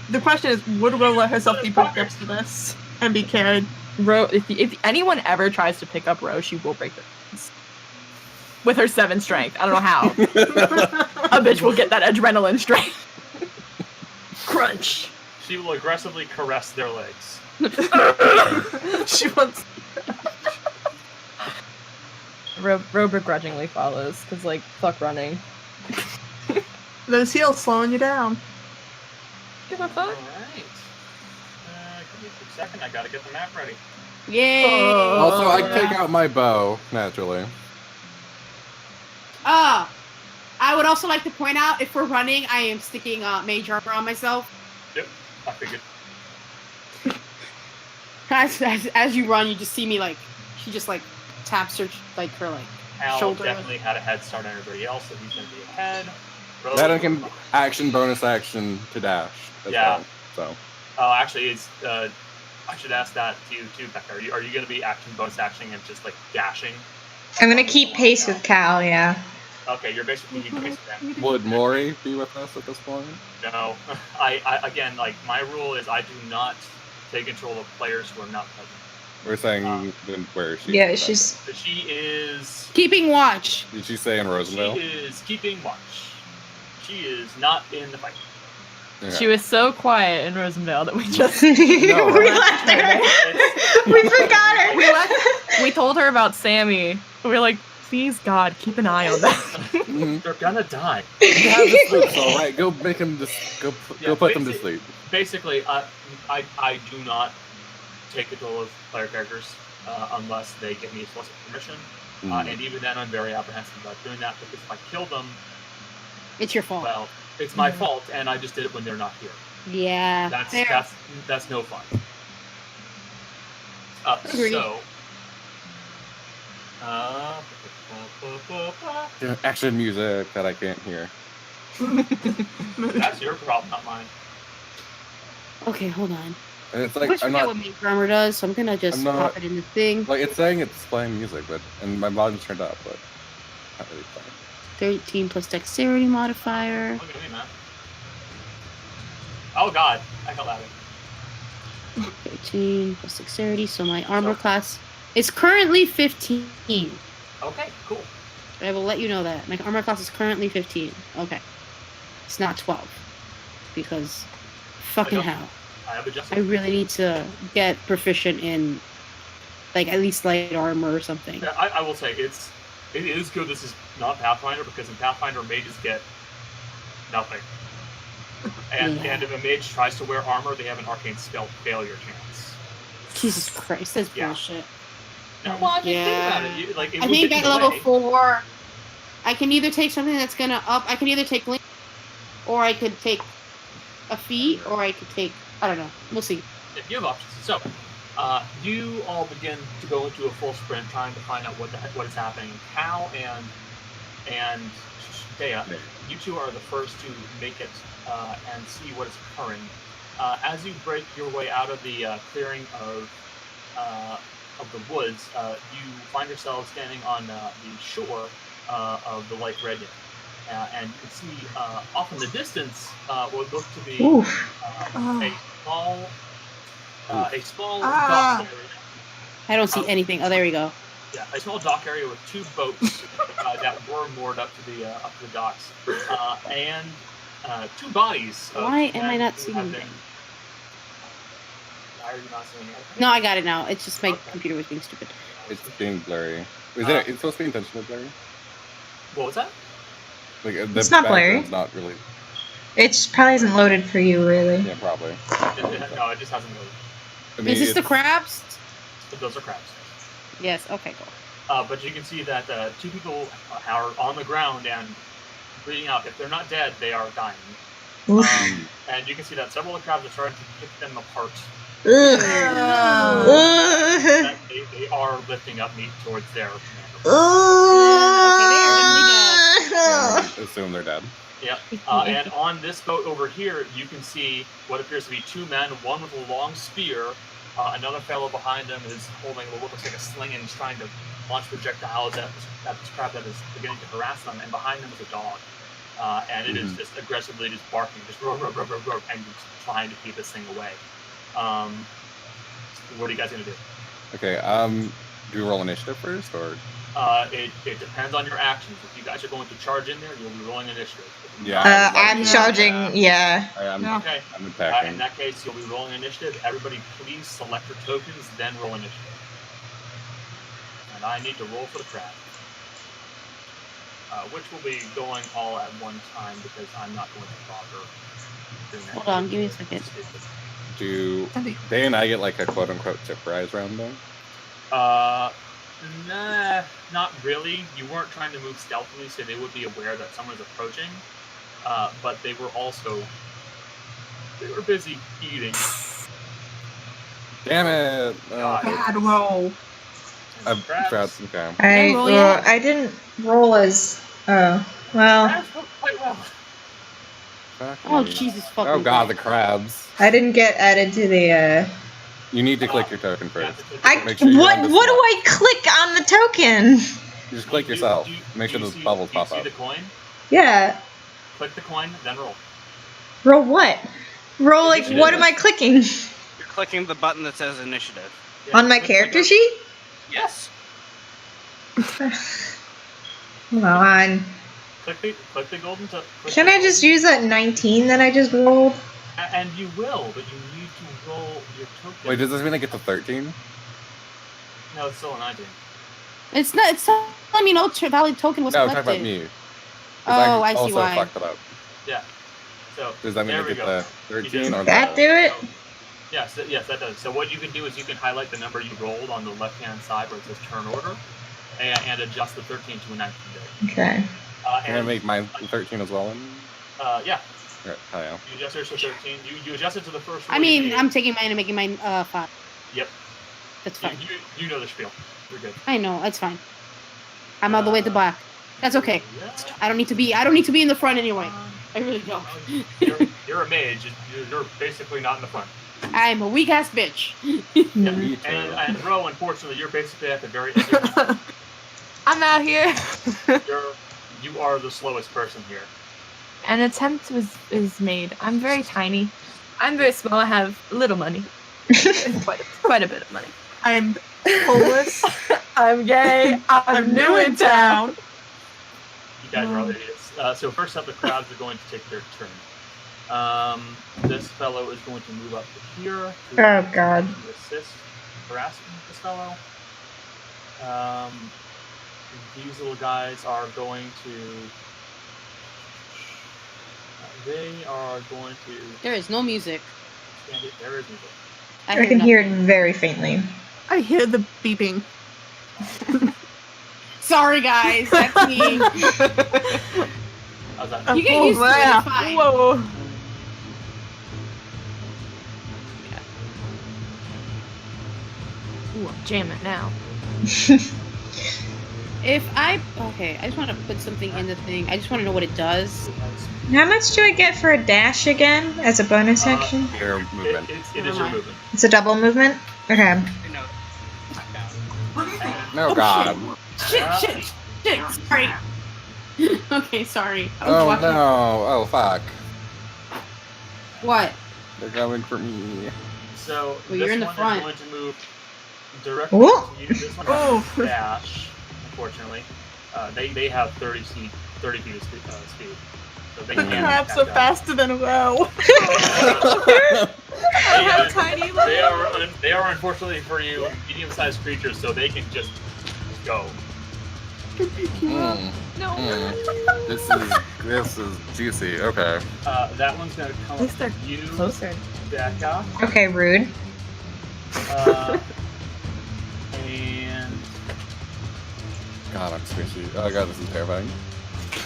The question is, would Ro let herself be booked up to this and be carried? Ro, if anyone ever tries to pick up Ro, she will break their bones. With her 7 strength. I don't know how. A bitch will get that adrenaline strength. Crunch. She will aggressively caress their legs. She wants. Ro begrudgingly follows, because, like, fuck running. Those heels slowing you down. Give a All fuck. right. Give me a quick second. I gotta get the map ready. Yay. Also, I take out my bow, naturally. I would also like to point out, if we're running, I am sticking mage armor on myself. Yep. I figured. As you run, you just see me like she just like taps her like her like Al shoulder. definitely had a head start on everybody else, so he's gonna be ahead. Rose That was can behind. action, bonus action to dash. As Yeah. Well, so. Actually, it's. I should ask that to you too, Becca. Are you gonna be action, bonus action, and just like dashing? I'm gonna keep pace with Cal. Yeah. Okay, you're basically keeping pace with them. Would Mori be with us at this point? No, I again, like my rule is I do not take control of players who are not present. We're saying then where is she? Yeah, she's. So she is. Keeping watch. Did she say in She Rosendale? is keeping watch. She is not in the fight. Okay. She was so quiet in Rosendale that we just we left her. We forgot her. we told her about Sammy. We were like, please God, keep an eye on that. Mhm. They're gonna die. You have the sleep, all right. Go make them go Yeah, put them to sleep. Basically, I do not take control of player characters unless they give me explicit permission. And even then, I'm very apprehensive about doing that because if I kill them, It's your fault. well, it's my fault, and I just did it when they're not here. Yeah. fair. That's no fun. Agreed. So. Action music that I can't hear. That's your problem, not mine. Okay, hold on. And it's I like always I'm forget not what mage armor does, so I'm gonna just I'm not- pop it in the thing. like it's saying it's playing music, but and my volume's turned up, but not really playing. 13 plus dexterity modifier. Look at me, man. Oh God, I got louder. 13 plus dexterity, so my armor So- class is currently 15. Okay, cool. I will let you know that. My armor class is currently 15. Okay. It's not 12. Because fucking I don't- hell. I have adjusted. I really need to get proficient in like at least light armor or something. Yeah, I will say it is good. This is not Pathfinder because in Pathfinder mages get nothing, and Yeah. if a mage tries to wear armor, they have an arcane spell failure chance. Jesus Christ, that's Yeah. bullshit. No, well, I mean, Yeah. think about it. It I would think get at in the level way. 4 I can either take something that's gonna up I can either take link or I could take a feat or I could take I don't know. We'll see. If you have options. So, you all begin to go into a full sprint, trying to find out what is happening. Cal and Dea, you two are the first to make it and see what is occurring. As you break your way out of the clearing of the woods, you find yourselves standing on the shore of the Lake Redden. And you can see off in the distance what look to be Oof. a small Ah. dock area. I don't see anything. Oh, there we go. Yeah, a small dock area with 2 boats that were moored up to the docks, and 2 bodies. Of Why am I men not who seeing have anything? been- Why are you not seeing anything? No, I got it now. It's just my Okay. computer was being stupid. It's being blurry. Is Uh, it's supposed to be intentionally blurry? What was that? Like the It's not blurry. background's not really. It probably isn't loaded for you, really. Yeah, probably. No, it just hasn't moved. I mean, Is this the it's- crabs? But those are crabs. Yes. Okay. Cool. But you can see that 2 people are on the ground and bleeding out. If they're not dead, they are dying. Oof. And you can see that several of the crabs are starting to pick them apart. Ugh. That they are lifting up meat towards their commander. Yeah, I assume they're dead. Yep. And on this boat over here, you can see what appears to be 2 men, one with a long spear. Another fellow behind him is holding what looks like a sling and is trying to launch projectiles at this crab that is beginning to harass them. And behind them is a dog. And it is just aggressively just barking, just roar, roar, roar, roar, roar, and just trying to keep this thing away. What are you guys going to do? Okay, do we roll initiative first, or? It depends on your actions. If you guys are going to charge in there, you'll be rolling initiative. Yeah. I'm charging, yeah. I'm Okay. I'm In attacking. that case, you'll be rolling initiative. Everybody, please select your tokens, then roll initiative. And I need to roll for the crab. Which will be going all at one time because I'm not going to bother doing that. Hold on, give me a second. Do they and I get like a quote unquote tip rise round though? Nah, not really. You weren't trying to move stealthily, so they would be aware that someone's approaching. But they were busy eating. Damn it! God. Bad roll. And crabs. Crabs, okay. roll yet? I didn't roll as. Oh, well, Crabs go quite well. Fuck Oh me. Jesus fucking. Oh god, the Christ. crabs. I didn't get added to the. You need to click your token Yeah, first. What Make sure you're what on do the spot. I click on the token? You just click yourself. Make sure those bubbles pop Do you up. see the coin? Yeah. Click the coin, then roll. Roll what? Roll like Initiative. what am I clicking? You're clicking the button that says initiative. Yeah, On my click character the- sheet? Yes. Come on. Click the golden token. Can I just use that 19 that I just rolled? And you will, but you need to roll your token. Wait, does this mean I get to 13? No, it's still an 19. It's not. It's telling me no valid token was No, collected. talk about me. 'Cause Oh, I see also why. fucked it up. Yeah. So Does that mean there I we get go. the 13 or That the... do it? Yes, that does. So what you can do is you can highlight the number you rolled on the left-hand side where it says turn order, and adjust the 13 to a 19 day. Okay. Can I make mine 13 as well? Yeah, Right, hell yeah. you adjust yours to 13. You adjust it to the first roll I you mean, made. I'm taking mine and making mine 5. Yep. That's fine. You know the spiel. You're good. I know. It's fine. I'm all the way to black. That's okay. Yeah. I don't need to be. I don't need to be in the front anyway. I really don't. You're a mage. You're basically not in the front. I'm a weak ass bitch. Me too. And Ro, unfortunately, you're basically at the very end. I'm out here. You are the slowest person here. An attempt is made. I'm very tiny. I'm very small. I have little money. quite a bit of money. I'm homeless. I'm gay. I'm new in town. You guys are all idiots. So first up, the crowds are going to take their turn. This fellow is going to move up to here. Oh, God. To assist harassing this fellow. These little guys are going to. They are going to. There is no music. There is music. I can hear it nothing. very faintly. I hear the beeping. Sorry, guys. That's me. How's that? You get Oh, used to it. yeah. It's fine. Whoa. Ooh, I'm jamming now. If I I just want to put something in the thing. I just want to know what it does. How much do I get for a dash again as a bonus action? Your movement. It is your movement. It's a double movement? Okay. No, God. Shit. Sorry. Okay, sorry. I was Oh, watching- no. Oh, fuck. What? They're coming for me. So Well, this you're in the one front. is going to move directly Ooh. to you. This one Oh. has a dash, unfortunately. They have 30 feet of speed. So they The can't crabs attack are that. faster than a row. They are unfortunately for you medium-sized creatures, so they can just go. Mm, No. mm. This is juicy. Okay. That one's gonna come At least up they're to you, closer. Becca. Okay, rude. And God, I'm squishy. Oh god, this is terrifying. it's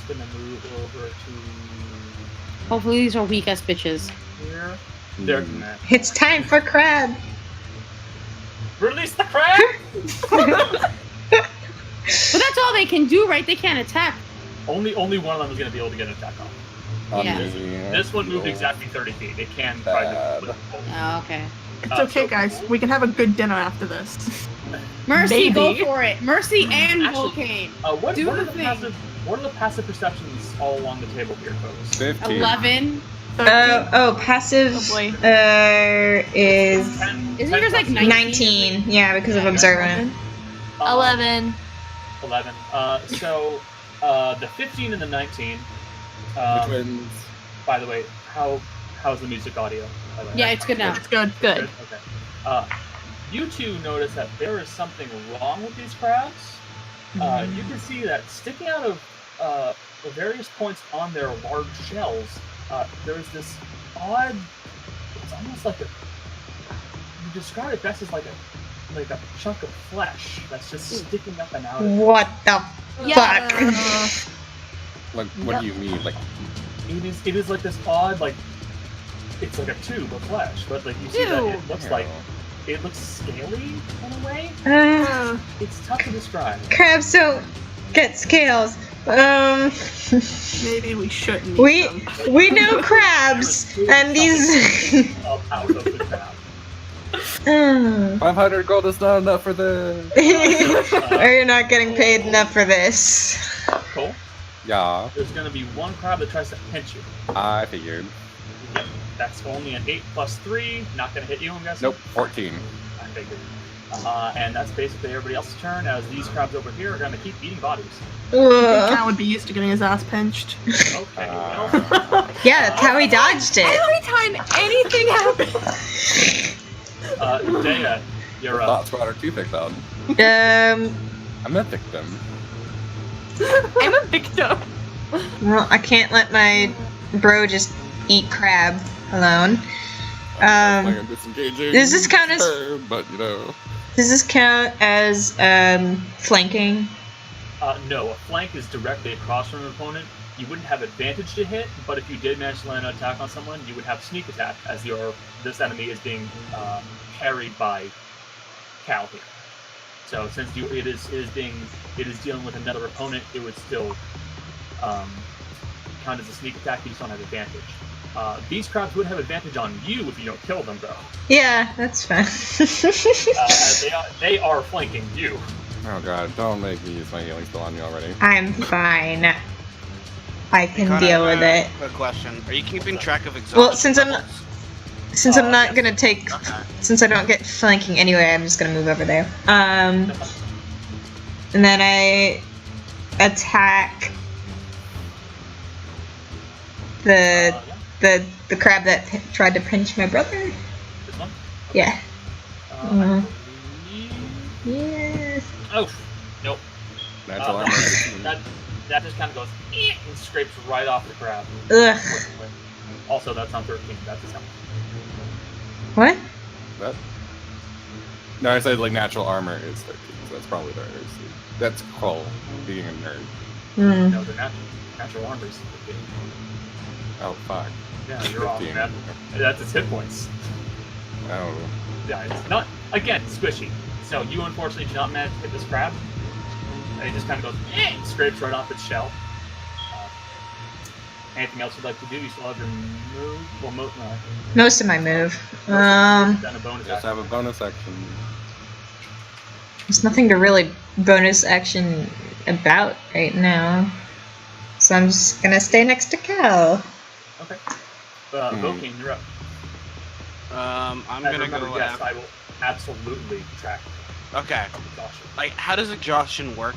gonna move over to Hopefully these are weak ass bitches. here. There, Mm. man. It's time for crab. Release the crab! But that's all they can do, right? They can't attack. Only one of them is gonna be able to get an attack off. Yeah. This one moved exactly 30 feet. It can try to. Bad. Oh, okay. It's okay, guys. We can have a good dinner after this. Mercy, go Maybe. for it. Mercy and Actually, Volcane. What Do are the the thing. what are the passive perceptions all along the table here, folks? 15. 11. Passive Oh, boy. is 10, Isn't 10 yours like plus 19. Yeah, because of observant. 11. 11. So the 15 and the 19. The twins. By the way, how's the music audio? By the way? Yeah, it's good now. It's good. Good. Okay. You two notice that there is something wrong with these crabs. You can see that sticking out of the various points on their large shells, there's this odd. It's almost like you describe it best as like a chunk of flesh that's just sticking up and out. What the fuck? Like, what do you mean? Like, It is like this odd, like it's like a tube of flesh, but like you see that it looks like it looks scaly in a way. It's tough to describe. Crabs don't get scales. Maybe we shouldn't. We eat them. we know crabs, and these. Up out of the crab. 500 gold is not enough for this. Or you're not getting paid enough for this. Cool. Yeah, There's gonna be one crab that tries to pinch you. I figured. Yep. That's only an 8 plus 3. Not gonna hit you, I'm guessing. Nope, 14. I figured. And that's basically everybody else's turn, as these crabs over here are gonna keep eating bodies. Ugh. Cal would be used to getting his ass pinched. Okay. Well, Yeah, that's how he dodged it. Every time anything happens. Dea, you're up. Thoughts about our toothpick then. I'm a victim. I'm a victim. Well, I can't let my bro just eat crab alone. I'm disengaging. does this count as- turn, but you know. Does this count as flanking? No, a flank is directly across from an opponent. You wouldn't have advantage to hit, but if you did manage to land an attack on someone, you would have sneak attack, as this enemy is being parried by Cal here. So since it is dealing with another opponent, it would still count as a sneak attack. You just don't have advantage. These crabs would have advantage on you if you don't kill them, though. Yeah, that's fine. As they are flanking you. Oh god, don't make me use my healing spell on you already. I'm fine. I can Connor, deal with it. Quick question: are you keeping track of exhaustion? Well, since I'm not gonna take, Okay. since I don't get flanking anyway, I'm just gonna move over there. And then I attack the crab that tried to pinch my brother. This one. Yeah. I Mhm. believe- Yes. Oh, nope. Natural Uh, armor. That just kind of goes and scrapes right off the crab. Ugh. Also, that's on 13. That's his health. What? That? No, I said like natural armor is 13, so that's probably better. That's called being a nerd. Hmm. No, the natural armor is 15. Oh fuck. Yeah, you're off, 15. man. That's its hit points. Oh. Yeah, it's not, again, squishy. So you unfortunately do not manage to hit this crab. And it just kind of goes, and scrapes right off its shell. Anything else you'd like to do? You still have your move? Well, Most of my move. then a bonus Just action. have a bonus action. There's nothing to really bonus action about right now. So I'm just gonna stay next to Cal. Okay. Voking, you're up. I'm And gonna remember, go. yes, I will absolutely track Okay. exhaustion. Like, how does exhaustion work?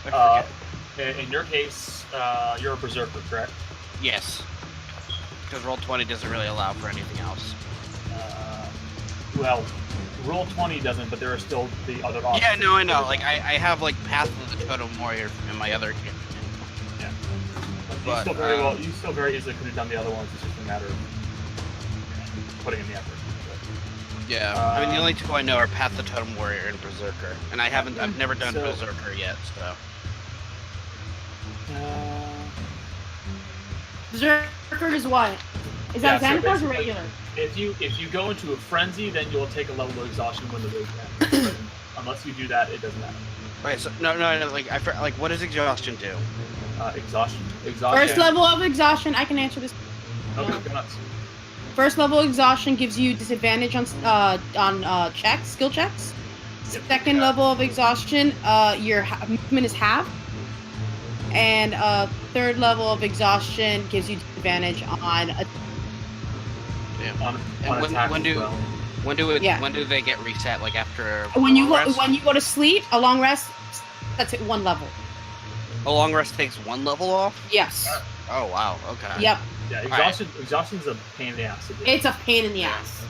I Uh, forget. in your case, you're a berserker, correct? Yes. Because roll 20 doesn't really allow for anything else. Well, roll 20 doesn't, but there are still the other options. Yeah, no, I know. Like, I have like Path of the Totem Warrior in my other game. Yeah. But, you still very easily could have done the other ones. It's just a matter of. putting in the effort. Yeah, I mean the only two I know are Path the Totem Warrior and Berserker, and I've never done So- Berserker yet, so. Berserker is what? Is that Yeah, so Xanathars or basically- regular? If you go into a frenzy, then you'll take a level of exhaustion when the rage ends. Unless you do that, it doesn't matter. Okay, so no, like what does exhaustion do? Exhaustion. First level of exhaustion, I can answer this. Okay, go nuts. First level exhaustion gives you disadvantage on checks, skill checks. Yep. Second level of exhaustion, your movement is halved. And third level of exhaustion gives you disadvantage on On And attack when as do well. when do they get reset? Like after when you a long go rest? when you go to sleep, a long rest, that's at 1 level. A long rest takes 1 level off. Yes. Oh wow. Okay. Yep. Yeah, exhaustion's a pain in the ass to do. It's a pain in the ass.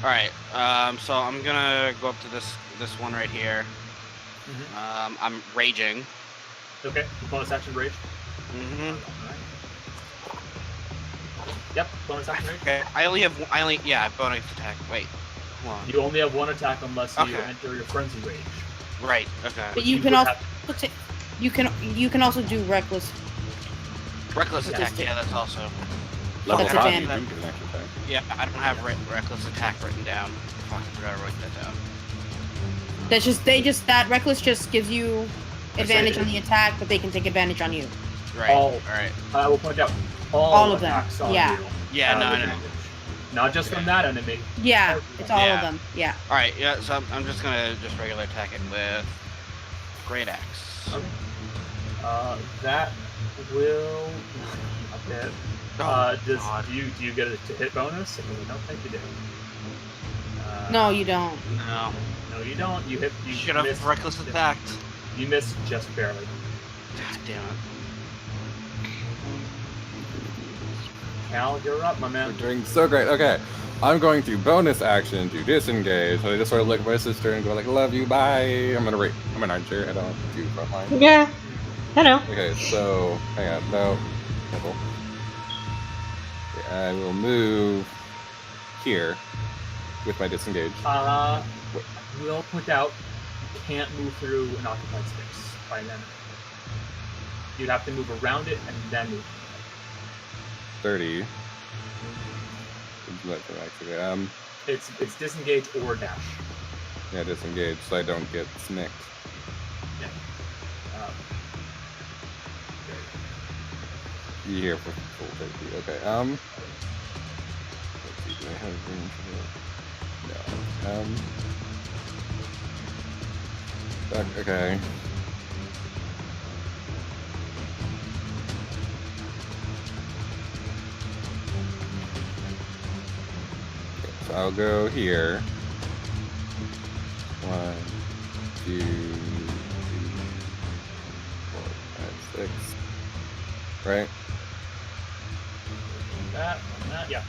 All right. So I'm gonna go up to this one right here. Mhm. I'm raging. Okay, bonus action rage. Mm-hmm. Alright. Yep, bonus action rage. Okay. I only have bonus attack. Wait. Hold on. You only have 1 attack unless you Okay. enter your frenzy rage. Right. Okay. But you You can would also have- you can also do reckless. Reckless Yeah. attack. Yeah, that's also. Level That's 5, advantage. you can get an extra attack. Yeah, I don't have reckless attack written down. Fuck, I forgot to write that down. That reckless just gives you advantage on the attack, but they can take advantage on you. Right. All- All right. I will point out All of them, attacks on yeah. you. Yeah. No, I know. advantage. Not just from that enemy. Yeah, it's all Yeah. of them. Yeah. All right. Yeah. So I'm just gonna regular attack it with great axe. That will a bit. Oh, Do God. you get a to hit bonus? I don't think you do. No, you don't. No. No, you don't. You hit. You Should have miss, reckless attacked. You missed just barely. God damn it. Cal, you're up, my We're man. doing so great. Okay, I'm going to bonus action to disengage. So I just sort of look at my sister and go like, "Love you, bye." I'm an archer. I don't do frontline. Yeah. I know. Okay, so hang on. No. Careful. Okay, I will move here with my disengage. We'll point out you can't move through an occupied space by an enemy. You'd have to move around it and then move. 30. It's disengage or dash. Yeah, disengage, so I don't get snicked. Yeah. You here for full 30. Okay. Let's see, do I have room for that? No. Okay. So I'll go here. 1, 2, 3, 4, 5, 6. Right? That, yeah.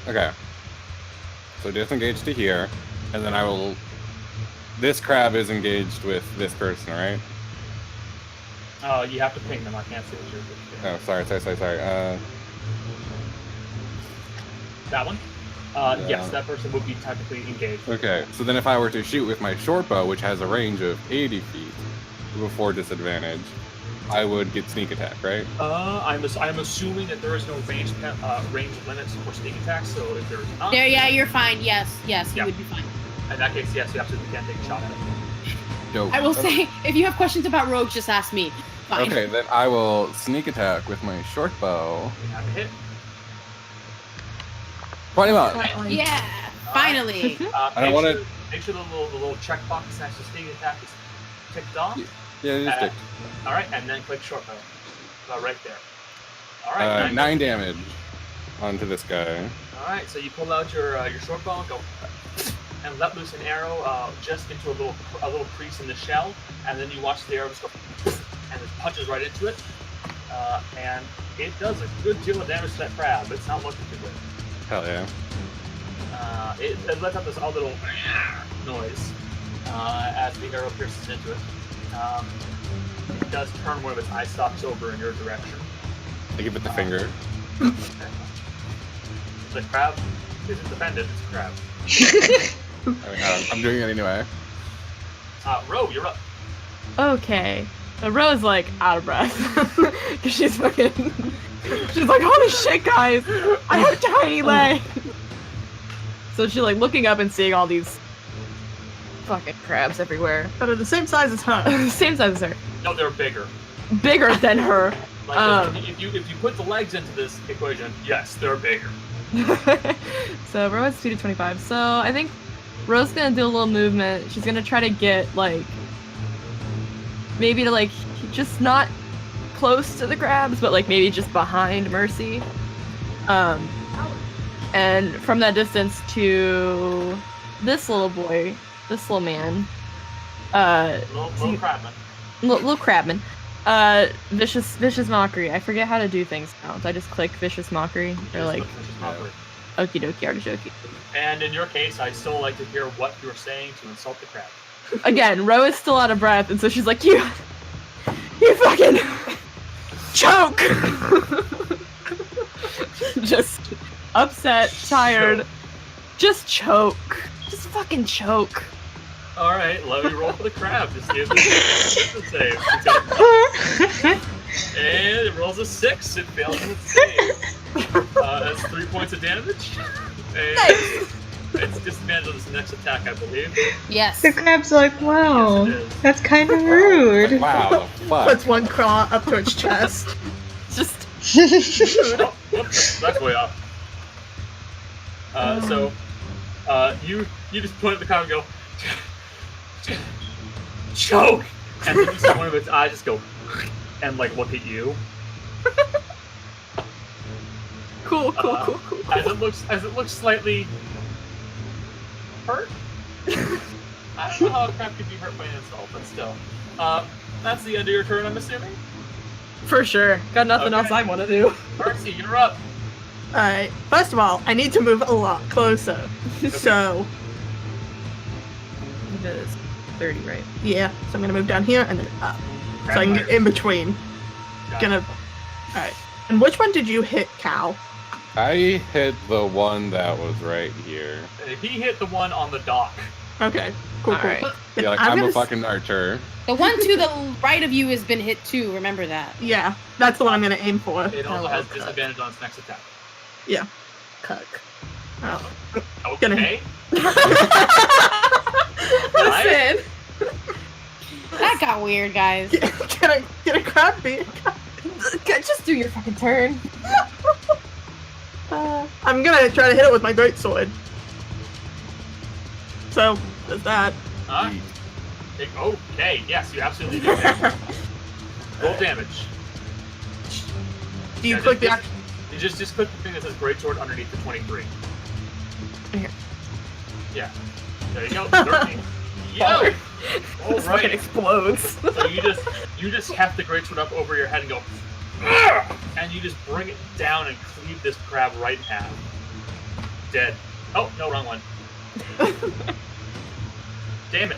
Okay. So disengage to here, and then I will. This crab is engaged with this person, right? Oh, you have to ping them. I can't see what you're doing. Oh, sorry. That one? Yeah. Yes, that person would be technically engaged. Okay, so then if I were to shoot with my short bow, which has a range of 80 feet, before disadvantage, I would get sneak attack, right? I'm assuming that there is no range limits for sneak attacks, so if there's not, There, yeah, you're fine. Yes, you Yeah. would be fine. in that case, yes, you absolutely can take a shot at it. Dope. I will say, if you have questions about rogues, just ask me. Fine. Okay, then I will sneak attack with my short bow. You have a hit. 21! Yeah, finally. I don't wanna- Make sure the little checkbox next to sneak attack is ticked off. Yeah, just stick. All right, and then click short bow. Right there. All right. 9 damage onto this guy. All right, so you pull out your short bow and go, and let loose an arrow just into a little crease in the shell, and then you watch the arrow just go, and it punches right into it, and it does a good deal of damage to that crab. But it's not looking too good. Hell yeah. It lets out this odd little noise as the arrow pierces into it. It does turn one of its eye stalks over in your direction. I give it the finger. The crab isn't dependent, it's a crab. I mean, I'm doing it anyway. Ro, you're up. Okay. So Rose like out of breath because she's fucking. She's like, holy shit, guys! I have tiny legs. So she's like looking up and seeing all these fucking crabs everywhere. That are the same size as her. Same size as her. No, they're bigger. Bigger than her. Like if you put the legs into this equation, yes, they're bigger. So Rose 2 to 25. So I think Rose's gonna do a little movement. She's gonna try to get like maybe to like just not close to the crabs, but like maybe just behind Mercy. And from that distance to this little boy, this little man. Little crabman. Little crabman. Vicious mockery. I forget how to do things now. So I just click vicious mockery or like okie dokie artichoke. And in your case, I'd still like to hear what you're saying to insult the crab. Again, Ro is still out of breath, and so she's like, you fucking choke. Just upset, tired. Just choke. Just fucking choke. All right, let me roll for the crab to see if it's a save. And it rolls a 6. It fails in its save. That's 3 points of damage. And Nice. it's disadvantage on this next attack, I believe. Yes. The crab's like, wow, Yes, it is. that's kind of rude. Wow, the fuck. Puts one claw up to its chest. Just Oh, whoops, that's way off. So, you just point at the crab and go, choke, and then you see one of its eyes just go, and like look at you. cool. As it looks slightly hurt. I don't know how a crab could be hurt by an insult, but still. That's the end of your turn, I'm assuming. For sure. Got nothing Okay. else I want to do. Marcy, you're up. Alright, first of all, I need to move a lot closer. So, It is 30, right? yeah, so I'm gonna move down here and then up. So I can get in between. Alright. And which one did you hit, Cal? I hit the one that was right here. He hit the one on the dock. Okay, cool. Alright. Then Yeah, like I'm I'm a gonna fucking archer. The one to the right of you has been hit too. Remember that. Yeah, that's the one I'm gonna aim for. It also has cuck. disadvantage on its next attack. Cuck. Oh. Okay. Listen. That got weird, guys. Get a crab meat. Just do your fucking turn. I'm gonna try to hit it with my greatsword. So, there's that. Okay, yes, you absolutely do. Roll damage. Do you Yeah, click the just- action? You just click the thing that says Greatsword underneath the 23. Here. Yeah. There you go. 13. Yo! It fucking Alright. explodes. So you just heft the Greatsword up over your head and go, "Argh!" and you just bring it down and cleave this crab right in half. Dead. Oh, no, wrong one. Damn it.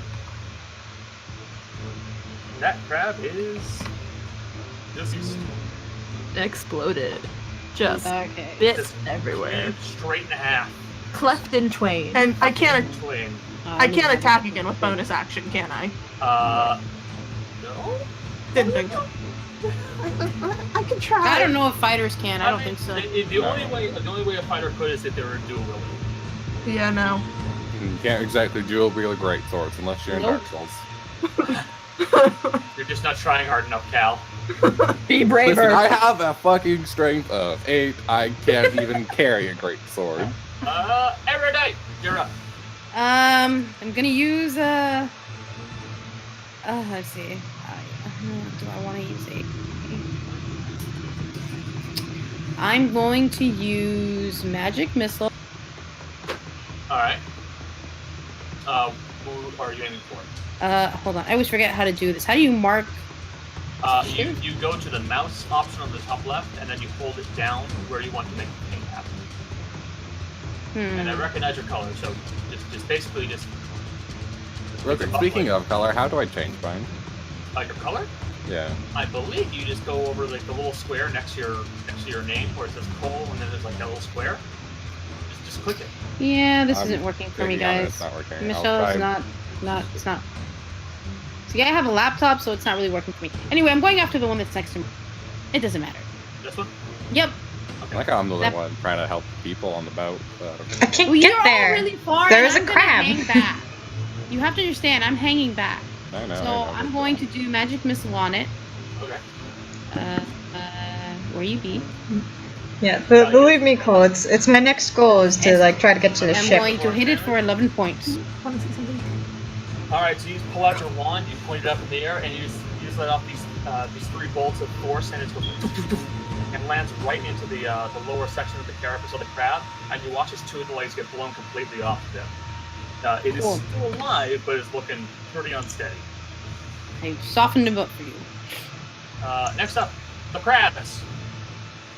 That crab is deceased. Exploded. Just Okay. bits Just everywhere. cleaved straight in half. Cleft in twain. And I can't Twain. I can't attack again with bonus action, can I? No? Didn't think so. I can try. I don't know if fighters can. I don't think so. The only way a fighter could is if they were a dual wielder. Yeah, no. You can't exactly dual wield great swords unless you're in Dark Souls. You're just not trying hard enough, Cal. Be Listen, braver. I have a fucking strength of 8. I can't even carry a great sword. Erudite, you're up. I'm gonna use let's see. Do I want to use a? I'm going to use magic missile. All right. Who are you aiming for? Hold on. I always forget how to do this. How do you mark? You go to the mouse option on the top left, and then you hold it down where you want to make the thing happen. And I recognize your color, so just basically just. Speaking of color, how do I change mine? Your color? Yeah. I believe you just go over like the little square next to your name where it says Cole, and then there's like that little square. Just click it. Yeah, this I'm isn't working for me, Maybe on it, guys. It's not working. I'll Michelle is try- it's not. See, I have a laptop, so it's not really working for me. Anyway, I'm going after the one that's next to me. It doesn't matter. This one? Yep. I like how I'm the That- one trying to help people on the boat. I can't Well, get you're there. all really far. There's and a I'm gonna crab. Hang back. You have to understand, I'm hanging back. I know. So I'm going to do magic missile on it. Okay. Where you be? Yeah, but believe me, Cole. It's my next goal is to like try to get to the I'm ship. going to hit it for 11 points. Want to see something? Alright, so you pull out your wand, you point it up in the air, and you just let off these 3 bolts of force, and it goes doof, doof, doof, and lands right into the lower section of the carapace of the crab, and you watch his 2 of the legs get blown completely off of him. It is Cool. still alive, but it's looking pretty unsteady. I softened him up for you. Next up, the crabs.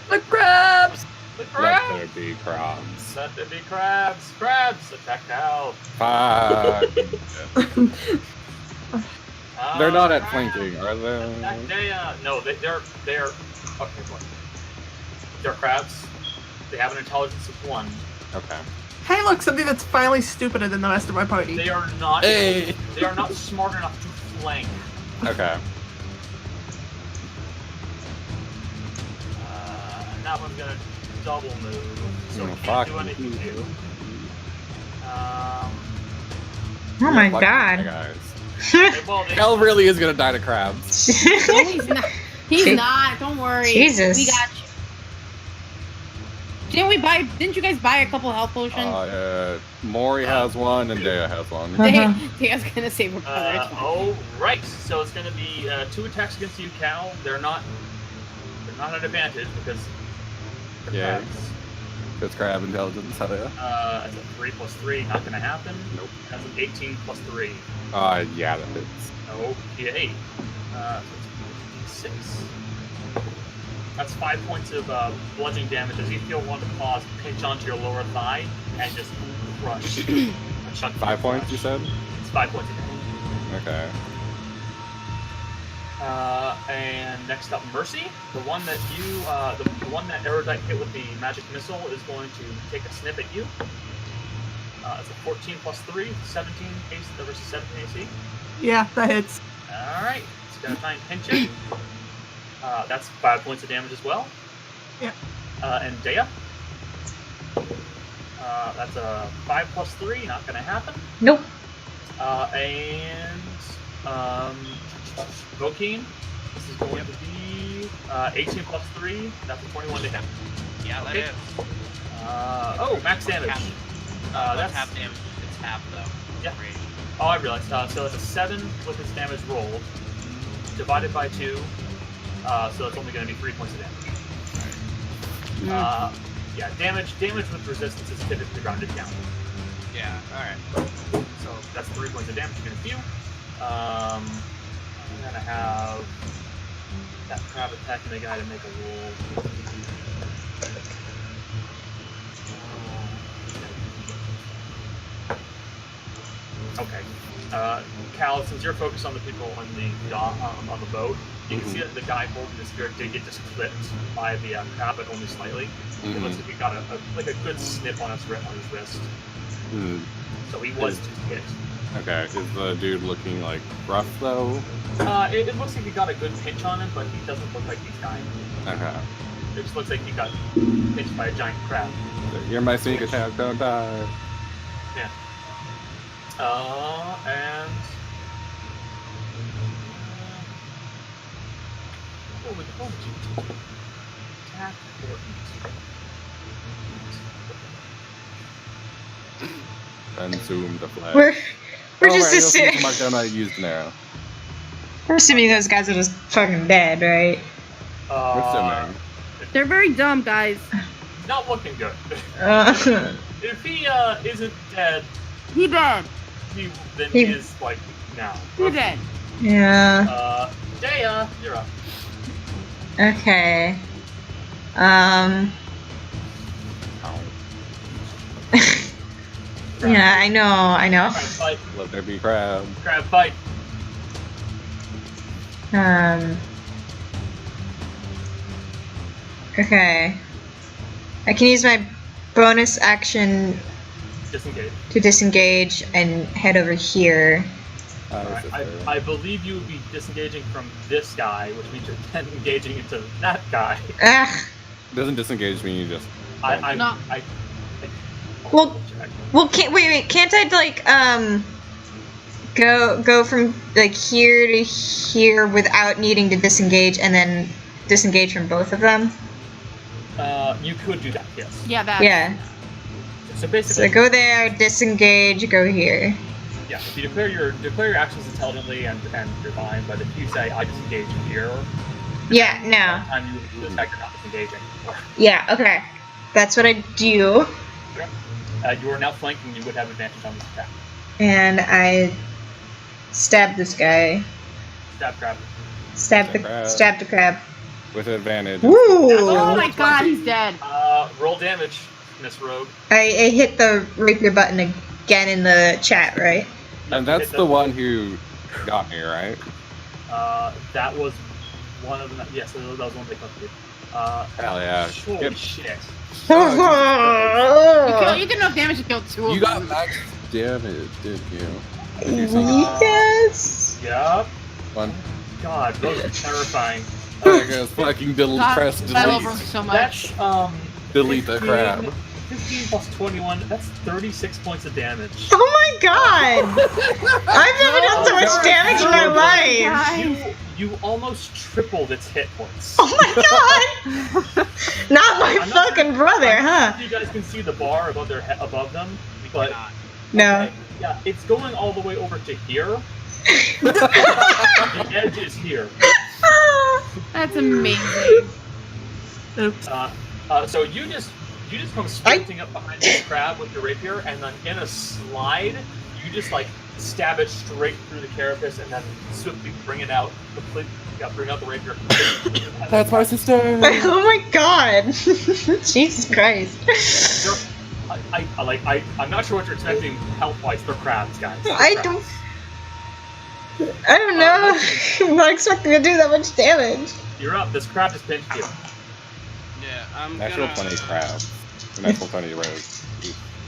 The crabs! The Let crabs! there be crabs. Let there be crabs. Crabs, attack now. Fuck. They're not at crabs. flanking, are they? Attack Dea. No, they're okay. What? They're crabs. They have an intelligence of 1. Okay. Hey, look, something that's finally stupider than the rest of my party. They are not. Hey. They are not smart enough to flank. Okay. That one's gonna double move, so we Oh, can't fuck. do anything new. Oh my Lucky god. Guys. Well, Kel really is gonna die to crabs. No, he's not. He's not. Don't worry. Jesus. We got you. Didn't you guys buy a couple health potions? Mori has one and Dea has one. Dea's gonna save her brother. It's fine. right. So it's gonna be 2 attacks against you, Cal. They're not an advantage because they're Yeah. crabs. It's crab intelligence, hell yeah. That's a 3 plus 3, not gonna happen. Nope. That's an 18 plus 3. Yeah, that hits. Okay. So it's 6. That's 5 points of bludgeoning damage as you feel one claws pinch onto your lower thigh and just crush. A chunk of 5 your points, flesh. you said? It's 5 points of damage. Okay. And next up, Mercy, the one that the one that Erudite hit with the magic missile is going to take a snip at you. It's a 14 plus 3, 17 AC versus 17 AC. Yeah, that hits. All right, it's gonna try and pinch it. That's 5 points of damage as well. Yeah. And Dea. That's a 5 plus 3, not gonna happen. Nope. And Vokeen, this is going to be 18 plus 3, that's a 21 to hit. Yeah, that Okay. is. Max damage. That's That's half damage. It's half though. Yeah. Rage. Oh, I realized. So it's a 7 with its damage rolled, divided by 2, so it's only going to be 3 points of damage. Yeah, damage with resistance is typically rounded down. Yeah. All right. So that's 3 points of damage against you. I'm gonna have that crab attacking the guy to make a roll. Okay. Cal, since you're focused on the people on the on the boat, you can see that the guy holding the spear did get just clipped by the crab, but only slightly. It looks like he got a good snip on his wrist. Hmm. So he was just hit. Okay, is the dude looking like rough though? It looks like he got a good pinch on him, but he doesn't look like he's dying. Okay. It just looks like he got pinched by a giant crab. You're my sneak attack, don't die. Yeah. And what would you do? Attack or eat? Consume the flesh. We're Oh, just right, assuming Mark down, I used an arrow. we're assuming those guys are just fucking dead, right? We're assuming. They're very dumb, guys. Not looking good. If he isn't dead, He dead. then he is like now. He dead. Yeah. Dea, you're up. Okay. Yeah, I know. Crab fight. Let there be crab. Crab fight. Okay. I can use my bonus action Disengage. to disengage and head over here. Alright, I believe you would be disengaging from this guy, which means you're then engaging into that guy. Ugh. Doesn't disengage mean you just. No. Well, can't I like go from like here to here without needing to disengage and then disengage from both of them? You could do that, yes. Yeah, that. Yeah. So basically, So go there, disengage, go here. yeah. If you declare your actions intelligently and you're fine, but if you say I disengage here, Yeah, no. time you attack, you're not disengaging. Yeah, okay. That's what I do. You are now flanking. You would have advantage on this attack. And I stab this guy. Stab grab. Stab the crab. With advantage. Woo! Oh my god, he's dead. Roll damage, Miss Rogue. I hit the rapier button again in the chat, right? And that's the one who got me, right? That was one of them. Yes, that was one they cooked you. Hell yeah. Holy Yep. shit. You did enough damage to kill two of You them. got max damage, did you? Yes. Yup. One. God, those are terrifying. I guess fucking press I love her delete. so much. That's Delete the 15 crab. 15 plus 21. That's 36 points of damage. Oh my god! I've never done so much damage in my life! You almost tripled its hit points. Oh my god! Not my I'm not fucking brother, I don't know huh? if you guys can see the bar above above them, but No. okay, yeah, it's going all the way over to here. The edge is here. That's amazing. Oops. So you just come sprinting up behind this crab with your rapier, and then in a slide, you just like stab it straight through the carapace, and then swiftly bring it out completely. Yeah, bring out the rapier. That's my sister! Oh my god! Jesus Christ. I'm not sure what you're expecting health-wise for crabs, guys. I don't know. I'm not expecting to do that much damage. You're up. This crab just pinched you. Yeah, I'm Natural gonna. 20 crab. Natural 20 rogue.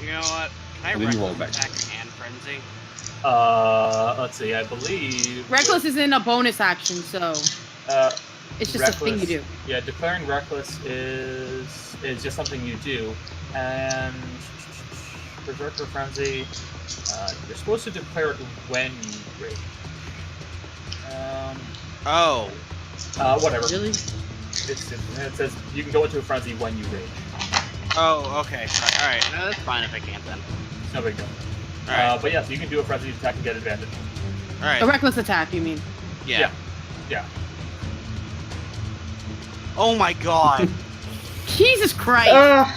You know what? Can I And then you roll reckless back. attack and frenzy? Let's see. I believe Reckless is in a bonus action, so it's just a thing you do. Yeah, declaring reckless is just something you do, and Berserker Frenzy. You're supposed to declare it when you rage. Oh. Whatever. Really? It says you can go into a frenzy when you rage. Oh, okay. Alright. No, that's fine if I can't then. It's no big deal. Alright. But yeah, so you can do a frenzy attack and get advantage. Alright. A reckless attack, you mean? Yeah. Yeah. Oh my god. Jesus Christ! Ugh.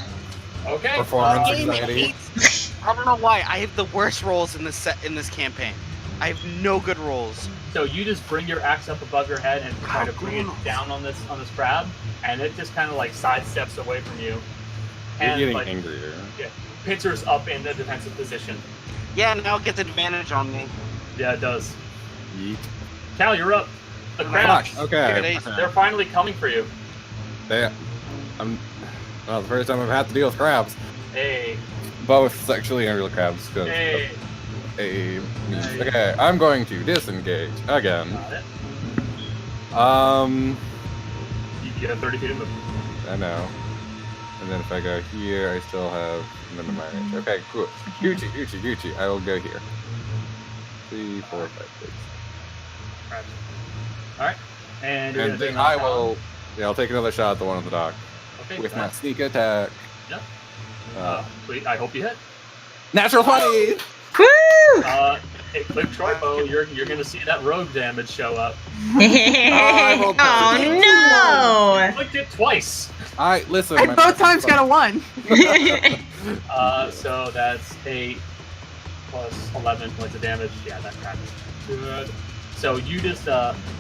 Okay. Performance Game anxiety. hates. I don't know why. I have the worst rolls in this in this campaign. I have no good rolls. So you just bring your axe up above your head and try to bring it down on this crab, and it just kind of like sidesteps away from you. You're And getting like angrier. pincers up in the defensive position. Yeah, now it gets advantage on me. Yeah, it does. Yeet. Cal, you're up. The crabs. Fuck, okay. They're finally coming for you. Well, the first time I've had to deal with crabs. Hey. Both sexually and real crabs. 'Cause Hey. Hey. Okay, I'm going to disengage again. Got it. You have 30 feet of movement. I know. And then if I go here, I still have none of my range. Okay, cool. Gucci. I will go here. 3, 4, 5, 6. Alright. And, you're And gonna take then I another shot. will. Yeah, I'll take another shot at the one on the dock Okay. with my sneak attack. Yep. Sweet. I hope you hit. Natural 20. Woo! Hey, click Troipo, you're gonna see that rogue damage show up. Oh no! Clicked it twice. Listen. And both times got a 1. So that's 8 plus 11 points of damage. Yeah, that crap is good. So you just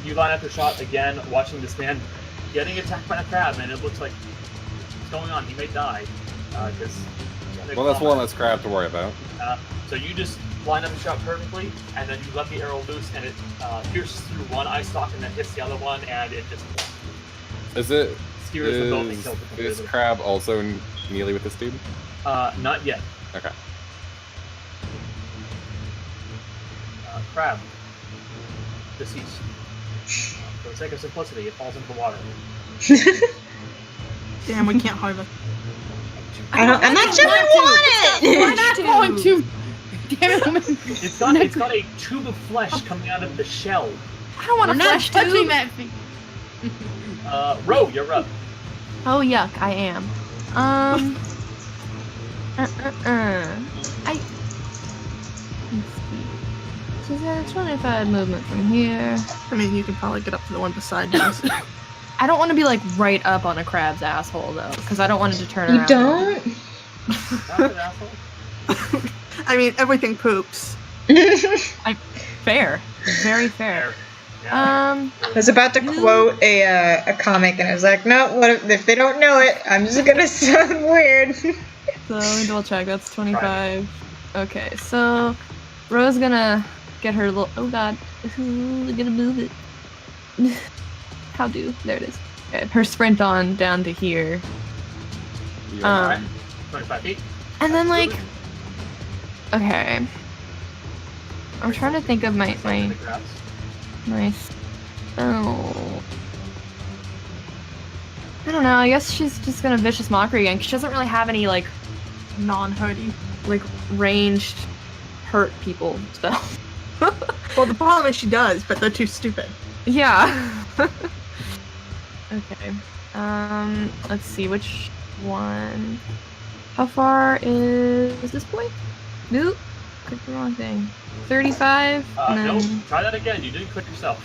you line up your shot again, watching this man getting attacked by a crab, and it looks like what's going on. He may die because. Well, that's one less crab to worry about. So you just line up your shot perfectly, and then you let the arrow loose, and it pierces through one eye stalk, and then hits the other one, and it just Is it? skewers them both and Is kills them this completely. crab also melee with this dude? Not yet. Okay. Crab. Deceased. For the sake of simplicity, it falls into the water. Damn, we can't harvest. I'm not sure I want it. We're not going to. Damn it, woman. It's got a tube of flesh coming out of the shell. I don't want We're a not flesh touching tube. that thing. Ro, you're up. Oh yuck, I am. Let's see. She's at 25 movement from here. I mean, you can probably get up to the one beside us. I don't want to be like right up on a crab's asshole though, because I don't want it to turn You around. don't? Not an asshole. I mean, everything poops. Fair, very fair. Yeah. I was about to quote a comic, and I was like, no, what if they don't know it? I'm just gonna sound weird. So let me double check. That's 25. Okay, so Ro's gonna get her little. Oh god, gonna move it. How do? There it is. Okay, her sprint on down to here. Alright. 25 feet. And then like, okay. I'm trying to think of my oh. I don't know. I guess she's just gonna vicious mockery again. 'Cause she doesn't really have any like Non-hoodie. like ranged hurt people spells. Well, the problem is she does, but they're too stupid. Yeah. Okay. Let's see which one. How far is this boy? Nope. Clicked the wrong thing. 35. And then Nope. Try that again. You didn't click yourself.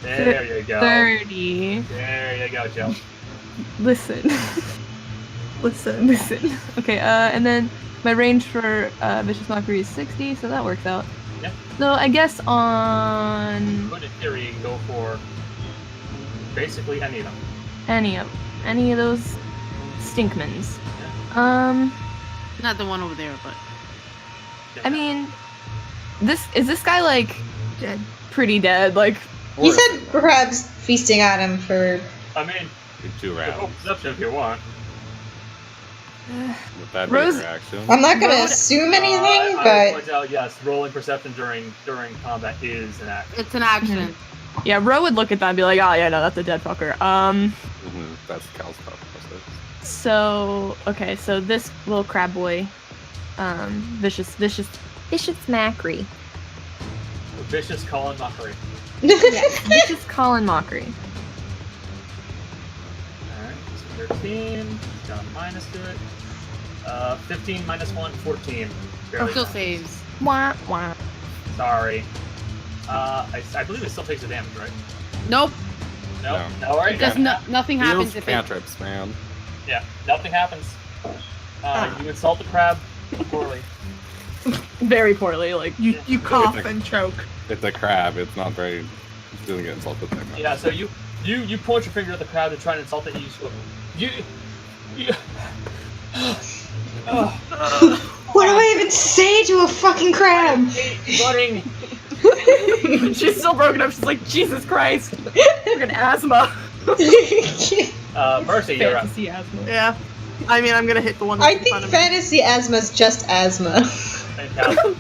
There you go. 30. There you go, Joe. Listen. Listen. Okay, and then my range for Vicious Mockery is 60, so that works out. Yep. So I guess on Could, in theory, go for basically any of them. any of those stinkmans. Not the one over there, but Yeah. I mean, this guy like Dead. pretty dead? Like, You said perhaps feasting on him for. I mean, 2 roll rounds. perception if you want. Would that be Rose- a reaction? I'm not gonna assume anything, I would but point out, yes, rolling perception during combat is an act. it's an action. yeah, Ro would look at that and be like, oh yeah, no, that's a dead fucker. That's Cal's top process. So okay, so this little crab boy, vicious mackery. Vicious call and mockery. Vicious call and mockery. Alright, so 13. Got a minus to it. 15 minus 1, 14. Barely Still counts. saves. Wah wah. Sorry. I believe it still takes the damage, right? Nope. No. No. Alright. It does nothing happens Feels if it. cantrips, man. Yeah, nothing happens. You insult the crab poorly. Very poorly, like You cough and choke. It's a crab. It's not very. It doesn't get insulted that much. Yeah, so you point your finger at the crab to try and insult it. And you what do I even say to a fucking crab? running. she's still broken up. She's like, Jesus Christ, fucking asthma. Mercy, you're up. Fantasy asthma. Yeah. I mean, I'm gonna hit the one I that's in think front of me. fantasy asthma's just asthma. Fantastic.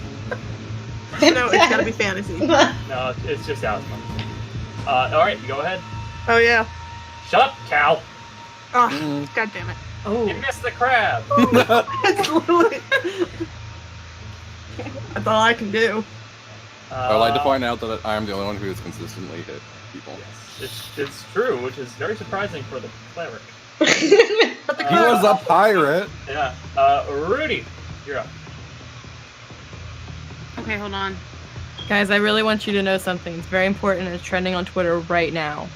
No, it's gotta be fantasy. No, it's just asthma. Alright, go ahead. Oh, yeah. Shut up, Cal. Oh, god damn it. Oh, You missed the crab. It's literally... That's all I can do. I'd like to point out that I'm the only one who has consistently hit people. Yes, it's true, which is very surprising for the cleric. He was a pirate. Yeah. Rudy, you're up. Okay, hold on. guys, I really want you to know something. It's very important and it's trending on Twitter right now.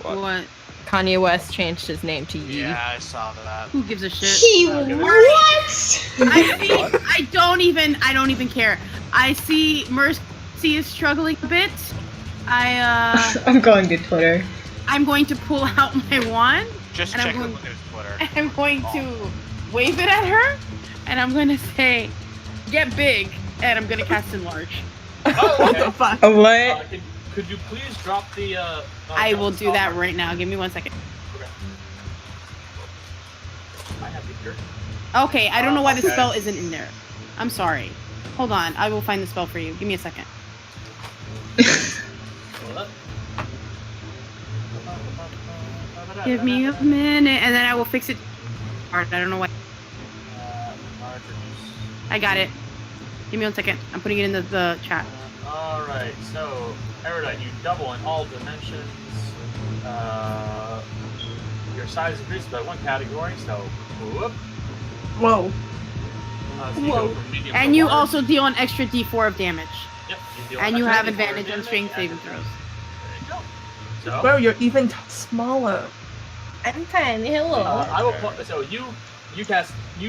What? Kanye West changed his name to Yee. Yeah, I saw that. Who gives a shit? He what? I don't even care. I see Mercy is struggling a bit. I'm going to Twitter. I'm going to pull out my wand. Just And I'm check the going- look at his Twitter. And I'm going to wave it at her, and I'm going to say, "Get big," and I'm going to cast enlarge. Oh, What okay. the fuck? A what? Could you please drop the? I will do that right now. Give me 1 second. Okay. I have the creature. Okay, I don't know why the Okay. spell isn't in there. I'm sorry. Hold on, I will find the spell for you. Give me a second. Hold up. Give me a minute, and then I will fix it. Alright, I don't know why. I got it. Give me 1 second. I'm putting it in the chat. Alright, so, Erudite, you double in all dimensions. Your size increases by 1 category, so whoop. Whoa. So you go from medium And to you large. also deal an extra d4 of damage. Yep, you deal And an you extra have D4 advantage on damage, strength and- saving throws. There you go. So, Whoa, you're even smaller. I'm tiny. Hello. I will so you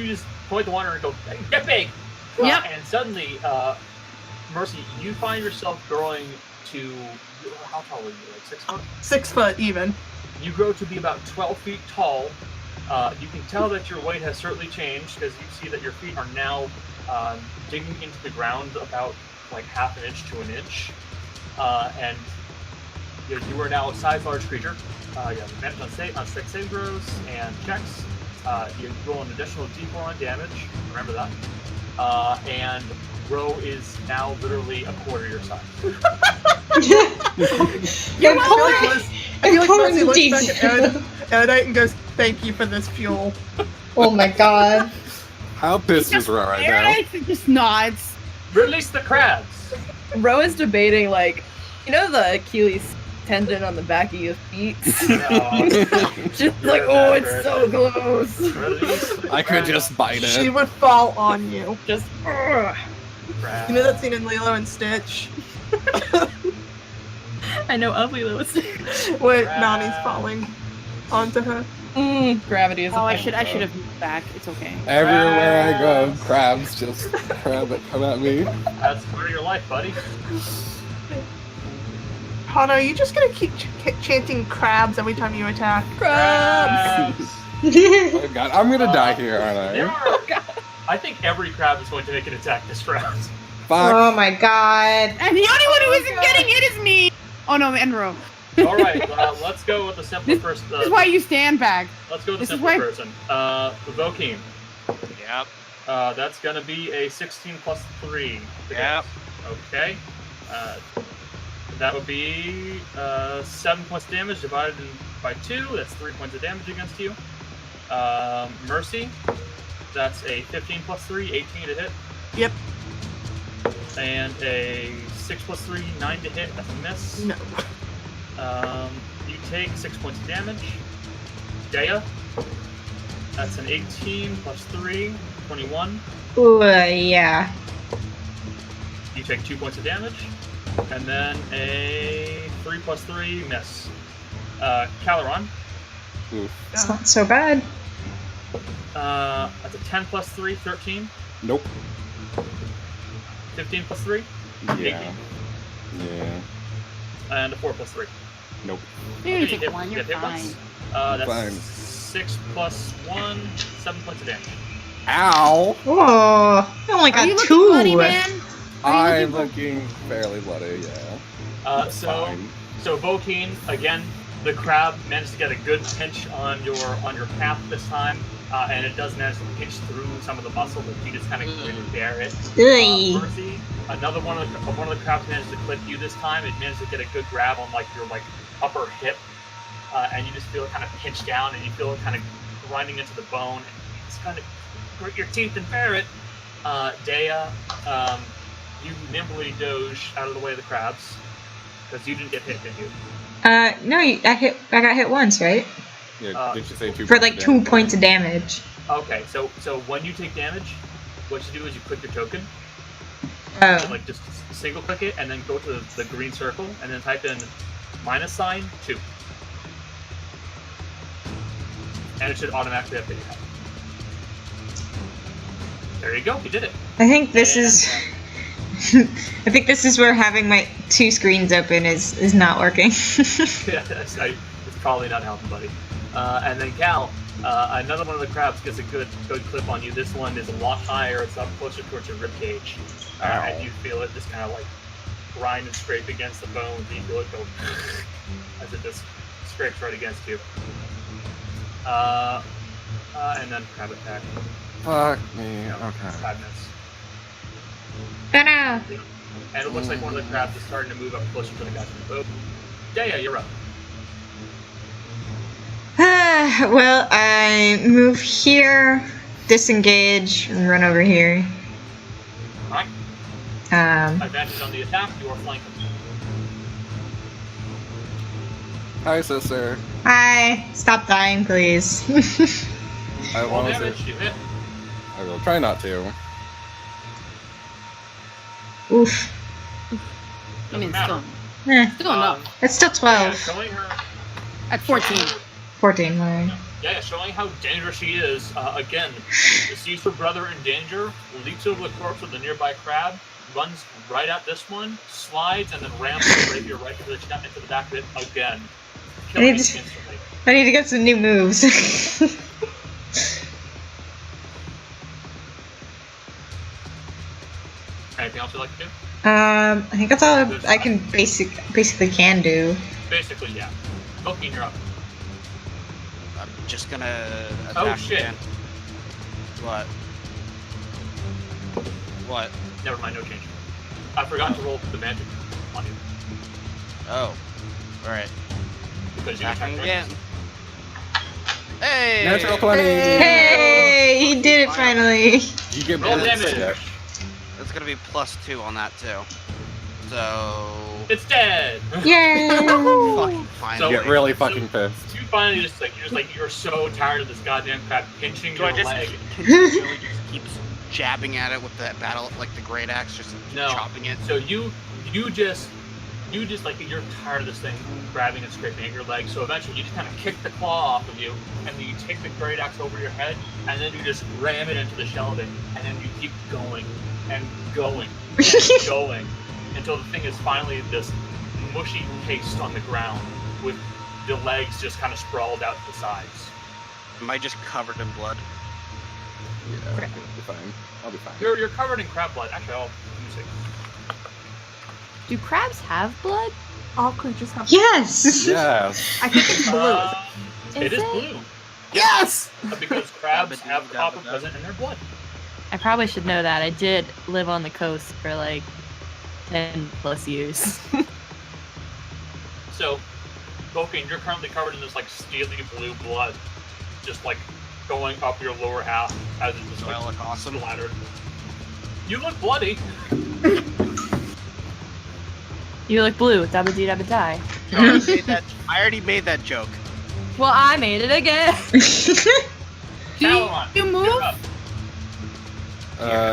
just point the water and go, hey, get big! Yep. And suddenly, Mercy, you find yourself growing to, how tall are you, like 6 foot? 6 foot even. You grow to be about 12 feet tall. You can tell that your weight has certainly changed because you see that your feet are now digging into the ground about like half an inch to an inch. And you are now a size large creature. You have advantage on six save throws and checks. You roll an additional d4 on damage. Remember that. And Ro is now literally a quarter your size. I feel like Mercy Important looks back at detail. Erudite and goes, "Thank you for this fuel." Oh my god. How pissed is Ra right now? Erudite just nods. Release the crabs! Ro is debating, like, you know the Achilles tendon on the back of your feet? No. Just like, oh, it's so close. Release the I could crabs. just bite She it. would fall on you. Just, Crabs. You know that scene in Lilo and Stitch I know ugly little where Nani's falling onto her? Gravity is. Oh, a I thing, should bro. have moved back. It's okay. Everywhere I go, crabs just come at me. That's part of your life, buddy. Hana, are you just gonna keep chanting crabs every time you attack? Crabs. Oh god, I'm gonna die here, aren't There I? are, I think every crab is going to make an attack this round. Fuck. Oh my god. And the only one who isn't getting it is me. Oh no, Enro. All right, let's go with the simpler first. This is why you stand back. Let's go with the this is simpler why- person. Vokeen. Yep. That's gonna be a 16 plus 3. Yep. Okay. That would be 7 points of damage divided by 2. That's 3 points of damage against you. Mercy. That's a 15 plus 3, 18 to hit. Yep. And a 6 plus 3, 9 to hit. That's a miss. No. You take 6 points of damage. Dea. That's an 18 plus 3, 21. Ooh, yeah. You take 2 points of damage. And then a 3 plus 3, miss. Caleron. Oof. It's not so bad. That's a 10 plus 3, 13. Nope. 15 plus 3, Yeah. Yeah. and a 4 plus 3. Nope. You only Okay, take hit- one. you You're hit fine. once. That's Fine. 6 plus 1, 7 points of damage. Ow! Oh, I only Are you got looking two. bloody, man? Are you I'm looking fairly bloody, yeah. Fine. So Vokeen, again, the crab managed to get a good pinch on your path this time, and it does manage to pinch through some of the muscle, but you just kind of grin and bear it. Ugh. Mercy, another one of the crabs managed to clip you this time. It managed to get a good grab on your upper hip, and you just feel it kind of pinch down, and you feel it kind of grinding into the bone. And you just kind of grit your teeth and bear it. Dea, you nimbly doge out of the way of the crabs because you didn't get hit, did you? No, I got hit once, right? Yeah, did you say 2 For points like of 2 damage? points of damage. Okay, so when you take damage, what you do is you click your token, Oh. like just single click it, and then go to the green circle, and then type in -2, and it should automatically update that. There you go, you did it. I think this is. I think this is where having my 2 screens open is not working. Yeah, it's probably not helping, buddy. And then Cal, another one of the crabs gets a good clip on you. This one is a lot higher. It's up closer towards your rib cage, and you feel it just kind of like grind and scrape against the bones. And you feel it go as it just scrapes right against you. And then crab attack. Fuck me. Okay. Sadness. Oh no! And it looks like one of the crabs is starting to move up closer to the guys in the boat. Yeah, you're up. Well, I move here, disengage, and run over here. Alright. Advantage on the attack, you are flanking. Hi, sister. Hi, stop dying, please. I Roll want damage, to. you hit. I will try not to. Oof. I mean, Doesn't still, Eh, still enough. it's still Yeah, 12. showing her. At 14. 14, alright. Yeah, showing how dangerous she is. Again, sees her brother in danger, leaps over the corpse of the nearby crab, runs right at this one, slides, and then rams the rapier right into the back of it again, killing it instantly. I need to get some new moves. Anything else you'd like to do? I think that's all I can basically can do. Basically, yeah. Tolkien, you're up. I'm just gonna attack Oh, shit. again. What? What? Never mind, no change. I forgot to roll the magic on you Oh. Alright. because you Attacking attacked again. Hey! Natural 20! Hey, he did it finally. You get Roll bonus damage. attack. That's gonna be +2 on that too. So It's dead. Yay! fucking finally. You get really fucking pissed. You finally you're so tired of this goddamn crab pinching Do your I just leg. continually just keep jabbing at it with that battle, like the great axe, just No. chopping it? So you just like you're tired of this thing grabbing and scraping at your leg. So eventually you just kind of kick the claw off of you, and then you take the great axe over your head, and then you just ram it into the shelving, and then you keep going and going and going until the thing is finally this mushy paste on the ground with the legs just kind of sprawled out to the sides. Am I just covered in blood? Yeah, I'll be fine. I'll be fine. You're covered in crab blood. Actually, let me see. Do crabs have blood? All creatures have. Yes! Yes. I think it's blue. It is it? blue. Yes! Because crabs have copper present in their blood. I probably should know that. I did live on the coast for like 10 plus years. So, Vulcan, you're currently covered in this like steely blue blood, just like going up your lower half as it's just Do I like look awesome? splattered. You look bloody. You look blue. Dabba dee dabba die. I already made that joke. Well, I made it again. Calamon, you move? you're up.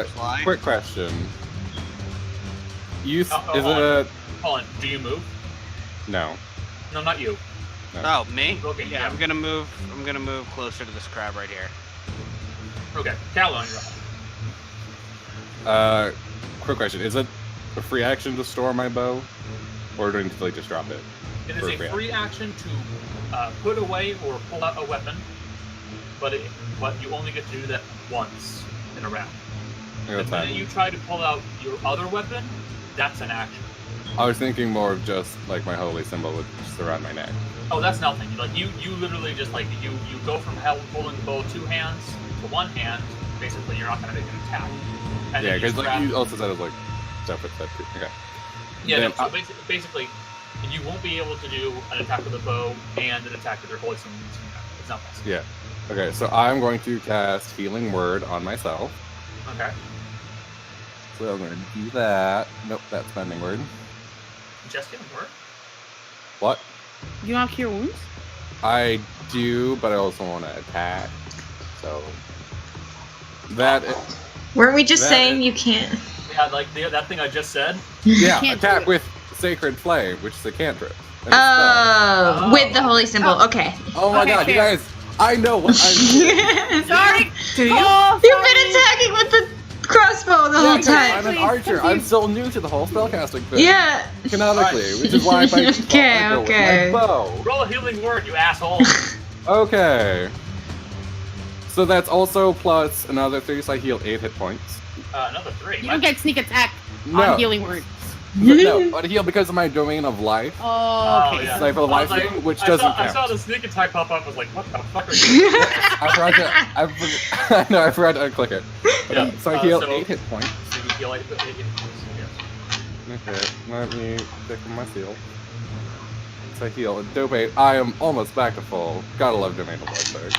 Fly. Quick question. Oh, Is hold it on. a... Hold on, do you move? No. No, not you. Oh, me? Okay, Yeah, yeah. I'm gonna move closer to this crab right here. Okay, Calamon, you're up. Quick question. Is it a free action to store my bow? Or do I need to like just drop it? It is For a free action to put away or pull out a weapon, but you only get to do that once in a round. Yeah, The that's minute fine. you try to pull out your other weapon, that's an action. I was thinking more of just like my holy symbol would just around my neck. Oh, that's nothing. Like you literally just like you go from holding the bow two hands to one hand. Basically, you're not going to make an attack. And Yeah, then because just like grab- you also said it was like stuff with that too. Okay. Yeah, no, then so basically, you won't be able to do an attack with a bow and an attack with your holy symbol. It's not possible. Yeah. Okay, so I'm going to cast Healing Word on myself. Okay. So I'm going to do that. Nope, that's Bending Word. Just didn't work. What? You don't have cure wounds? I do, but I also want to attack. So that Weren't we just That saying is- you can't? Yeah, like that thing I just said. yeah, Can't do attack it. with Sacred Flame, which is a cantrip. and a spell. Oh, with the holy symbol. Okay. Oh my Okay, god, you fair. guys! I know what I'm doing. Sorry. Do you? Oh, You've been attacking with the crossbow the whole Yeah, 'cause I'm time. an archer. I'm still new to the whole spellcasting thing. Yeah. Canonically, which is why I fight Okay, I go okay. with my bow. Roll a healing word, you asshole. Okay. So that's also plus another 3, so I heal 8 hit points. Another 3. You don't get sneak attack No. on healing word. No, but heal because of my domain of life. Oh, okay. yeah. Stifle I was life like- thing, which I doesn't saw, I count. saw the sneak attack pop up. I was like, what the fuck are you doing? I forgot to unclick it. But, Yeah, so I heal so- 8 hit points. So you heal 8 hit points, yes. Okay, let me pick up my seal. So I heal. Dope 8. I am almost back to full. Gotta love domain of life there.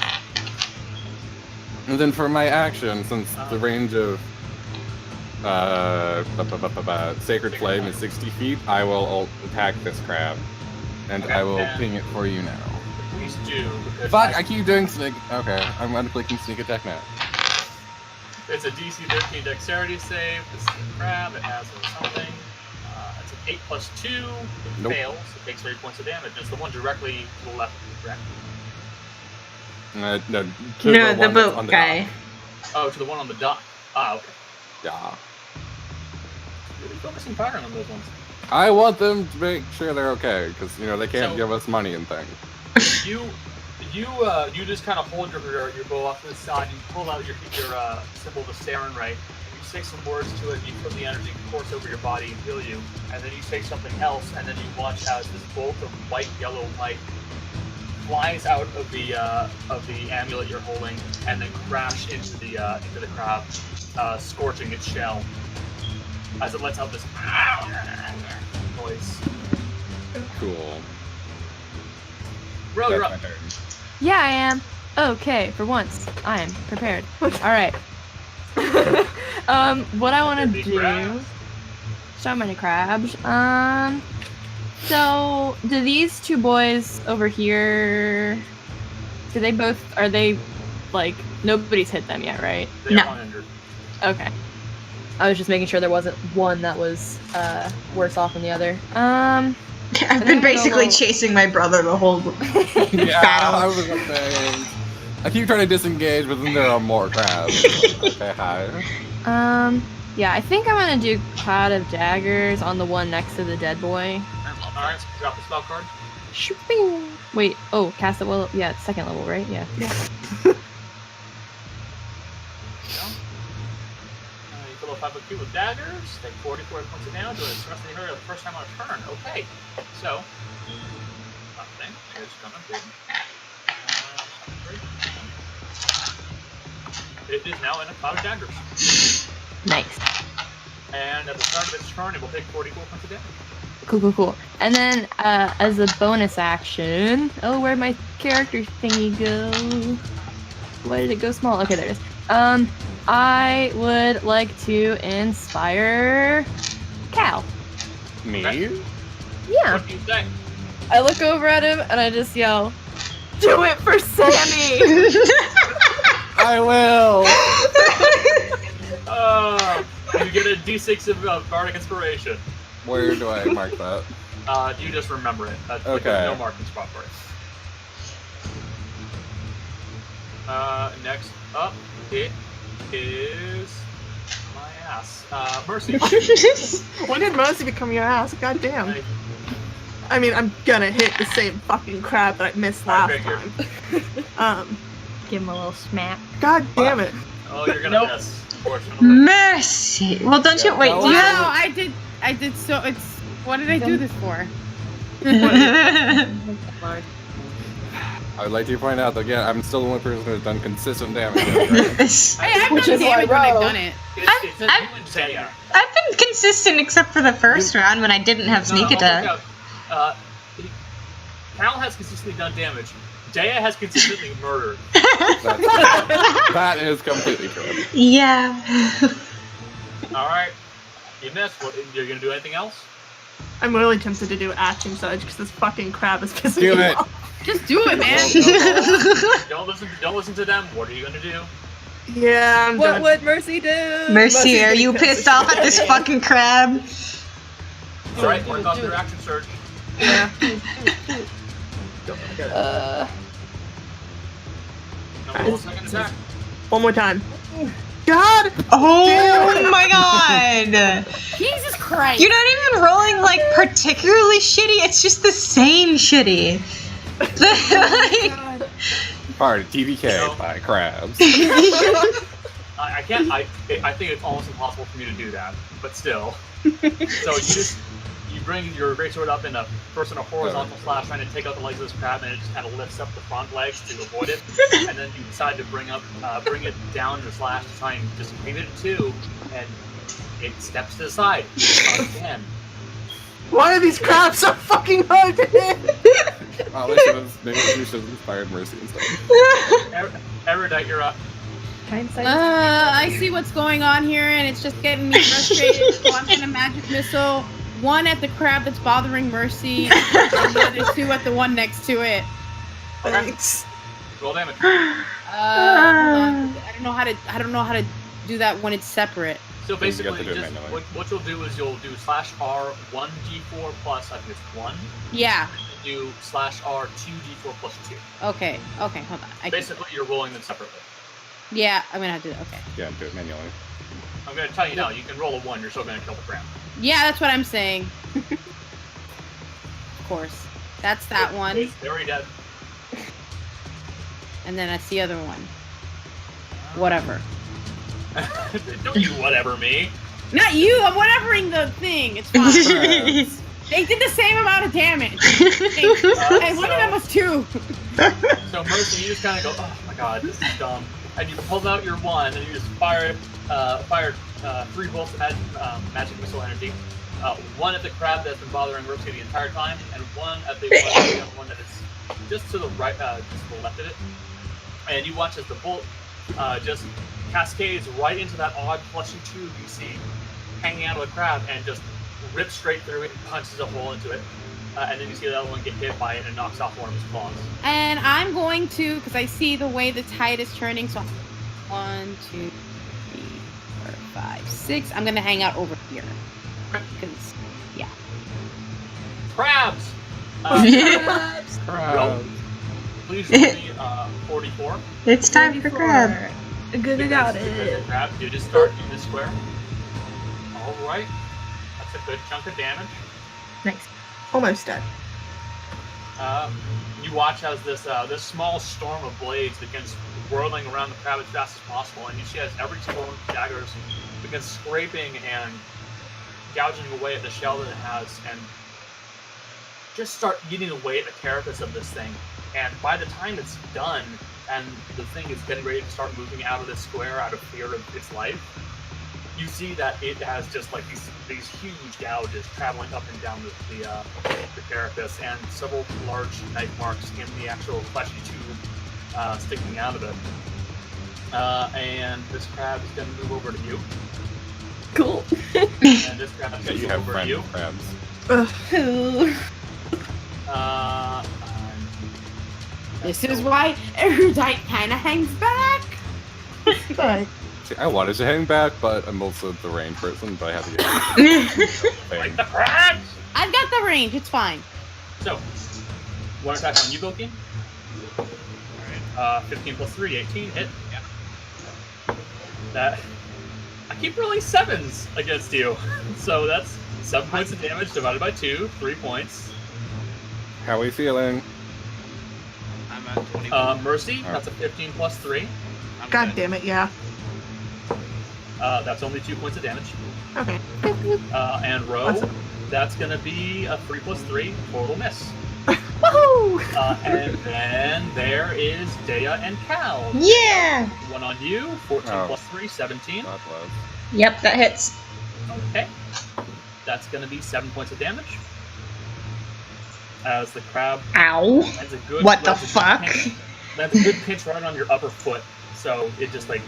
And then for my action, since the range of Sacred Flame is 60 feet, I will attack this crab. And Okay, I will and- ping it for you now. Please do. Because Fuck, I keep doing sneak. Okay, I'm unclicking sneak attack now. It's a DC 13 dexterity save. This is a crab. It has something. It's an 8 plus 2. It Nope. fails. It takes 3 points of damage. It's the one directly to the left, correct? No, to No, one the that's boat on the guy. dock. Oh, to the one on the dock. Ah, okay. Yeah. Really focusing pattern on those ones. I want them to make sure they're okay, because, they can't So- give us money and things. You just kind of hold your bow off to the side. You pull out your symbol of the Saren Right. You say some words to it. You feel the energy course over your body and heal you. And then you say something else, and then you watch as this bolt of white yellow light flies out of the amulet you're holding, and then crash into the crab, scorching its shell as it lets out this noise. Cool. Bro, That's you're up. my turn. Yeah, I am. Okay, for once, I am prepared. All right. What I want to Big do? crabs. So many crabs. So do these two boys over here? Do they both? Are they like nobody's hit them yet, right? They No. are uninjured. Okay. I was just making sure there wasn't one that was worse off than the other. I've been basically chasing my brother the whole Yeah, battle. I was saying. I keep trying to disengage, but then there are more crabs. Okay, hi. Yeah, I think I'm gonna do Cloud of Daggers on the one next to the dead boy. Alright, drop the spell card. Shoo-bing. Wait, oh, cast it well. Yeah, it's second level, right? Yeah. You fill up 5 of 2 with daggers, take 44 points of damage, or especially her the first time on a turn. Okay, so. Nothing. Here's coming. Big. It is now in a cloud of daggers. Nice. And at the start of its turn, it will take 44 points of damage. Cool. And then, as a bonus action, oh, where'd my character thingy go? Why did it go small? Okay, there it is. I would like to inspire Cal. Me? Okay. Yeah. What do you say? I look over at him and I just yell, "Do it for Sammy!" I will! You get a d6 of bardic inspiration. Where do I mark that? You just remember it. Like, Okay. there's no marking spot for it. Next up, it is my ass. Mercy. When did Mercy become your ass? God damn. I mean, I'm gonna hit the same fucking crab that I missed I last figured. time. Give him a little smack. God damn it. Oh, you're gonna miss, unfortunately. Mercy. Well, don't you wait? Do you Wow, have? I did so. It's what did I do this for? I would like to point out that, again, I'm still the only person who has done consistent damage. Hey, I've Which done is damage when why, I've bro. done it. It's I'm- you and Taya. I've been consistent except for the first round when I didn't have sneak attack. Cal has consistently done damage. Daya has consistently murdered. That is completely true. Yeah. Alright. You missed. What, you're gonna do anything else? I'm really tempted to do action surge because this fucking crab is pissing Do me it. off. Just do it, man. Don't listen to them. What are you gonna do? Yeah, I'm What done. would Mercy do? Mercy, are you pissed off at this fucking crab? Alright, mark off your action surge. Yeah. Now roll a second attack. One more time. God! Oh my god! Jesus Christ. You're not even rolling like particularly shitty, it's just the same shitty. Like, Part of TVK No. by crabs. I can't. I think it's almost impossible for me to do that, but still. So you bring your greatsword up in a first in a horizontal slash, trying to take out the legs of this crab, and it just kind of lifts up the front legs to avoid it, and then you decide to bring it down in a slash to try and just aim it at 2, and it steps to the side again. Why are these crabs so fucking hard to hit? Maybe we should have inspired Mercy instead. Erudite, you're up. I see what's going on here, and it's just getting me frustrated. So I'm gonna magic missile 1 at the crab that's bothering Mercy, and the other 2 at the one next to it. Thanks. Roll damage. Hold on. I don't know how to do that when it's separate. So basically, You have to do it manually. what you'll do is you'll do /R 1d4 plus, I think it's 1. Yeah. Do /R 2d4 plus 2. Okay, hold on. Basically, you're rolling them separately. Yeah, I'm gonna have to do that. Okay. Yeah, do it manually. I'm going to tell you now, you can roll a 1, you're still going to kill the crab. Yeah, that's what I'm saying. Of course. That's that one. It's very dead. And then that's the other one. Whatever. Don't you whatever me. Not you, I'm whatevering the thing. It's fine. They did the same amount of damage. And one of them was 2. So Mercy, you just kind of go, oh my god, this is dumb. And you pull out your 1, and you just fire 3 bolts of magic missile energy. 1 at the crab that's been bothering Mercy the entire time, and 1 at the one that is just to the right, just to the left of it. And you watch as the bolt just cascades right into that odd fleshy tube you see hanging out of the crab, and just rips straight through it and punches a hole into it. And then you see the other one get hit by it and knocks off one of his claws. And I'm going to, because I see the way the tide is turning, so 1, 2, 3, 4, 5, 6. I'm going to hang out over here. Because, yeah. Crabs! Crabs. Roll. Please roll me 44. It's time for crab. Good, got it. Crab, you just start in this square. Alright. That's a good chunk of damage. Nice. Almost dead. You watch as this small storm of blades begins whirling around the crab as fast as possible, and you see as every single one of the daggers begins scraping and gouging away at the shell that it has, and just start eating away at the carapace of this thing. And by the time it's done, and the thing is getting ready to start moving out of this square out of fear of its life, you see that it has just like these huge gouges traveling up and down the carapace, and several large knife marks in the actual fleshy tube sticking out of it. And this crab is going to move over to you. Cool. And this crab is Yeah, going to you move have over to friend you. crabs. This is why Erudite kind of hangs back. Right. See, I wanted to hang back, but I'm also the range person, but I have to get Like the crabs! I've got the range, it's fine. So, one attack on you, Boki. Alright. 15 plus 3, 18, hit. Yeah. That. I keep rolling 7s against you. So that's 7 points of damage divided by 2, 3 points. How are we feeling? I'm at 20. Mercy, that's a 15 plus 3. I'm God good. damn it, yeah. That's only 2 points of damage. Okay. And Row, that's going to be a 3 plus 3, total miss. Woohoo! And then there is Dea and Cal. Yeah! One on you, 14 Oh. plus 3, 17. God bless. Yep, that hits. Okay. That's going to be 7 points of damage. As the crab Ow. lands a good, What the lands a good fuck? pinch- lands a good pinch right on your upper foot. So it just like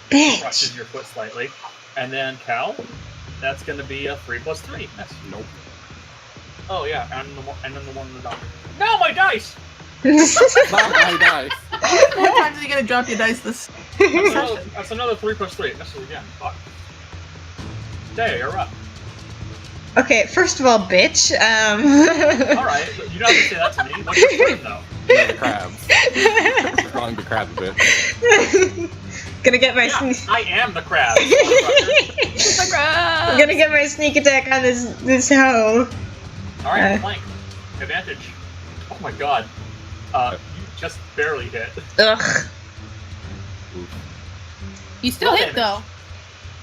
crushes Bitch. your foot slightly. And then Cal, that's going to be a 3 plus 3. Yes. Nope. Oh yeah, and then the one in the doctor. No, my dice! Not my dice. How many times are you gonna drop your dice this session? That's another 3 plus 3. This is again. Fuck. Dea, you're up. Okay, first of all, bitch. Alright, you don't have to say that to me. What's your claim, though? Yeah, the crabs. Calling the crab a bit. Gonna get my Yeah, I am the crab. The crab. I'm gonna get my sneak attack on this hoe. Alright, flank. Advantage. Oh my god. You just barely hit. Ugh. You still Roll hit damage. though.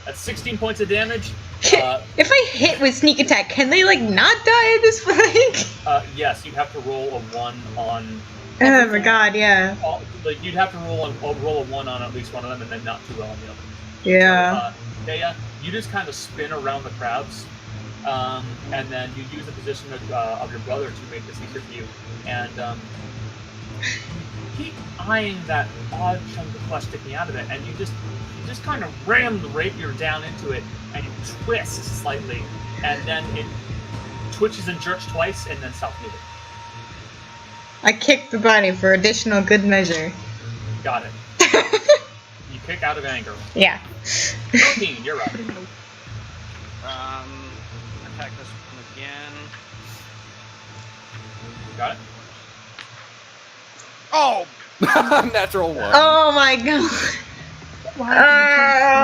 That's 16 points of damage. If I hit with sneak attack, can they like not die at this point? Yes, you have to roll a 1 on. Oh my god, yeah. Like you'd have to roll a 1 on at least one of them, and then not too well on the other. Yeah. So, Dea, you just kind of spin around the crabs, and then you use the position of your brother to make this easier for you, and keep eyeing that odd chunk of flesh sticking out of it, and you just kind of ram the rapier down into it, and it twists slightly, and then it twitches and jerks twice, and then stops moving. I kicked the body for additional good measure. Got it. You kick out of anger. Yeah. 13, you're up. Attack this one again. Got it? Oh! Natural 1. Oh my god. Why did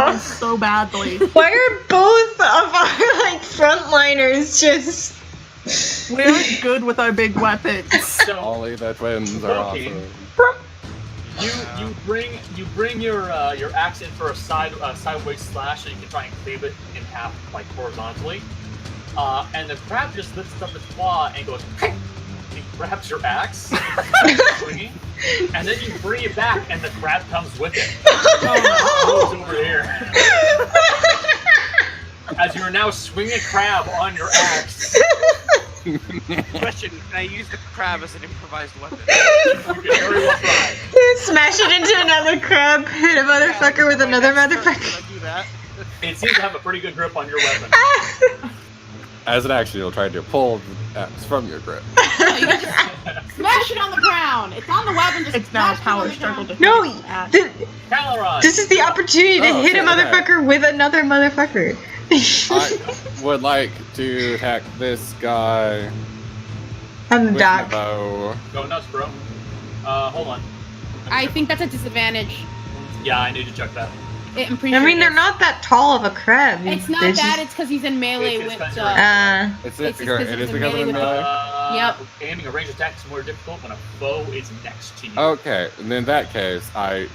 you turn so badly? Why are both of our like frontliners just We aren't good with our big weapons. So Only the twins are Loki. awesome. you bring your axe in for a sideways slash, so you can try and cleave it in half, like horizontally. And the crab just lifts up its claw and goes. He grabs your axe, swinging, and then you bring it back, and the crab comes with it. Oh, no. Goes over here. As you are now swinging a crab on your axe. Question, can I use the crab as an improvised weapon? You can very well try. smash it into another crab, hit a motherfucker with another motherfucker? Can I do that? It seems to have a pretty good grip on your weapon. As an action, you'll try to pull the axe from your grip. Smash it on the ground. It's on the weapon. Just It's now a smash it power on the struggle ground. to No, hit that. Caloron! this is the opportunity to Oh, hit a okay, okay. motherfucker with another motherfucker. I would like to attack this guy On the with my dock. bow. Go nuts, bro. Hold on. I think that's a disadvantage. Yeah, I need to check that. I'm pretty I sure mean, it they're is. not that tall of a crab. It's not They're that. just- It's because he's in melee It's with. because It's It's because just it is a because of the melee with- melee. Yep. Aiming a ranged attack is more difficult when a foe is next to you. Okay, and in that case, I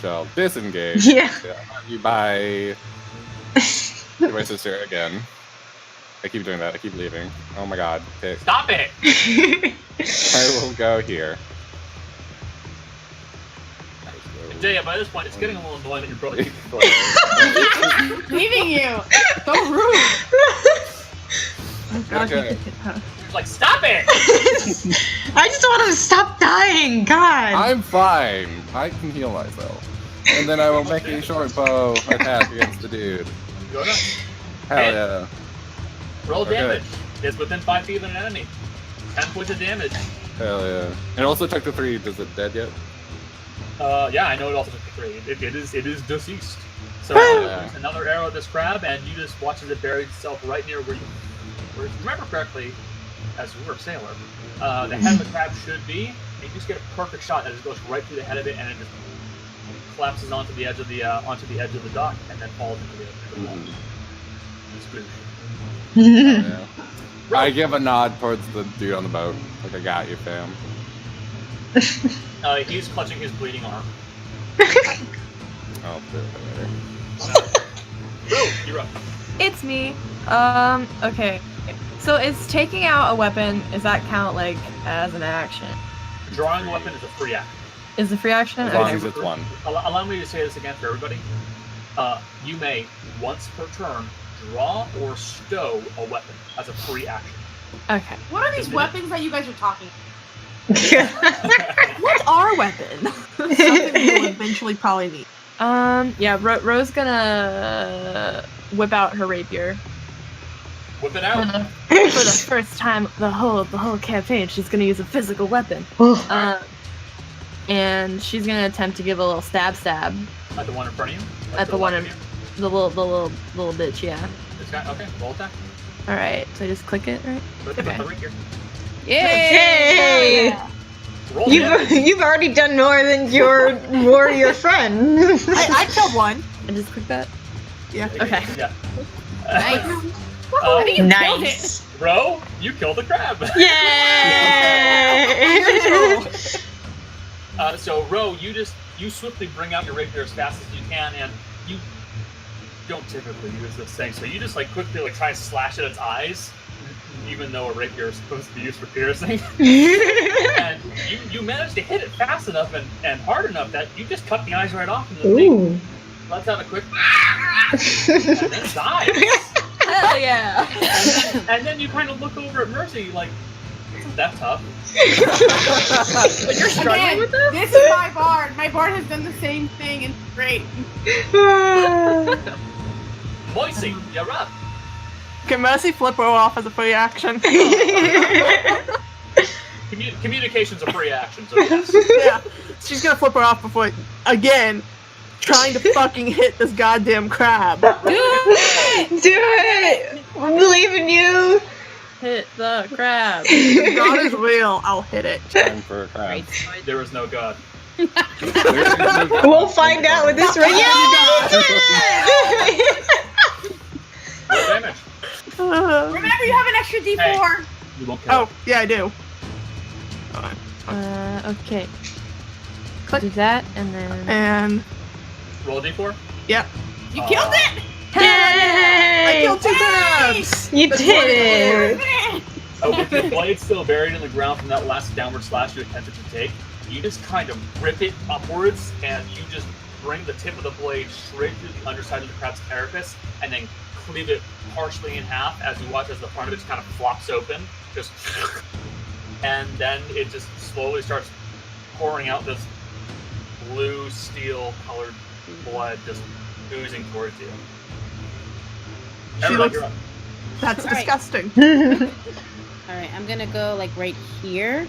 shall disengage. Yeah. You by my sister again. I keep doing that. I keep leaving. Oh my god. Okay, Stop it! I will go here. Jaya, by this point, it's getting a little annoying that your brother keeps playing. Leaving you. So rude. Oh god, Okay. you could hit her. He's like, stop it! I just want him to stop dying. God. I'm fine. I can heal myself. And then I will make a short bow attack against the dude. Go nuts. Hell Hit. yeah. Roll Okay. damage. It's within 5 feet of an enemy. 10 points of damage. Hell yeah. And also took the 3. Is it dead yet? Yeah, I know it also took the 3. It is deceased. So Yeah. there's another arrow at this crab, and you just watch as it buries itself right near where you. Where, if you remember correctly, as you were a sailor, the head of the crab should be, and you just get a perfect shot that just goes right through the head of it, and it just collapses onto the edge of the dock, and then falls into the water. Sploosh. Yeah. I give a nod towards the dude on the boat. Like, I got you, fam. He's clutching his bleeding arm. Oh, later. Bro, you're up. It's me. Okay. So is taking out a weapon, does that count like as an action? Drawing a weapon is a free action. Is the free action? As long Okay. as it's one. Allow me to say this again for everybody. You may, once per turn, draw or stow a weapon as a free action. Okay. What are these weapons that you guys are talking? What are weapons? Something we'll eventually probably need. Yeah, Rose gonna whip out her rapier. Whip it out. For the first time the whole campaign, she's gonna use a physical weapon. And she's gonna attempt to give a little stab At the one in front of you? Like at to the one left in of you? the little bitch, yeah. This guy? Okay, roll attack. Alright, so I just click it, right? Put Okay. the rapier. Yay! Roll damage. You've already done more than your warrior friend. I killed one. And just click that. Yeah. Okay. Yeah. Nice. Uh, I think you killed it. Nice. Bro, you killed the crab. Yay! So Ro, you you swiftly bring out your rapier as fast as you can, and you don't typically use this thing, so you just like quickly like try and slash at its eyes, even though a rapier is supposed to be used for piercing. And you manage to hit it fast enough and hard enough that you just cut the eyes right off, and the thing lets out a quick and then dies. Hell yeah! And then you kind of look over at Mercy like, isn't that tough? But you're struggling Again, with this? this is my bard. My bard has done the same thing and it's great. Moisey, you're up. Can Mercy flip her off as a free action? Communication's a free action, so yes. Yeah, she's gonna flip her off before, again, trying to fucking hit this goddamn crab. Do it! Do it! We believe in you! Hit the crab. If God is real, I'll hit it. Time for a crab. Right. There is no god. We'll find out with this right. No damage. Remember, you have an extra D4. You won't kill. Oh, yeah, I do. Okay. Do that, and then... And, Roll a d4. yep. You killed it! I Hey! killed 2 crabs! You did it! With your blade still buried in the ground from that last downward slash you attempted to take, you just kind of rip it upwards, and you just bring the tip of the blade straight through the underside of the crab's carapace, and then cleave it partially in half as you watch as the front of it just kind of flops open, just, and then it just slowly starts pouring out this blue steel colored blood just oozing towards you. She Everybody, looks- you're up. That's All right. disgusting. Alright, I'm gonna go like right here.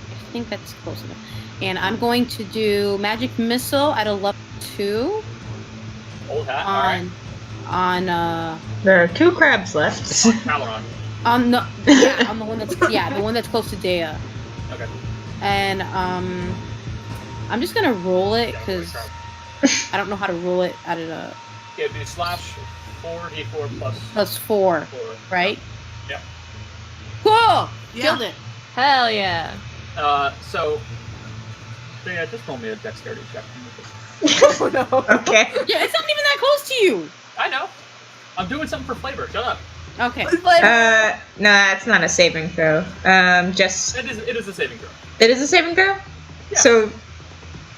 I think that's close enough. And I'm going to do magic missile at a level 2 Old hat, alright. on There are 2 crabs left. Caloron. on the on the one that's the one that's close to Dea. Okay. And I'm just gonna roll it because I don't know how to roll it at a It'd be slash 4d4 plus 4, 4. right? Yeah. Cool! Yeah. Killed it. Hell yeah. So yeah, just roll me a dexterity check. Oh no. Okay. Yeah, it's not even that close to you. I know. I'm doing something for flavor. Shut up. Okay. No, it's not a saving throw. Just It is a saving throw. it is a saving throw. Yeah. So,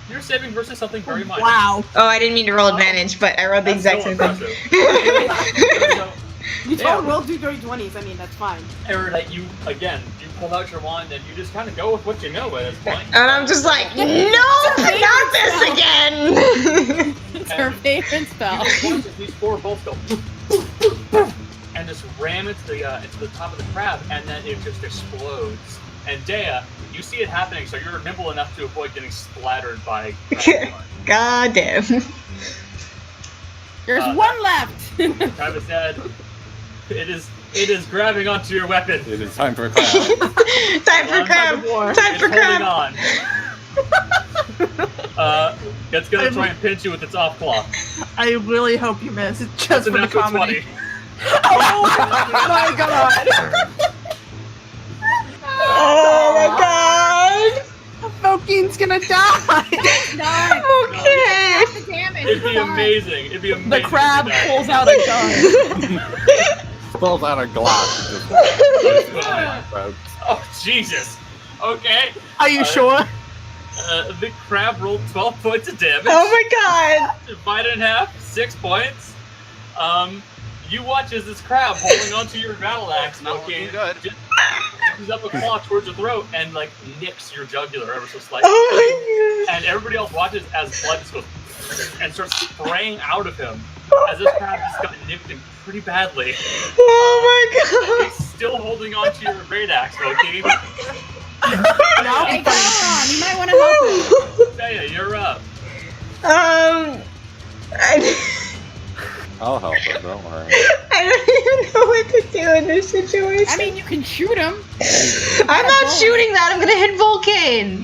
You're saving versus something very minor. Wow. oh, I didn't mean to roll advantage, but I rolled the That's exact so same thing. impressive. So, You told roll 2 dirty 20s. I mean, that's fine. Erudite, you pull out your wand and you just kind of go with what you know at this point. And I'm just like, no, not this again. It's her favorite spell. You just watch as these 4 bolts go and just ram into the top of the crab, and then it just explodes. And Dea, you see it happening, so you're nimble enough to avoid getting splattered by crab blood. God damn. There's one left. Crab is dead. It is grabbing onto your weapon. It is time for a crab. Time for crab. Time for It's crab. holding on. It's gonna try and pinch you with its off claw. I really hope you miss. It's That's just a for the natural comedy. 20. Oh my god! Oh my god. Vokine's gonna die! No. Okay. The damage. It'd be It's fine. amazing. It'd be amazing. The crab if you died. pulls out a gun. Pulls out a Glock. Just Oh Jesus. Okay. Are you sure? The crab rolled 12 points of damage. Oh my god. Divided in half, 6 points. You watch as this crab holding onto your battle axe, Not looking good. just pushes up a claw towards your throat and like nicks your jugular ever so slightly. Oh my god. And everybody else watches as blood just goes and starts spraying out of him as this crab just got nicked in pretty badly. Oh my He's still holding onto your great axe, Loki. Now Hey, come on. You might want to help him. Dea, you're up. god. I'll help it, don't worry. I don't even know what to do in this situation. I mean, you can shoot him. I'm not shooting that. I'm gonna hit Vulcan.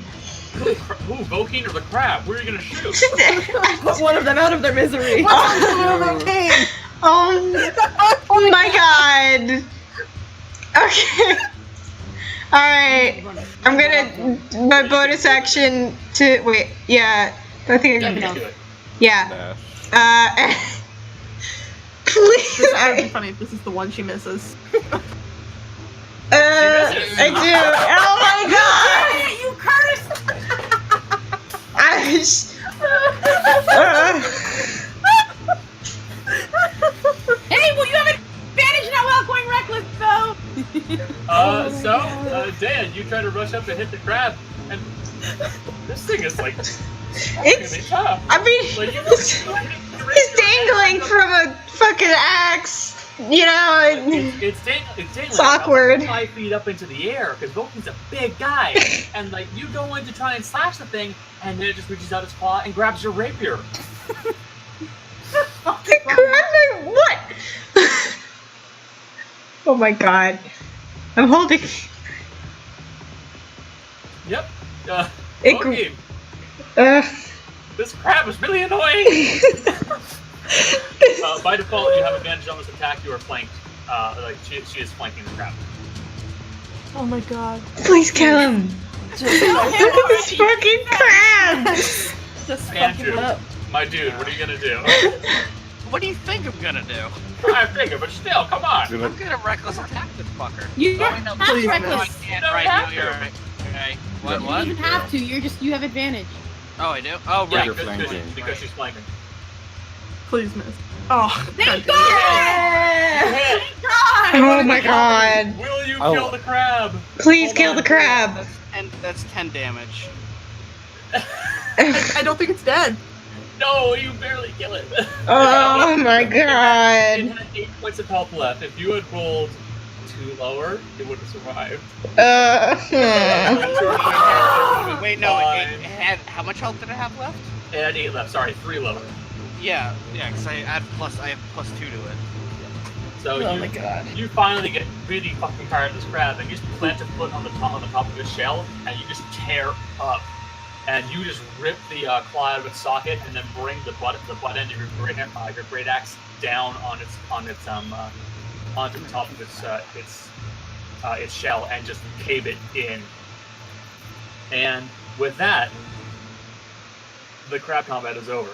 Who, Vokine or the crab? Where are you gonna shoot? Put one of them out of their misery. Vokine! Oh my god. Okay. Alright. I'm gonna, my bonus action to, wait, yeah. I think Yeah, I you can do it. Yeah. Dash. Please. This is gonna be funny if this is the one she misses. I do. Oh my god! You cursed! I sh- Hey, well, you have advantage now while going reckless, though. Dan, you try to rush up and hit the crab, and this thing is like It's- tough. I mean, Like, he's dangling from a fucking axe. You know, it's dangling. It's awkward. About 5 feet up into the air because Vulcan's a big guy, and like you go in to try and slash the thing, and then it just reaches out its claw and grabs your rapier. what? Oh my god. I'm holding. Yep. It Okay. Uh, This crab is really annoying. By default, you have advantage on this attack. You are flanked. Like she is flanking the crab. Oh my god. please kill him. This fucking crab. Just Andrew. fucking up. My dude, what are you gonna do? What do you think I'm gonna do? I figure, but still, come on. I'm gonna reckless attack this fucker. You don't Oh, no, have please, to No, I reckless. can't No, right you now. have You're to. right. Okay. Yeah. What? You What? don't have to. You have advantage. Oh, I do. Oh, Yeah, right. You're because flanking. because she's flanking. Please miss. Oh, Thank god. God! Hit. Thank God! Oh my god. Will you Oh. kill the crab? Please Hold kill on. the crab. That's 10 damage. I don't think it's dead. No, you barely kill it. Oh my It god. had 8 points of health left. If you had rolled 2 lower, it would have survived. Wait, no. Fine. It had how much health did it have left? It had 8 left. Sorry, 3 lower. Yeah, because I have +2 to it. So Oh you, my god. you finally get really fucking tired of this crab, and you just plant your foot on the top of his shell, and you just tear up, and you just rip the claw out of its socket, and then bring the butt end of your great axe down onto the top of its shell, and just cave it in. And with that, the crab combat is over.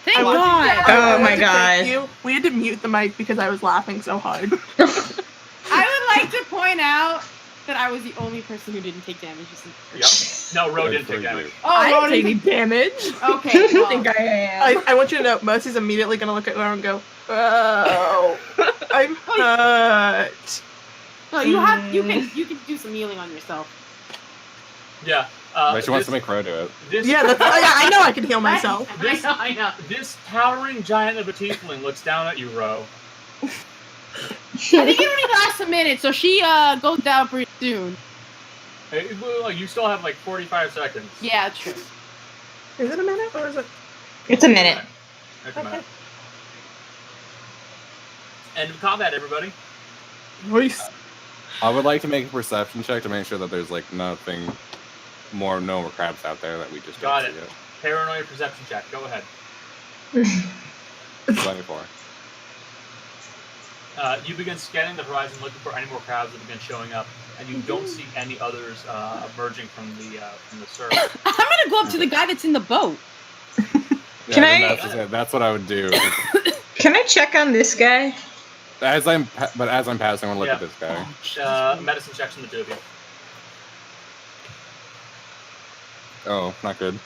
Thank I want to- God! Oh I my want to God. thank you. We had to mute the mic because I was laughing so hard. I would like to point out that I was the only person who didn't take damage. Yep. No, Ro didn't take damage. Oh, I Ronan didn't take any damage. Okay, I well, think I am. I want you to know, Mercy's immediately gonna look at her and go, "Oh, I'm hurt." no, you can do some healing on yourself. Yeah. But she wants to make Crow do it. This, Yeah, I know I can heal myself. I know. This towering giant of a tiefling looks down at you, Ro. I think it only lasts a minute, so she goes down pretty soon. Hey, well, you still have like 45 seconds. Yeah, true. Is it a minute or is it? It's a minute. That's a minute. End of combat, everybody. Nice. I would like to make a perception check to make sure that there's like no more crabs out there that we just Got don't it. see yet. Paranoia perception check. Go ahead. 24. You begin scanning the horizon, looking for any more crabs that begin showing up, and you don't see any others emerging from the surf. I'm gonna go up to the guy that's in the boat. Yeah, Can then I- That's what I would do. Can I check on this guy? As I'm passing, I want to look at this guy. Medicine checks from the two of you. Oh, not good.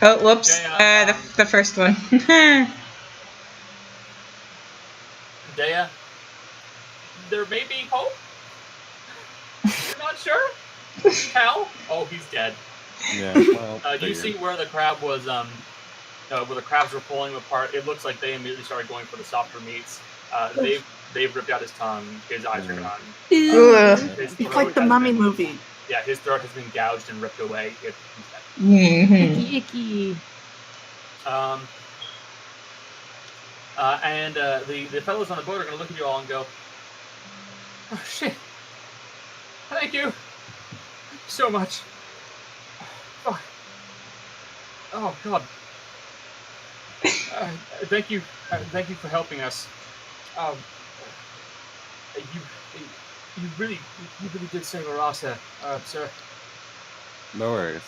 Oh, whoops. Yeah, The first one. Dea, there may be hope. You're not sure? Cal? Oh, he's dead. Yeah. Well, You figured. see where the crab was, where the crabs were pulling him apart. It looks like they immediately started going for the softer meats. They've ripped out his tongue. His eyes are gone. Ugh. His It's throat like the has mummy been- movie. Yeah, his throat has been gouged and ripped away. He's dead. Mhm. Icky. And the fellows on the boat are going to look at you all and go, "Oh shit! Thank you so much. Oh god. Thank you for helping us. You really did save Arasa, sir." No worries.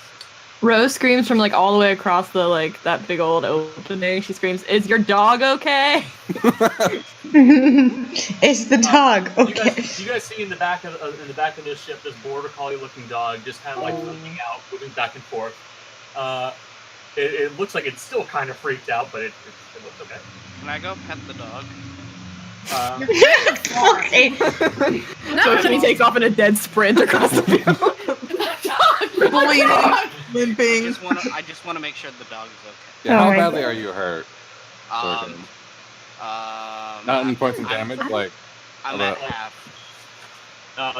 Rose screams from like all the way across the like that big old opening. She screams, "Is your dog okay?" Is the dog okay? You guys see in the back of this ship this border collie looking dog just kind of like looking out, moving back and forth. It looks like it's still kind of freaked out, but it looks okay. Can I go pet the dog? Okay. So Jenny takes off in a dead sprint across the field. Bleeding, I limping. just wanna make sure the dog is okay. Yeah, how Alright. badly are you hurt? Not in points of damage, like I'm at half.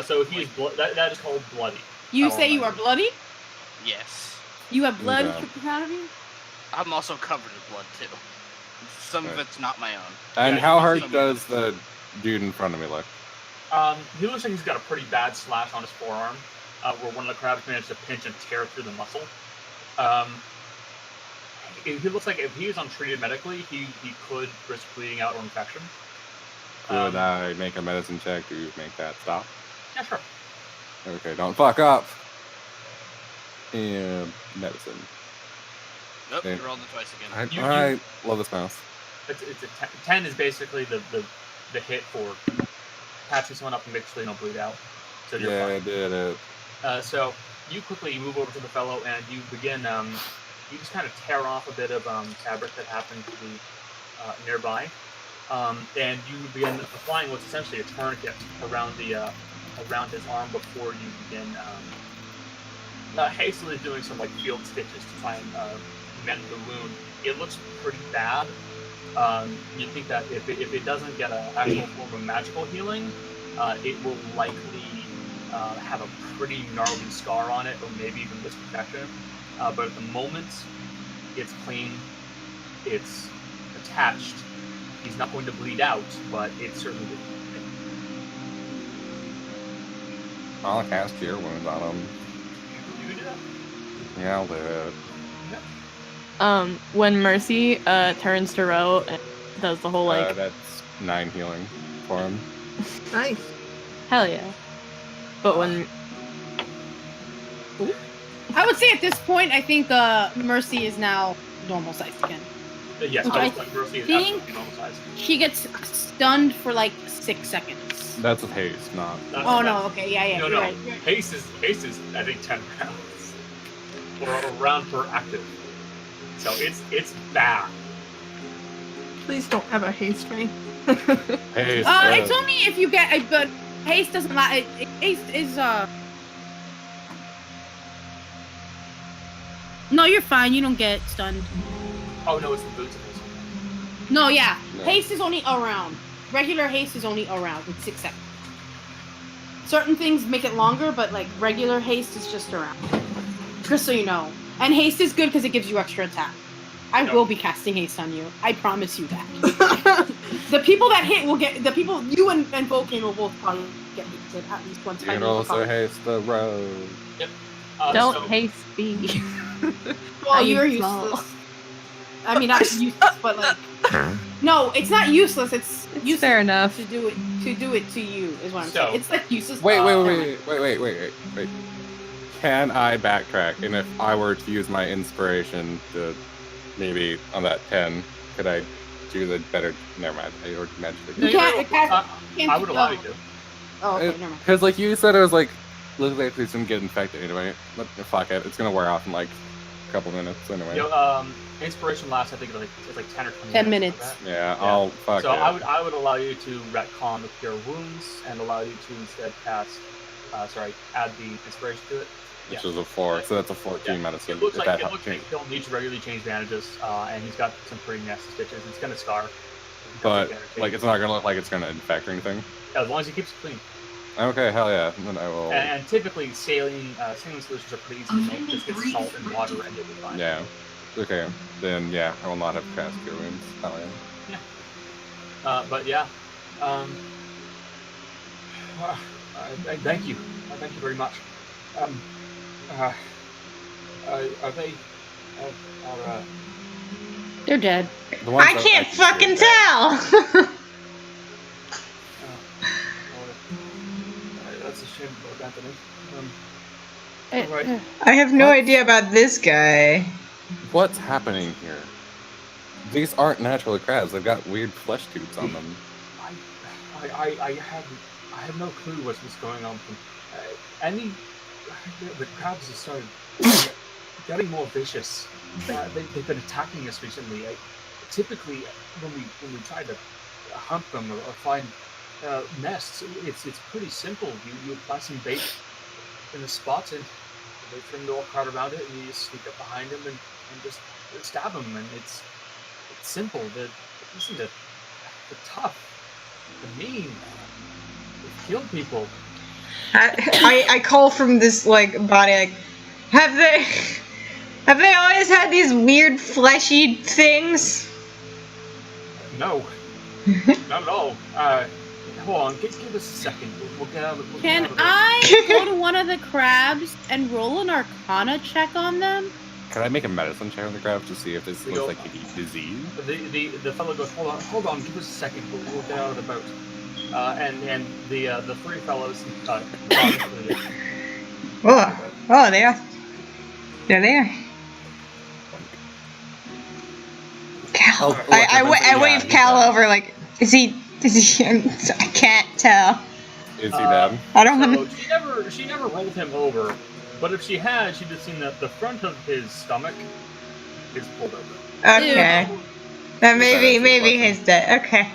So he's that is called bloody. You Oh, say you my. are bloody? Yes. You have blood Okay. dripping out of you? I'm also covered in blood too. Some of Right. it's not my own. And Yeah, how you hurt see- does the dude in front of me look? He looks like he's got a pretty bad slash on his forearm, where one of the crabs managed to pinch and tear through the muscle. He looks like if he was untreated medically, he could risk bleeding out or infection. Could I make a medicine check to make that stop? Yeah, sure. Okay, don't fuck up. And medicine. Nope, Okay. you rolled it twice again. I love this mouse. It's a 10 is basically the hit for patching someone up and make sure they don't bleed out. So you're Yeah, fine. I did it. So you quickly move over to the fellow and you begin. You just kind of tear off a bit of fabric that happened to be nearby, and you begin applying what's essentially a tourniquet around around his arm before you begin hastily doing some like field stitches to try and mend the wound. It looks pretty bad. You think that if it doesn't get an actual form of magical healing, it will likely have a pretty gnarly scar on it, or maybe even risk infection. But at the moment, it's clean, it's attached. He's not going to bleed out, but it certainly will. I'll cast Cure Wounds on him. You can do that. Yeah, I'll do it. When Mercy turns to Ro and does the whole like, That's 9 healing for him. Nice. hell yeah. But when I would say at this point, I think Mercy is now normal sized again. Yes, Okay, I was like, Mercy is think- absolutely normal size. She gets stunned for like 6 seconds. That's with haste, not. Oh no, okay, yeah, No, you're no. right. Haste is I think 10 rounds, or a round per active. So it's bad. Please don't have a haste me. Haste. It's only if you get, but haste doesn't matter. Haste is No, you're fine. You don't get stunned. Oh no, it's the boots of haste. No, yeah. No. Haste is only a round. Regular haste is only a round with 6 seconds. Certain things make it longer, but like regular haste is just a round. Just so you know. And haste is good because it gives you extra attack. I Yep. will be casting haste on you. I promise you that. The people that hit will get. The people you and Vulcan will both probably get hit at least one You time. can also haste the road. don't So- haste me. Well, I you're use small. useless. I mean, not useless, but like. No, it's not useless. It's useless Fair enough. to do it to you is what I'm So- saying. It's like useless. Wait. Can I backtrack? And if I were to use my inspiration to maybe on that 10, could I do the better? Never mind. I already mentioned You it. can't. I would allow you to. Oh, okay, never mind. Because like you said, it was like looks like he's gonna get infected anyway. But fuck it, it's gonna wear off in like a couple minutes anyway. You know, inspiration lasts, I think, it's like 10 or 20 10 minutes. minutes. Yeah, I'll fuck So it. I would allow you to retcon the cure wounds and allow you to instead cast, add the inspiration to it. Which Yeah. is a 4, so that's a 14 medicine. It looks if like that it helps looks like change. he'll need to regularly change bandages, and he's got some pretty nasty stitches. It's gonna scar. But like, it's not gonna look like it's gonna infect or anything. as long as he keeps it clean. Okay, hell yeah. Then I will. And typically saline solutions are pretty easy to make. Just get salt and water and you'll be fine. Yeah. Okay. Then yeah, I will not have cast cure wounds. Hell yeah. But yeah, thank you. Thank you very much. Are they? They're dead. The ones I that can't can fucking see it, tell. That's a shame about Anthony. Alright. I have no What? idea about this guy. What's happening here? These aren't natural crabs. They've got weird flesh tubes on them. I have no clue what's going on. The crabs have started getting more vicious. They've been attacking us recently. Typically, when we try to hunt them or find nests, it's pretty simple. You apply some bait in the spots and they trim the little card around it, and you just sneak up behind them and just stab them. And it's simple. They're tough. They're mean. They've killed people. I call from this like body like, have they always had these weird fleshy things? No, not at all. Hold on, give us a second. We'll get out of the. Can I go to one of the crabs and roll an Arcana check on them? Can I make a medicine check on the crabs to see if this looks like a disease? The fellow goes, hold on, give us a second. We'll get out of the boat. And the three fellows. Oh, they are. They're there. Cal. I wave Cal over like, is he? I can't tell. Is he dead? I don't know. So she never rolled him over, but if she had, she'd have seen that the front of his stomach is pulled over. Okay. Then maybe he's dead. Okay.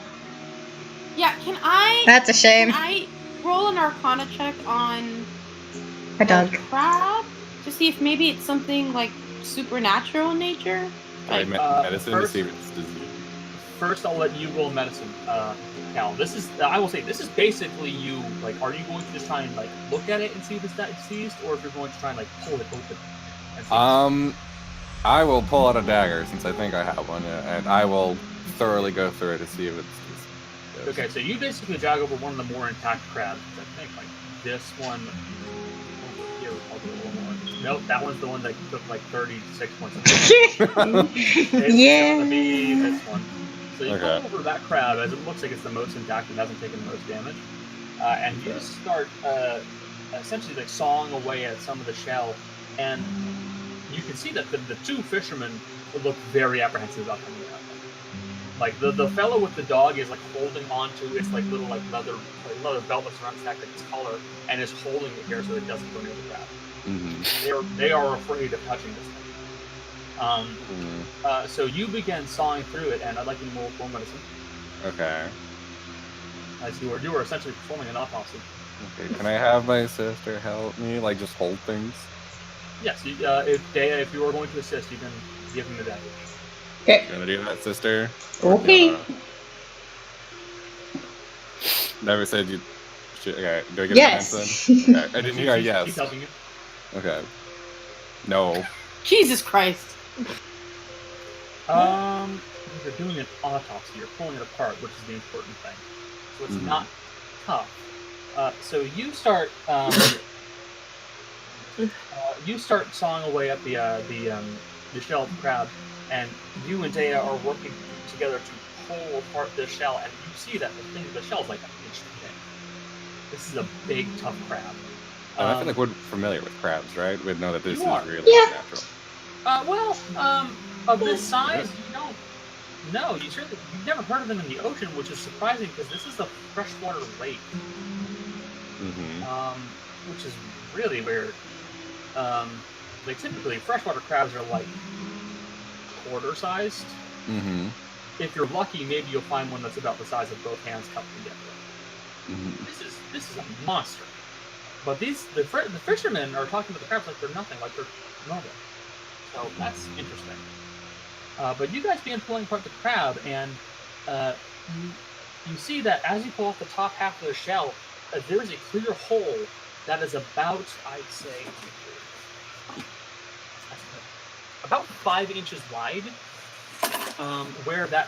Yeah, can I? That's a shame. Can I roll an Arcana check on A dog. the crab to see if maybe it's something like supernatural in nature? Can I make medicine to see if it's disease? First, I'll let you roll medicine, Cal. This is, I will say, this is basically you. Like, are you going to just try and like look at it and see if it's diseased, or if you're going to try and like pull it open? And see I will pull out a dagger since I think I have one, and I will thoroughly go through it to see if it's diseased. Okay, so you basically jog over one of the more intact crabs. I think like this one. Here, I'll do a little more. Nope, that one's the one that took like 36 points. It's Yeah. gonna be this one. So you Okay. go over that crab as it looks like it's the most intact and hasn't taken the most damage, and you just start essentially like sawing away at some of the shell, and you can see that the two fishermen look very apprehensive about coming out. Like the fellow with the dog is like holding onto its like little like leather belt that's around its neck, like its collar, and is holding it here so it doesn't go near the crab. Mm-hmm. They are afraid of touching this thing. So you begin sawing through it, and I'd like you to roll medicine. Okay. As you were essentially performing an autopsy. Okay. Can I have my sister help me? Like just hold things? Yes, if you are going to assist, you can give him the dagger. Okay. You wanna do that, sister? Okay. Never said you. Okay. Do I get Yes. a chance then? Okay. I didn't hear a She's yes. helping you. Okay. No. Jesus Christ! You're doing an autopsy. You're pulling it apart, which is the important thing. So it's not tough. So you start sawing away at the shell of the crab, and you and Dea are working together to pull apart the shell, and you see that the shell's like an inch thick. This is a big, tough crab. And I feel like we're familiar with crabs, right? We'd know that this is You are. really Yeah. natural. Of this size, you don't know. You've never heard of them in the ocean, which is surprising because this is a freshwater lake. Mm-hmm. Which is really weird. Like typically freshwater crabs are like quarter-sized. Mm-hmm. If you're lucky, maybe you'll find one that's about the size of both hands cupped together. Mm-hmm. This is a monster. But the fishermen are talking to the crabs like they're nothing, like they're normal. So that's interesting. But you guys begin pulling apart the crab, and you see that as you pull off the top half of the shell, there is a clear hole that is about, I'd say, about 5 inches wide, where that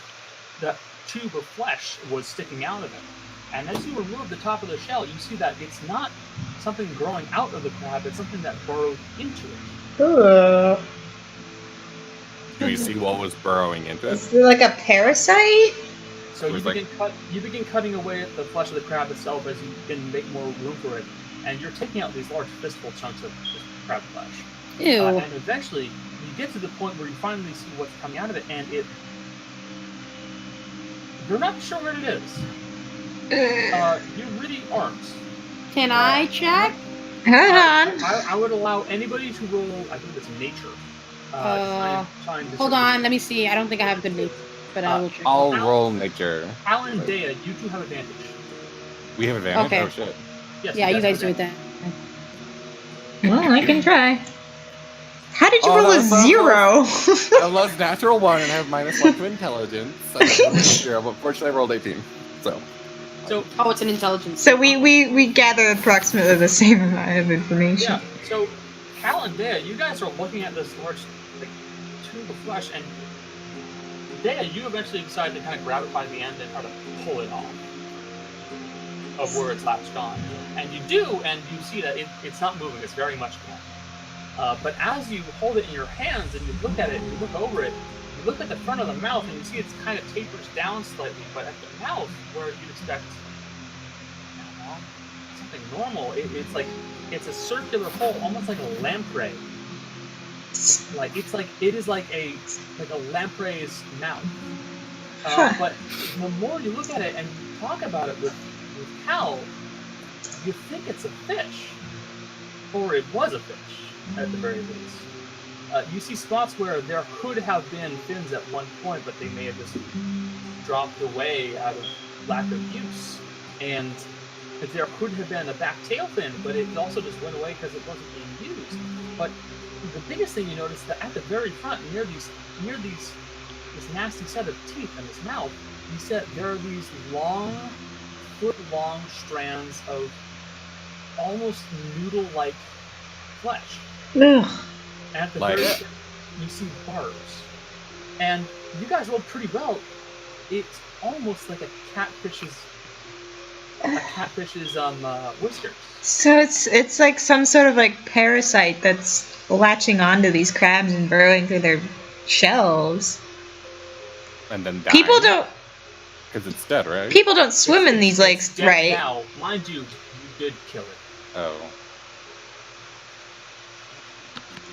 tube of flesh was sticking out of it. And as you remove the top of the shell, you see that it's not something growing out of the crab, it's something that burrowed into it. Do you see what was burrowing into it? Is it like a parasite? So It was you begin cutting away at the flesh of the crab itself as you can make more room for it, and you're taking out these large fistful chunks of crab flesh. Ew. And eventually, you get to the point where you finally see what's coming out of it, and you're not sure what it is. You really aren't. Can I check? Hold on. I would allow anybody to roll, I think it's nature. Try and Hold on, let me see. I don't think I have good nature, but I will check. I'll roll nature. Al and Dea, you two have advantage. We have advantage? Okay. Oh, shit. Yes, Yeah, you guys do have it then. Well, I can try. How did you Oh, roll a that was so 0? I lost natural 1 and I have -1 to intelligence. So I rolled 0, but fortunately I rolled 18. So. So, Oh, it's an intelligence. So we gather approximately the same amount of information. yeah, so Al and Dea, you guys are looking at this large tube of flesh, and Dea, you eventually decide to kind of grab it by the end and try to pull it off of where it's latched on. And you do, and you see that it's not moving, it's very much gone. But as you hold it in your hands and you look at it and you look over it, you look at the front of the mouth and you see it's kind of tapers down slightly, but at the mouth, where you'd expect something normal, it's like it's a circular hole, almost like a lamprey. It is like a lamprey's mouth. But the more you look at it and you talk about it with Hal, you think it's a fish, or it was a fish at the very least. You see spots where there could have been fins at one point, but they may have just dropped away out of lack of use. And there could have been a back tail fin, but it also just went away because it wasn't being used. But the biggest thing you notice is that at the very front, near this nasty set of teeth in his mouth, you said there are these foot-long strands of almost noodle-like flesh. Ugh. And at the Like very it. tip, you see barbs. And you guys rolled pretty well. It's almost like a catfish's whiskers. So it's like some sort of like parasite that's latching onto these crabs and burrowing through their shells. And then dying. People don't Because it's dead, right? swim in these lakes, It's dead right? Now, mind you did kill it. Oh.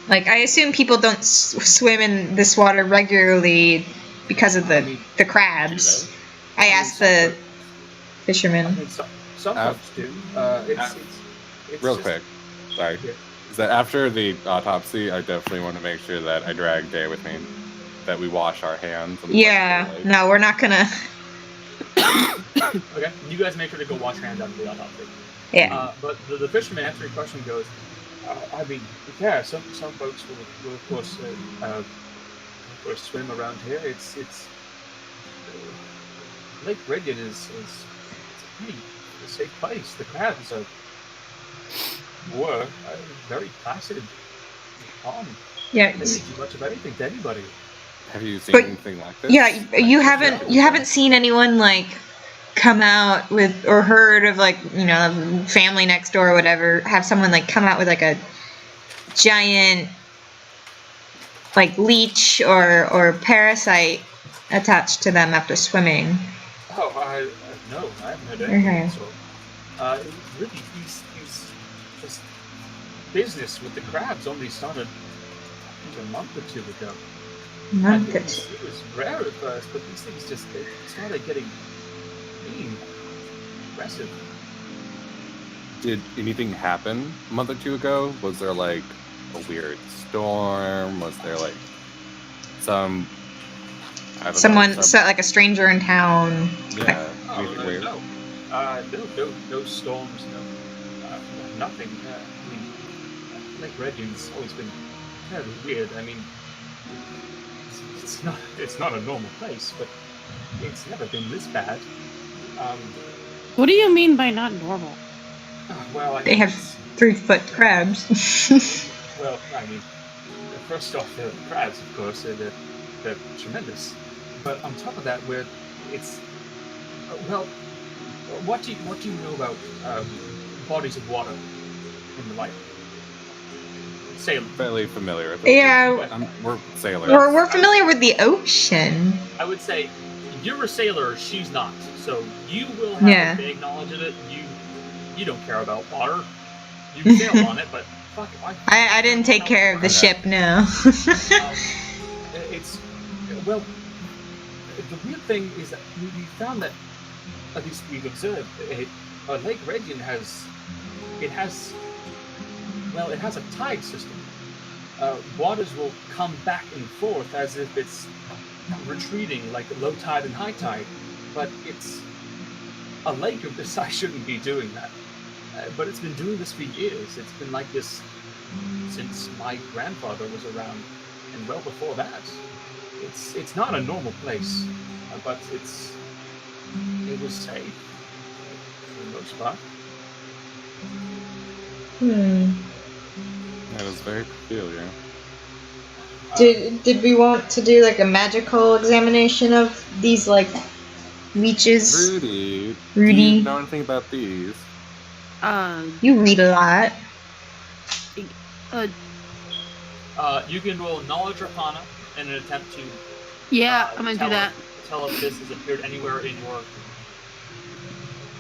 Like I assume people don't swim in this water regularly because of the crabs. Do I asked the I fisherman. mean, some folks do. It's Real just- quick. Sorry. Yeah. Is that after the autopsy, I definitely want to make sure that I drag Day with me. That we wash our hands. And Yeah, no, we're not gonna. Okay, you guys make sure to go wash your hands after the autopsy. Yeah. But the fisherman answering your question goes, I mean, yeah, some folks will of course swim around here. It's Lake Regan is a pretty safe place. The crabs were very placid, calm. Yeah. They didn't do much of anything to anybody. Have you seen But- anything like this? Yeah, you haven't seen anyone like come out with or heard of like, you know, family next door or whatever, have someone like come out with like a giant like leech or parasite attached to them after swimming. Oh, no, I haven't heard anything. Okay. So, really, these this business with the crabs only started I think a month or two ago. And it was rare at first, but these things just started getting mean, aggressive. Did anything happen a month or two ago? Was there like a weird storm? Was there like some like a stranger in town. Yeah, Oh, anything weird? no. No storms, nothing. I mean, Lake Reggie's always been terribly weird. I mean, it's not a normal place, but it's never been this bad. What do you mean by not normal? Well, I They have guess- 3-foot crabs. Well, I mean, first off, the crabs, of course, they're tremendous. But on top of that, where it's well, what do you know about bodies of water in the light? Sailor. Fairly familiar with it. Yeah, We're sailors. we're familiar with the ocean. I would say you're a sailor, she's not. So you will have Yeah. a vague knowledge of it. You don't care about water. You can sail on it, but fuck. I didn't take care of the ship, no. It's well. The weird thing is that we found that, at least we've observed, Lake Radian has a tide system. Waters will come back and forth as if it's retreating, like low tide and high tide, but it's a lake of this size shouldn't be doing that. But it's been doing this for years. It's been like this since my grandfather was around, and well before that. It's not a normal place, but it was safe for the most part. That is very peculiar. Did we want to do like a magical examination of these like leeches? Rudy, do Rudy. you know anything about these? You read a lot. You can roll Knowledge Arcana in an attempt to Yeah, I'm gonna do that. tell if this has appeared anywhere in your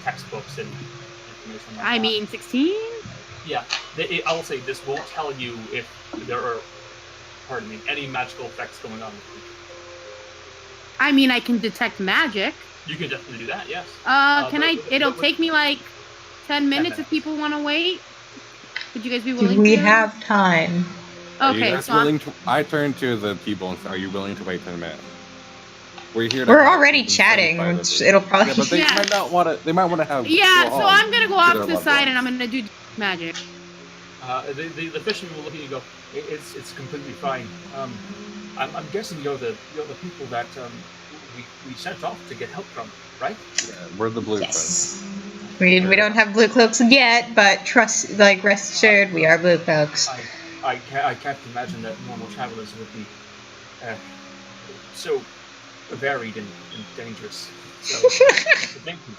textbooks and information like I that. mean, 16? Yeah, I will say this won't tell you if there are, any magical effects going on with the creature. I mean, I can detect magic. You can definitely do that, yes. It'll take me like 10 minutes if people want to wait. Would you guys be Do willing we to? have time? Are you Okay, guys so willing to? I turn to the people and say, "Are you willing to wait 10 minutes?" We're here. To We're help already and chatting, satisfy which the- it'll probably. Yeah, but they Yeah. might not want to. They might want to have. Yeah, go so home I'm gonna go off their to the loved side and I'm ones. gonna do magic. The fisherman will look at you and go, it's completely fine. I'm guessing you're the people that we sent off to get help from, right? Yeah, we're the blueprints. Yes. We don't have blue cloaks yet, but rest assured, we are blue cloaks. I can't imagine that normal travelers would be so varied and dangerous. So, thank you.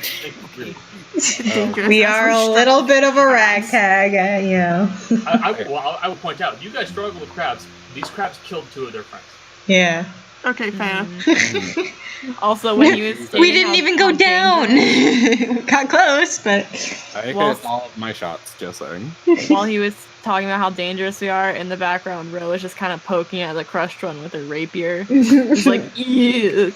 Thank you. We are a little bit of a ragtag, you know. I will point out, you guys struggle with crabs. These crabs killed 2 of their friends. Yeah. Okay, fair. Also, when you was We stating didn't how- even go how down. dangerous- We got close, but I Well, hit all of my shots, just saying. While he was talking about how dangerous we are, in the background, Ro was just kind of poking at the crushed one with her rapier. It's like, ew.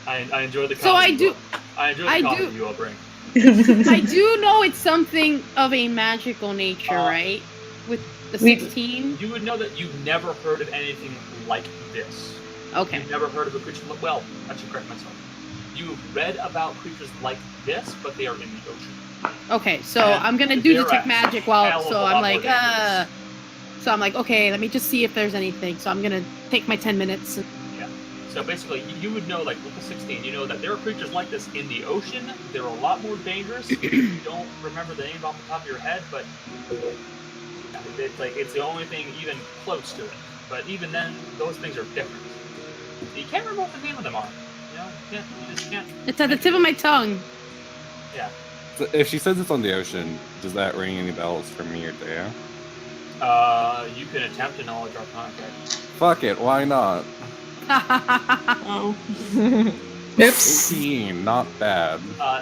I enjoy the So I comedy. do- I enjoy the I comedy do- you all bring. I do know it's something of a magical nature, right? With the We- 16? You would know that you've never heard of anything like this. Okay. You've never heard of a creature. Well, I should correct myself. You've read about creatures like this, but they are in the ocean. Okay, so And I'm gonna do they're detect a magic hell while, of so a I'm lot like, more dangerous. so I'm like, okay, let me just see if there's anything. So I'm gonna take my 10 minutes. So basically, you would know, like with the 16, you know that there are creatures like this in the ocean. They're a lot more dangerous. You don't remember the name off the top of your head, but it's the only thing even close to it. But even then, those things are different. You can't remember what the name of them are. You know, you just can't. It's at the tip of my tongue. Yeah. So if she says it's on the ocean, does that ring any bells for me or Dea? You can attempt a knowledge arcana check. Fuck it, why not? Oh. oops. 18, not bad.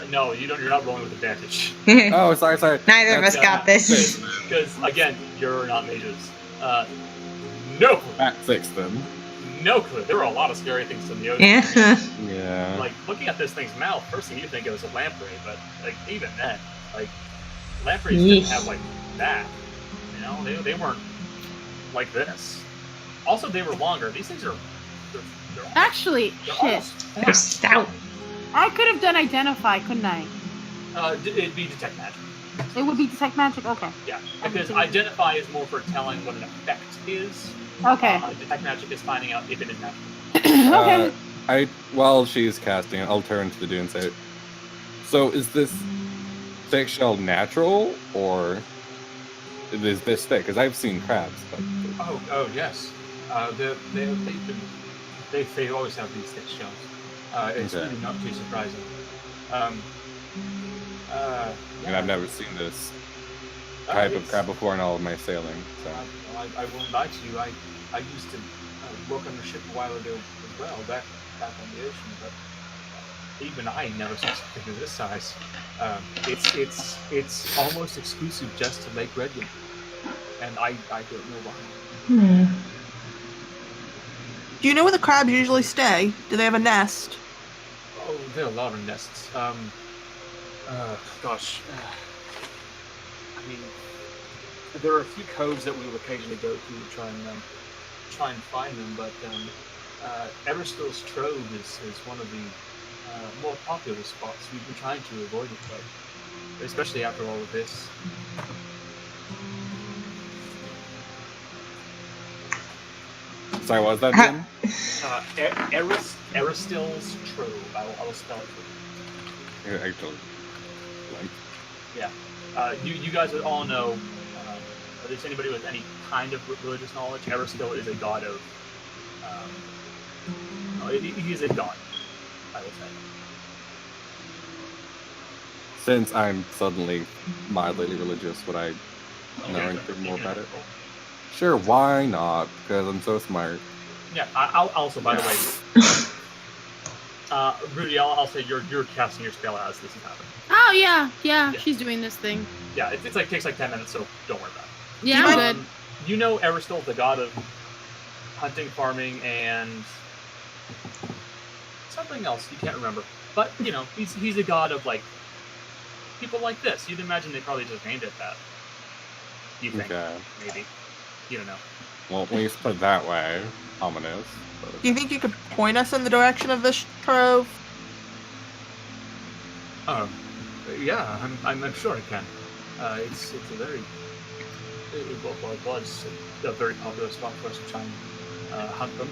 No, you don't. You're not rolling with advantage. Oh, sorry. Neither of us got this. Because again, you're not mages. No clue. At 6 then. No clue. There were a lot of scary things in the ocean. Yeah. Yeah. Like looking at this thing's mouth, first thing you think it was a lamprey, but like even then, like lampreys didn't Yeesh. have like that. You know, they weren't like this. Also, they were longer. These things are they're Actually, they're shit. almost They're fat. stout. I could have done identify, couldn't I? It'd be detect magic. It would be detect magic. Okay. Yeah, because identify is more for telling what an effect is. Okay. Detect magic is finding out if it is magical. Okay. While she's casting, I'll turn to the dude and say, so is this thick shell natural, or is this thick? Because I've seen crabs. But Oh yes. They always have these thick shells. It's Okay. really not too surprising. and I've never seen this type of it's- crab before in all of my sailing. So I won't lie to you. I used to work on the ship a while ago as well, back on the ocean. But even I never saw something of this size. It's almost exclusive just to Lake Redwood, and I don't know why. Do you know where the crabs usually stay? Do they have a nest? Oh, there are a lot of nests. Gosh. I mean, there are a few coves that we will occasionally go to try and find them, but Everstill's Trove is one of the more popular spots. We've been trying to avoid it, but especially after all of this. Sorry, what was that again? Eristill's Trove. I will spell it for you. Yeah, actually, like, Yeah. You guys would all know, at least anybody with any kind of religious knowledge, Aristill is a god of. He is a god, I would say. since I'm suddenly mildly religious, would I know anything more about it? Sure, why not? Because I'm so smart. Yeah, I'll also, by the way, Rudy, I'll say you're casting your spell as this is happening. Oh yeah, she's doing this thing. Yeah, it's like takes like 10 minutes, so don't worry about it. Yeah, I'm good. You know Aristotle, the god of hunting, farming, and something else you can't remember. But you know, he's a god of like people like this. You'd imagine they probably just named it that. You think? Okay. Maybe. You don't know. Well, when you put it that way, ominous. But... Do you think you could point us in the direction of this trove? Yeah, I'm sure I can. It's a very well, it's a very popular spot for us to try and hunt them.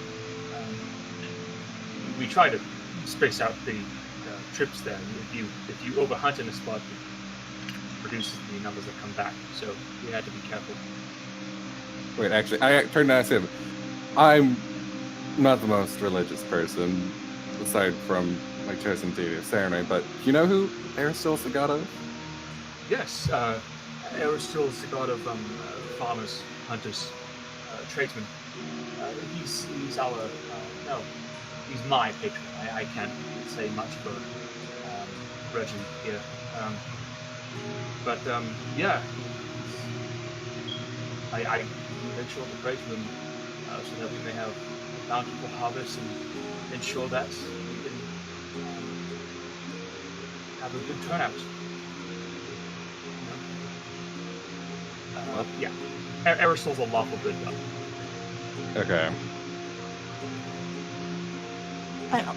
We try to space out the trips there. If you overhunt in a spot, it reduces the numbers that come back. So we had to be careful. Wait, actually, I turned to ask him. I'm not the most religious person, aside from my chosen deity of Serenade, but do you know who Aristotle's the god of? Yes, Aristotle's the god of farmers, hunters, tradesmen. He's our no, he's my patron. I can't say much for Reggie here, but yeah, I make sure to pray to him so that we may have a bountiful harvest and ensure that we can have a good turnout. Yeah, Aristotle's a lawful good god. Okay, I know.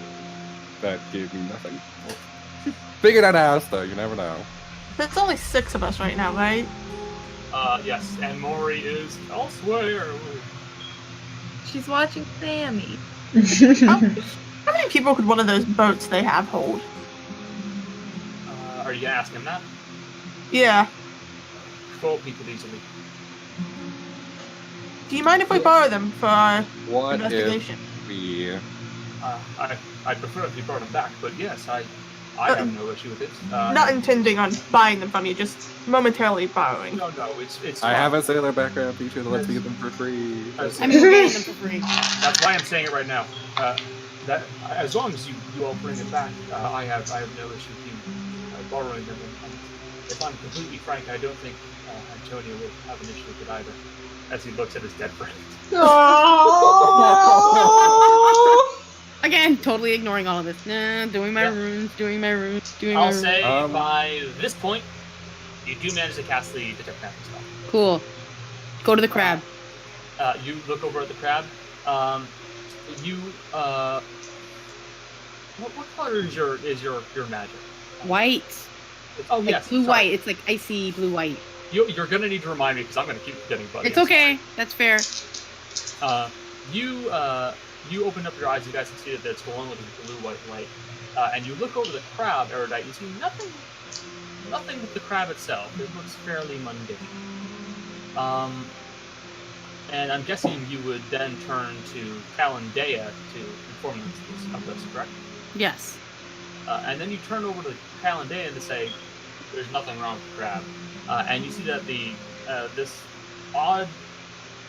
that gave me nothing. Figured I'd ask, though. You never know. There's only 6 of us right now, right? Yes, and Maury is elsewhere. She's watching Sammy. How many people could one of those boats they have hold? Are you gonna ask him that? Yeah. 4 people easily. Do you mind if we borrow them for our What investigation? if we... I prefer if you brought him back, but yes, I have no issue with it. Not intending on buying them from you, just momentarily borrowing. No, it's. I fine. have a sailor background feature that lets me get them for free. I mean, we're getting them for free. That's why I'm saying it right now. That as long as you all bring it back, I have no issue with you borrowing them. And if I'm completely frank, I don't think Antonio will have an issue with it either, as he looks at his dead friend. Again, totally ignoring all of this. Nah, doing my runes. I'll say by this point, you do manage to cast the detect magic spell. Cool. Go to the crab. You look over at the crab. What color is your magic? White. Oh Like yes, blue sorry. white. It's like icy blue white. You're gonna need to remind me because I'm gonna keep getting bugged. It's okay. That's fair. You open up your eyes. You guys can see that it's glowing with a blue-white light, and you look over the crab, Erudite. You see nothing with the crab itself. It looks fairly mundane. And I'm guessing you would then turn to Calendea to inform them of this, correct? Yes. And then you turn over to Calendea to say, "There's nothing wrong with the crab," and you see that this odd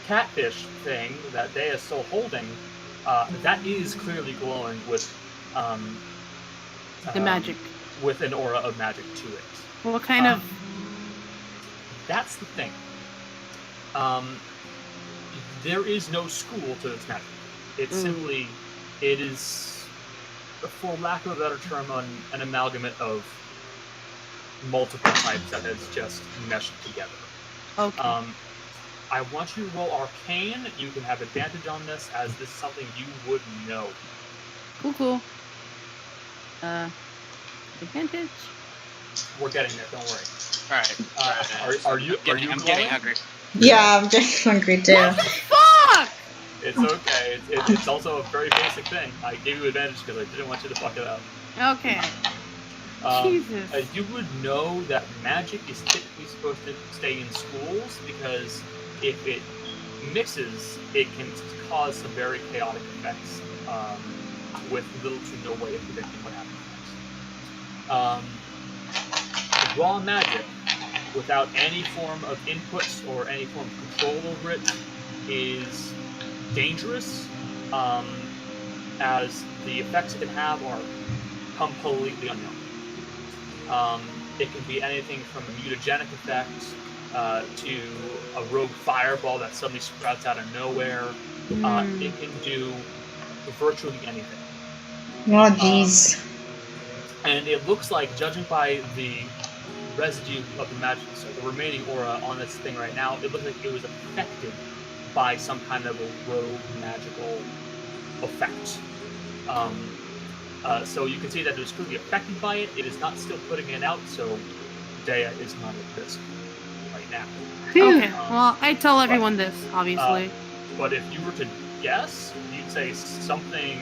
catfish thing that Dea is still holding, that is clearly glowing with The magic. with an aura of magic to it. What kind of? That's the thing. There is no school to this magic. It's simply, it is, for lack of a better term, an amalgamate of multiple types that has just meshed together. Okay. I want you to roll Arcane. You can have advantage on this, as this is something you would know. Cool. Advantage. We're getting there. Don't worry. All right. Are you? I'm Are you getting glowing? hungry. Yeah, I'm getting hungry too. Fuck! It's okay. It's also a very basic thing. I gave you advantage because I didn't want you to fuck it up. Okay. Jesus. You would know that magic is typically supposed to stay in schools because if it mixes, it can cause some very chaotic effects with little to no way of predicting what happens next. Raw magic, without any form of inputs or any form of control over it, is dangerous, as the effects it can have are completely unknown. It can be anything from a mutagenic effect to a rogue fireball that suddenly sprouts out of nowhere. It can do virtually anything. Oh, jeez. And it looks like, judging by the residue of the magic, so the remaining aura on this thing right now, it looks like it was affected by some kind of a rogue magical effect. So you can see that it was clearly affected by it. It is not still putting it out, so Dea is not at risk right now. Okay. Well, I tell everyone this, obviously. But if you were to guess, you'd say something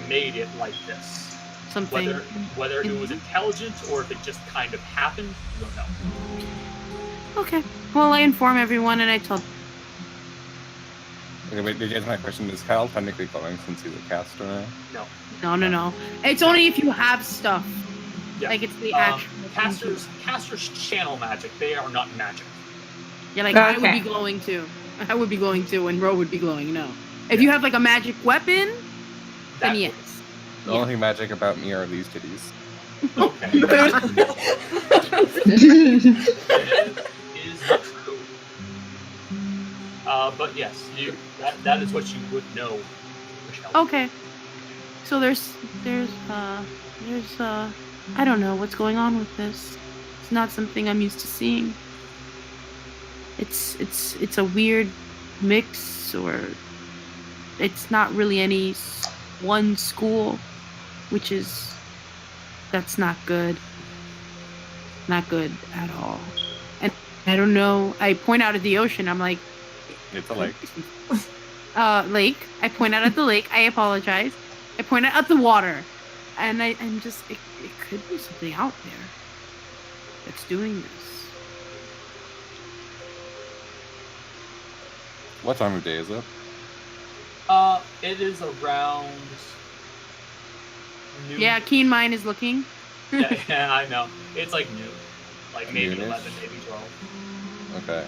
made it like this. Something. Whether it was intelligent or if it just kind of happened, you don't know. Okay. Well, I inform everyone and I tell. Okay, wait, did you answer my question? Is Cal technically glowing since he's a caster now? No. No. It's only if you have stuff. Yeah. Like it's the actual. Casters channel magic. They are not magic. Yeah, like I would Okay. be glowing too. I would be glowing too, and Ro would be glowing. No. If you have like a magic weapon, then That yes. The only thing magic about me are these titties. Okay. It is not true. But yes, that is what you would know, Michelle. Okay. So there's I don't know what's going on with this. It's not something I'm used to seeing. It's a weird mix, or it's not really any one school, that's not good. Not good at all. And I don't know. I point out at the ocean. I'm like, It's a lake. lake. I point out at the lake. I apologize. I point out at the water, and I'm just. It could be something out there that's doing this. What time of day is it? It is around noon. Yeah, Keen Mind is looking. yeah, I know. It's like noon. Like maybe Noonish? 11, maybe 12. Okay.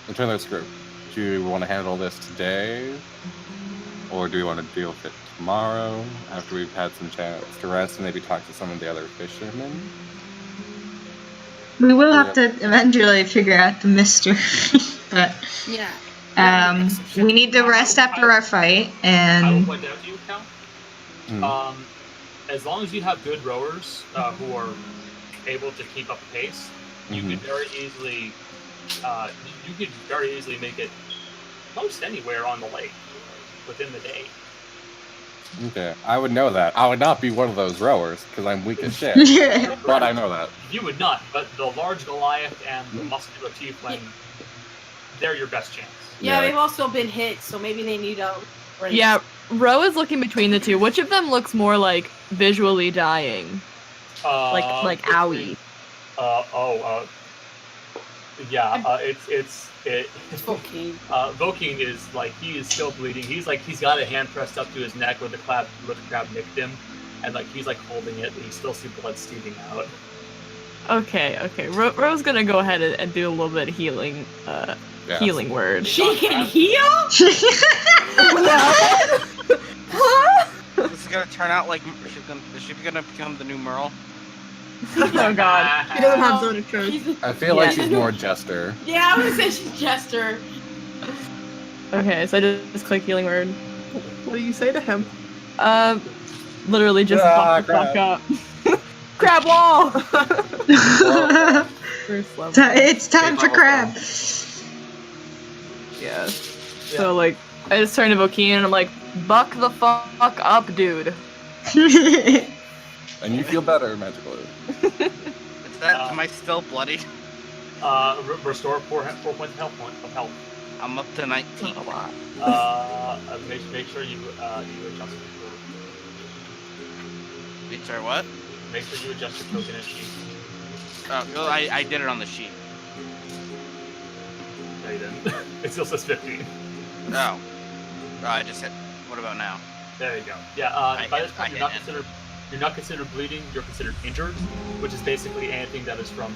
Return to this group. Do you want to handle this today? Or do you want to deal with it tomorrow after we've had some chance to rest and maybe talk to some of the other fishermen? We will have to eventually figure out the mystery, but Yeah. we need to rest after our fight, I will and point out to you, Cal. Hmm. As long as you have good rowers who are able to keep up the pace, you Mhm. could very easily make it most anywhere on the lake within the day. Okay, I would know that. I would not be one of those rowers because I'm weak as shit. But I know that. You would not, but the large Goliath and the muscular Tiefling, they're your best chance. Yeah, Yeah. they've also been hit, so maybe they need a break. Yeah, Ro is looking between the two. Which of them looks more like visually dying? Like owie. It's Okay. Vokeen is like, he is still bleeding. He's got a hand pressed up to his neck where the crab nicked him, and like he's like holding it, but you still see blood steaming out. Okay. Ro's gonna go ahead and do a little bit of healing, Yeah. healing word. She can heal? This gonna turn out like is she gonna become the new Merle? Oh god. She doesn't have zone of truth. She's- I feel like Yeah. she's more jester. yeah, I would say she's Jester. Okay, so I just click healing word. What do you say to him? Literally just Ah, fuck the fuck up. Crab wall! First level. It's time for crab. Yeah. So like, I just turned to Vokeen and I'm like, buck the fuck up, dude. And you feel better, magical. Is that? Am I still bloody? Restore 4 points of health. I'm up to 19. A lot. Make sure you adjust it. Wait, sorry, what? Make sure you adjust your token and sheet. Well, I did it on the sheet. No, you didn't. It still says 15. Oh. I just hit. What about now? There you go. Yeah. By this point, you're not considered bleeding. You're considered injured, which is basically anything that is from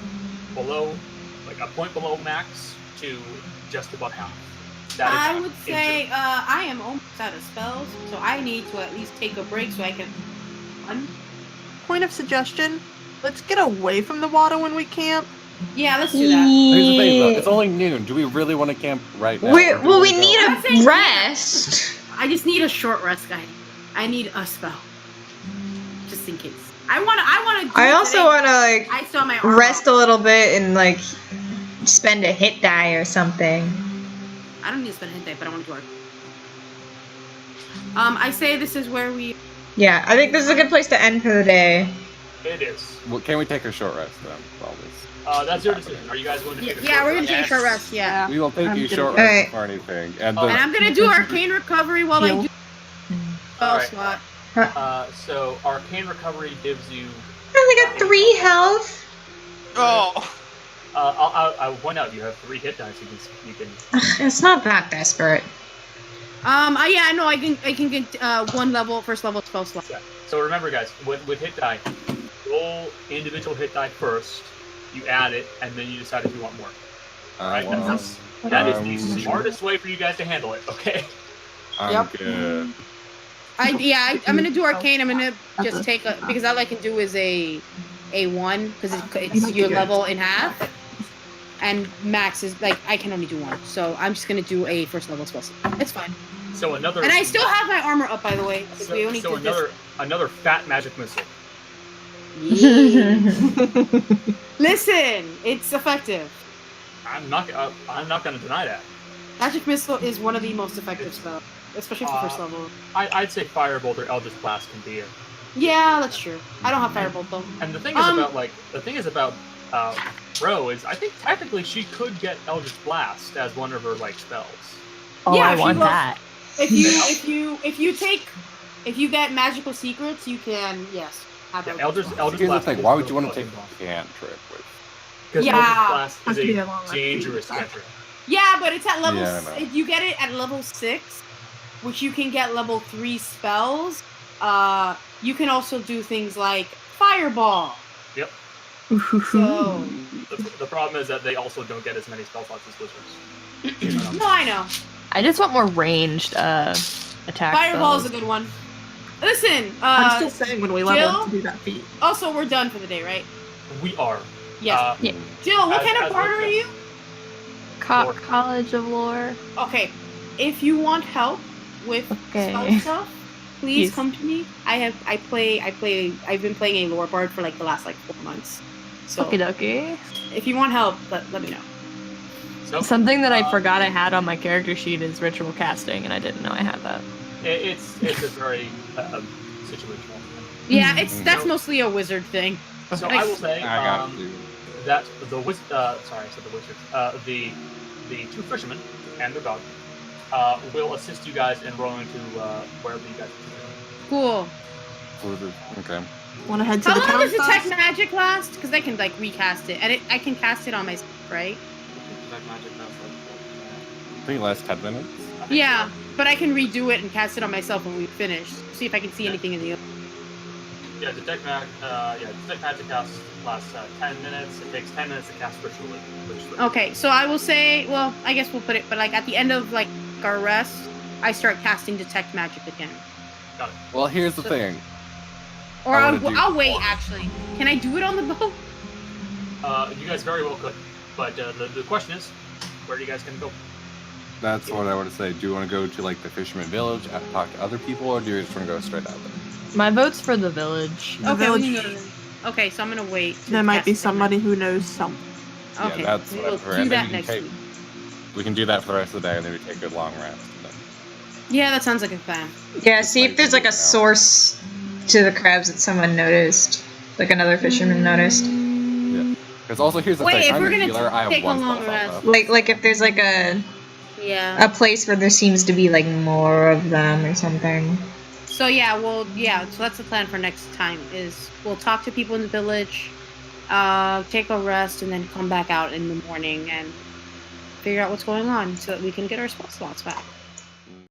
below, like a point below max, to just above half. That is I would say injured. I am almost out of spells, so I need to at least take a break so I can run. Point of suggestion: let's get away from the water when we camp. Yeah, let's do that. Here's the thing, though. It's only noon. Do we really want to camp right now? We Or do we we go- need I'm saying- a rest. I just need a short rest, guy. I need a spell, just in case. I want to. I also want to like I still have my armor rest up. a little bit and like spend a hit die or something. I don't need to spend a hit day, but I want to do it. I say this is where we. Yeah, I think this is a good place to end for the day. It is. Well, can we take a short rest then? While this? That's your decision. Are you guys going to take a Yeah, short we're gonna rest? take a short rest. Yeah. We will take I'm a gonna- short Alright. rest before anything. And Oh, And I'm gonna do arcane recovery while I do spell Alright. slot. So arcane recovery gives you. I only got 3 health. Oh! I'll point out you have 3 hit dice. You can. It's not that desperate. Yeah, I know. I can get first level spell slot. Yeah. So remember, guys, with hit die, roll individual hit die first. You add it, and then you decide if you want more. Right? well, That is the smartest way for you guys to handle it. Okay. I'm Yep. good. I'm gonna do arcane. I'm gonna just take because all I can do is a 1 because it's your level in half, and max is like I can only do 1. So I'm just gonna do a first level spell slot. It's fine. So another. And I still have my armor up, by the way. So, We only so did this. another fat magic missile. Listen, it's effective. I'm not going to deny that. Magic missile is one of the most effective spells, especially for first level. I'd say Firebolt or Eldritch Blast can be it. Yeah, that's true. I don't have firebolt though. And the thing is about Ro is I think technically she could get Eldritch Blast as one of her spells. Oh, Yeah, I she want will- that. If you get magical secrets, you can have Yeah, Eldritch Eldritch Blast. Here's the Blast. thing. is Why would you the want to take fucking boss. a cantrip with? Because Yeah. Eldritch Blast Has is to be a a long rest. dangerous cantrip. Yeah, but it's at level. Yeah, I know. You get it at level 6, which you can get level 3 spells. You can also do things like fireball. Yep. So The problem is that they also don't get as many spell slots as wizards. no, I know. I just want more ranged attack. Fireball is spells. a good one. Listen, I'm still saying when we level Jill? up to do that feat. also we're done for the day, right? We are. Yes. Yeah. Jill, what kind as of bard with are the- you? Lore. College of Lore. Okay. If you want help with Okay. spell stuff, please Yes. come to me. I've been playing a lore bard for the last 4 months. So Okie dokie. if you want help, let me know. So Something that I forgot I had on my character sheet is ritual casting, and I didn't know I had that. it's a very situational. Yeah, Mhm. that's mostly a wizard thing. So I will say I got you. that the two fishermen and their dog will assist you guys in rolling to wherever you guys are. Cool. Okay. Want to head to How the long town does detect first? magic last? Because I can recast it, and I can cast it on myself, right? I think it lasts 10 minutes. Yeah, but I can redo it and cast it on myself when we finish. See if I can see anything in the. Yeah, detect magic lasts 10 minutes. It takes 10 minutes to cast ritually. Okay, so I will say, well, I guess we'll put it, but at the end of our rest, I start casting detect magic again. Got it. Well, here's the thing. Or I wanna do I'll wait. more. Actually, can I do it on the boat? You guys very well could. But the question is, where are you guys going to go? That's what I want to say. Do you want to go to like the fisherman village, talk to other people, or do you just want to go straight out there? My vote's for the village. The Okay, village, we can go to okay, so I'm gonna wait. to there might be cast it. somebody who knows something. Okay, Yeah, that's we what I will prefer. do And then that we next can week. We can do that for the rest of the day, and then we take a long rest. And then Yeah, that sounds like a plan. Yeah, see if there's like a source to the crabs that someone noticed. Like another fisherman noticed. Because also here's the Wait, thing. if I'm we're a gonna healer. I have take a one long spell slot rest. left. Like if there's like a Yeah. place where there seems to be like more of them or something. So so that's the plan for next time. Is we'll talk to people in the village, take a rest, and then come back out in the morning and figure out what's going on so that we can get our spell slots back.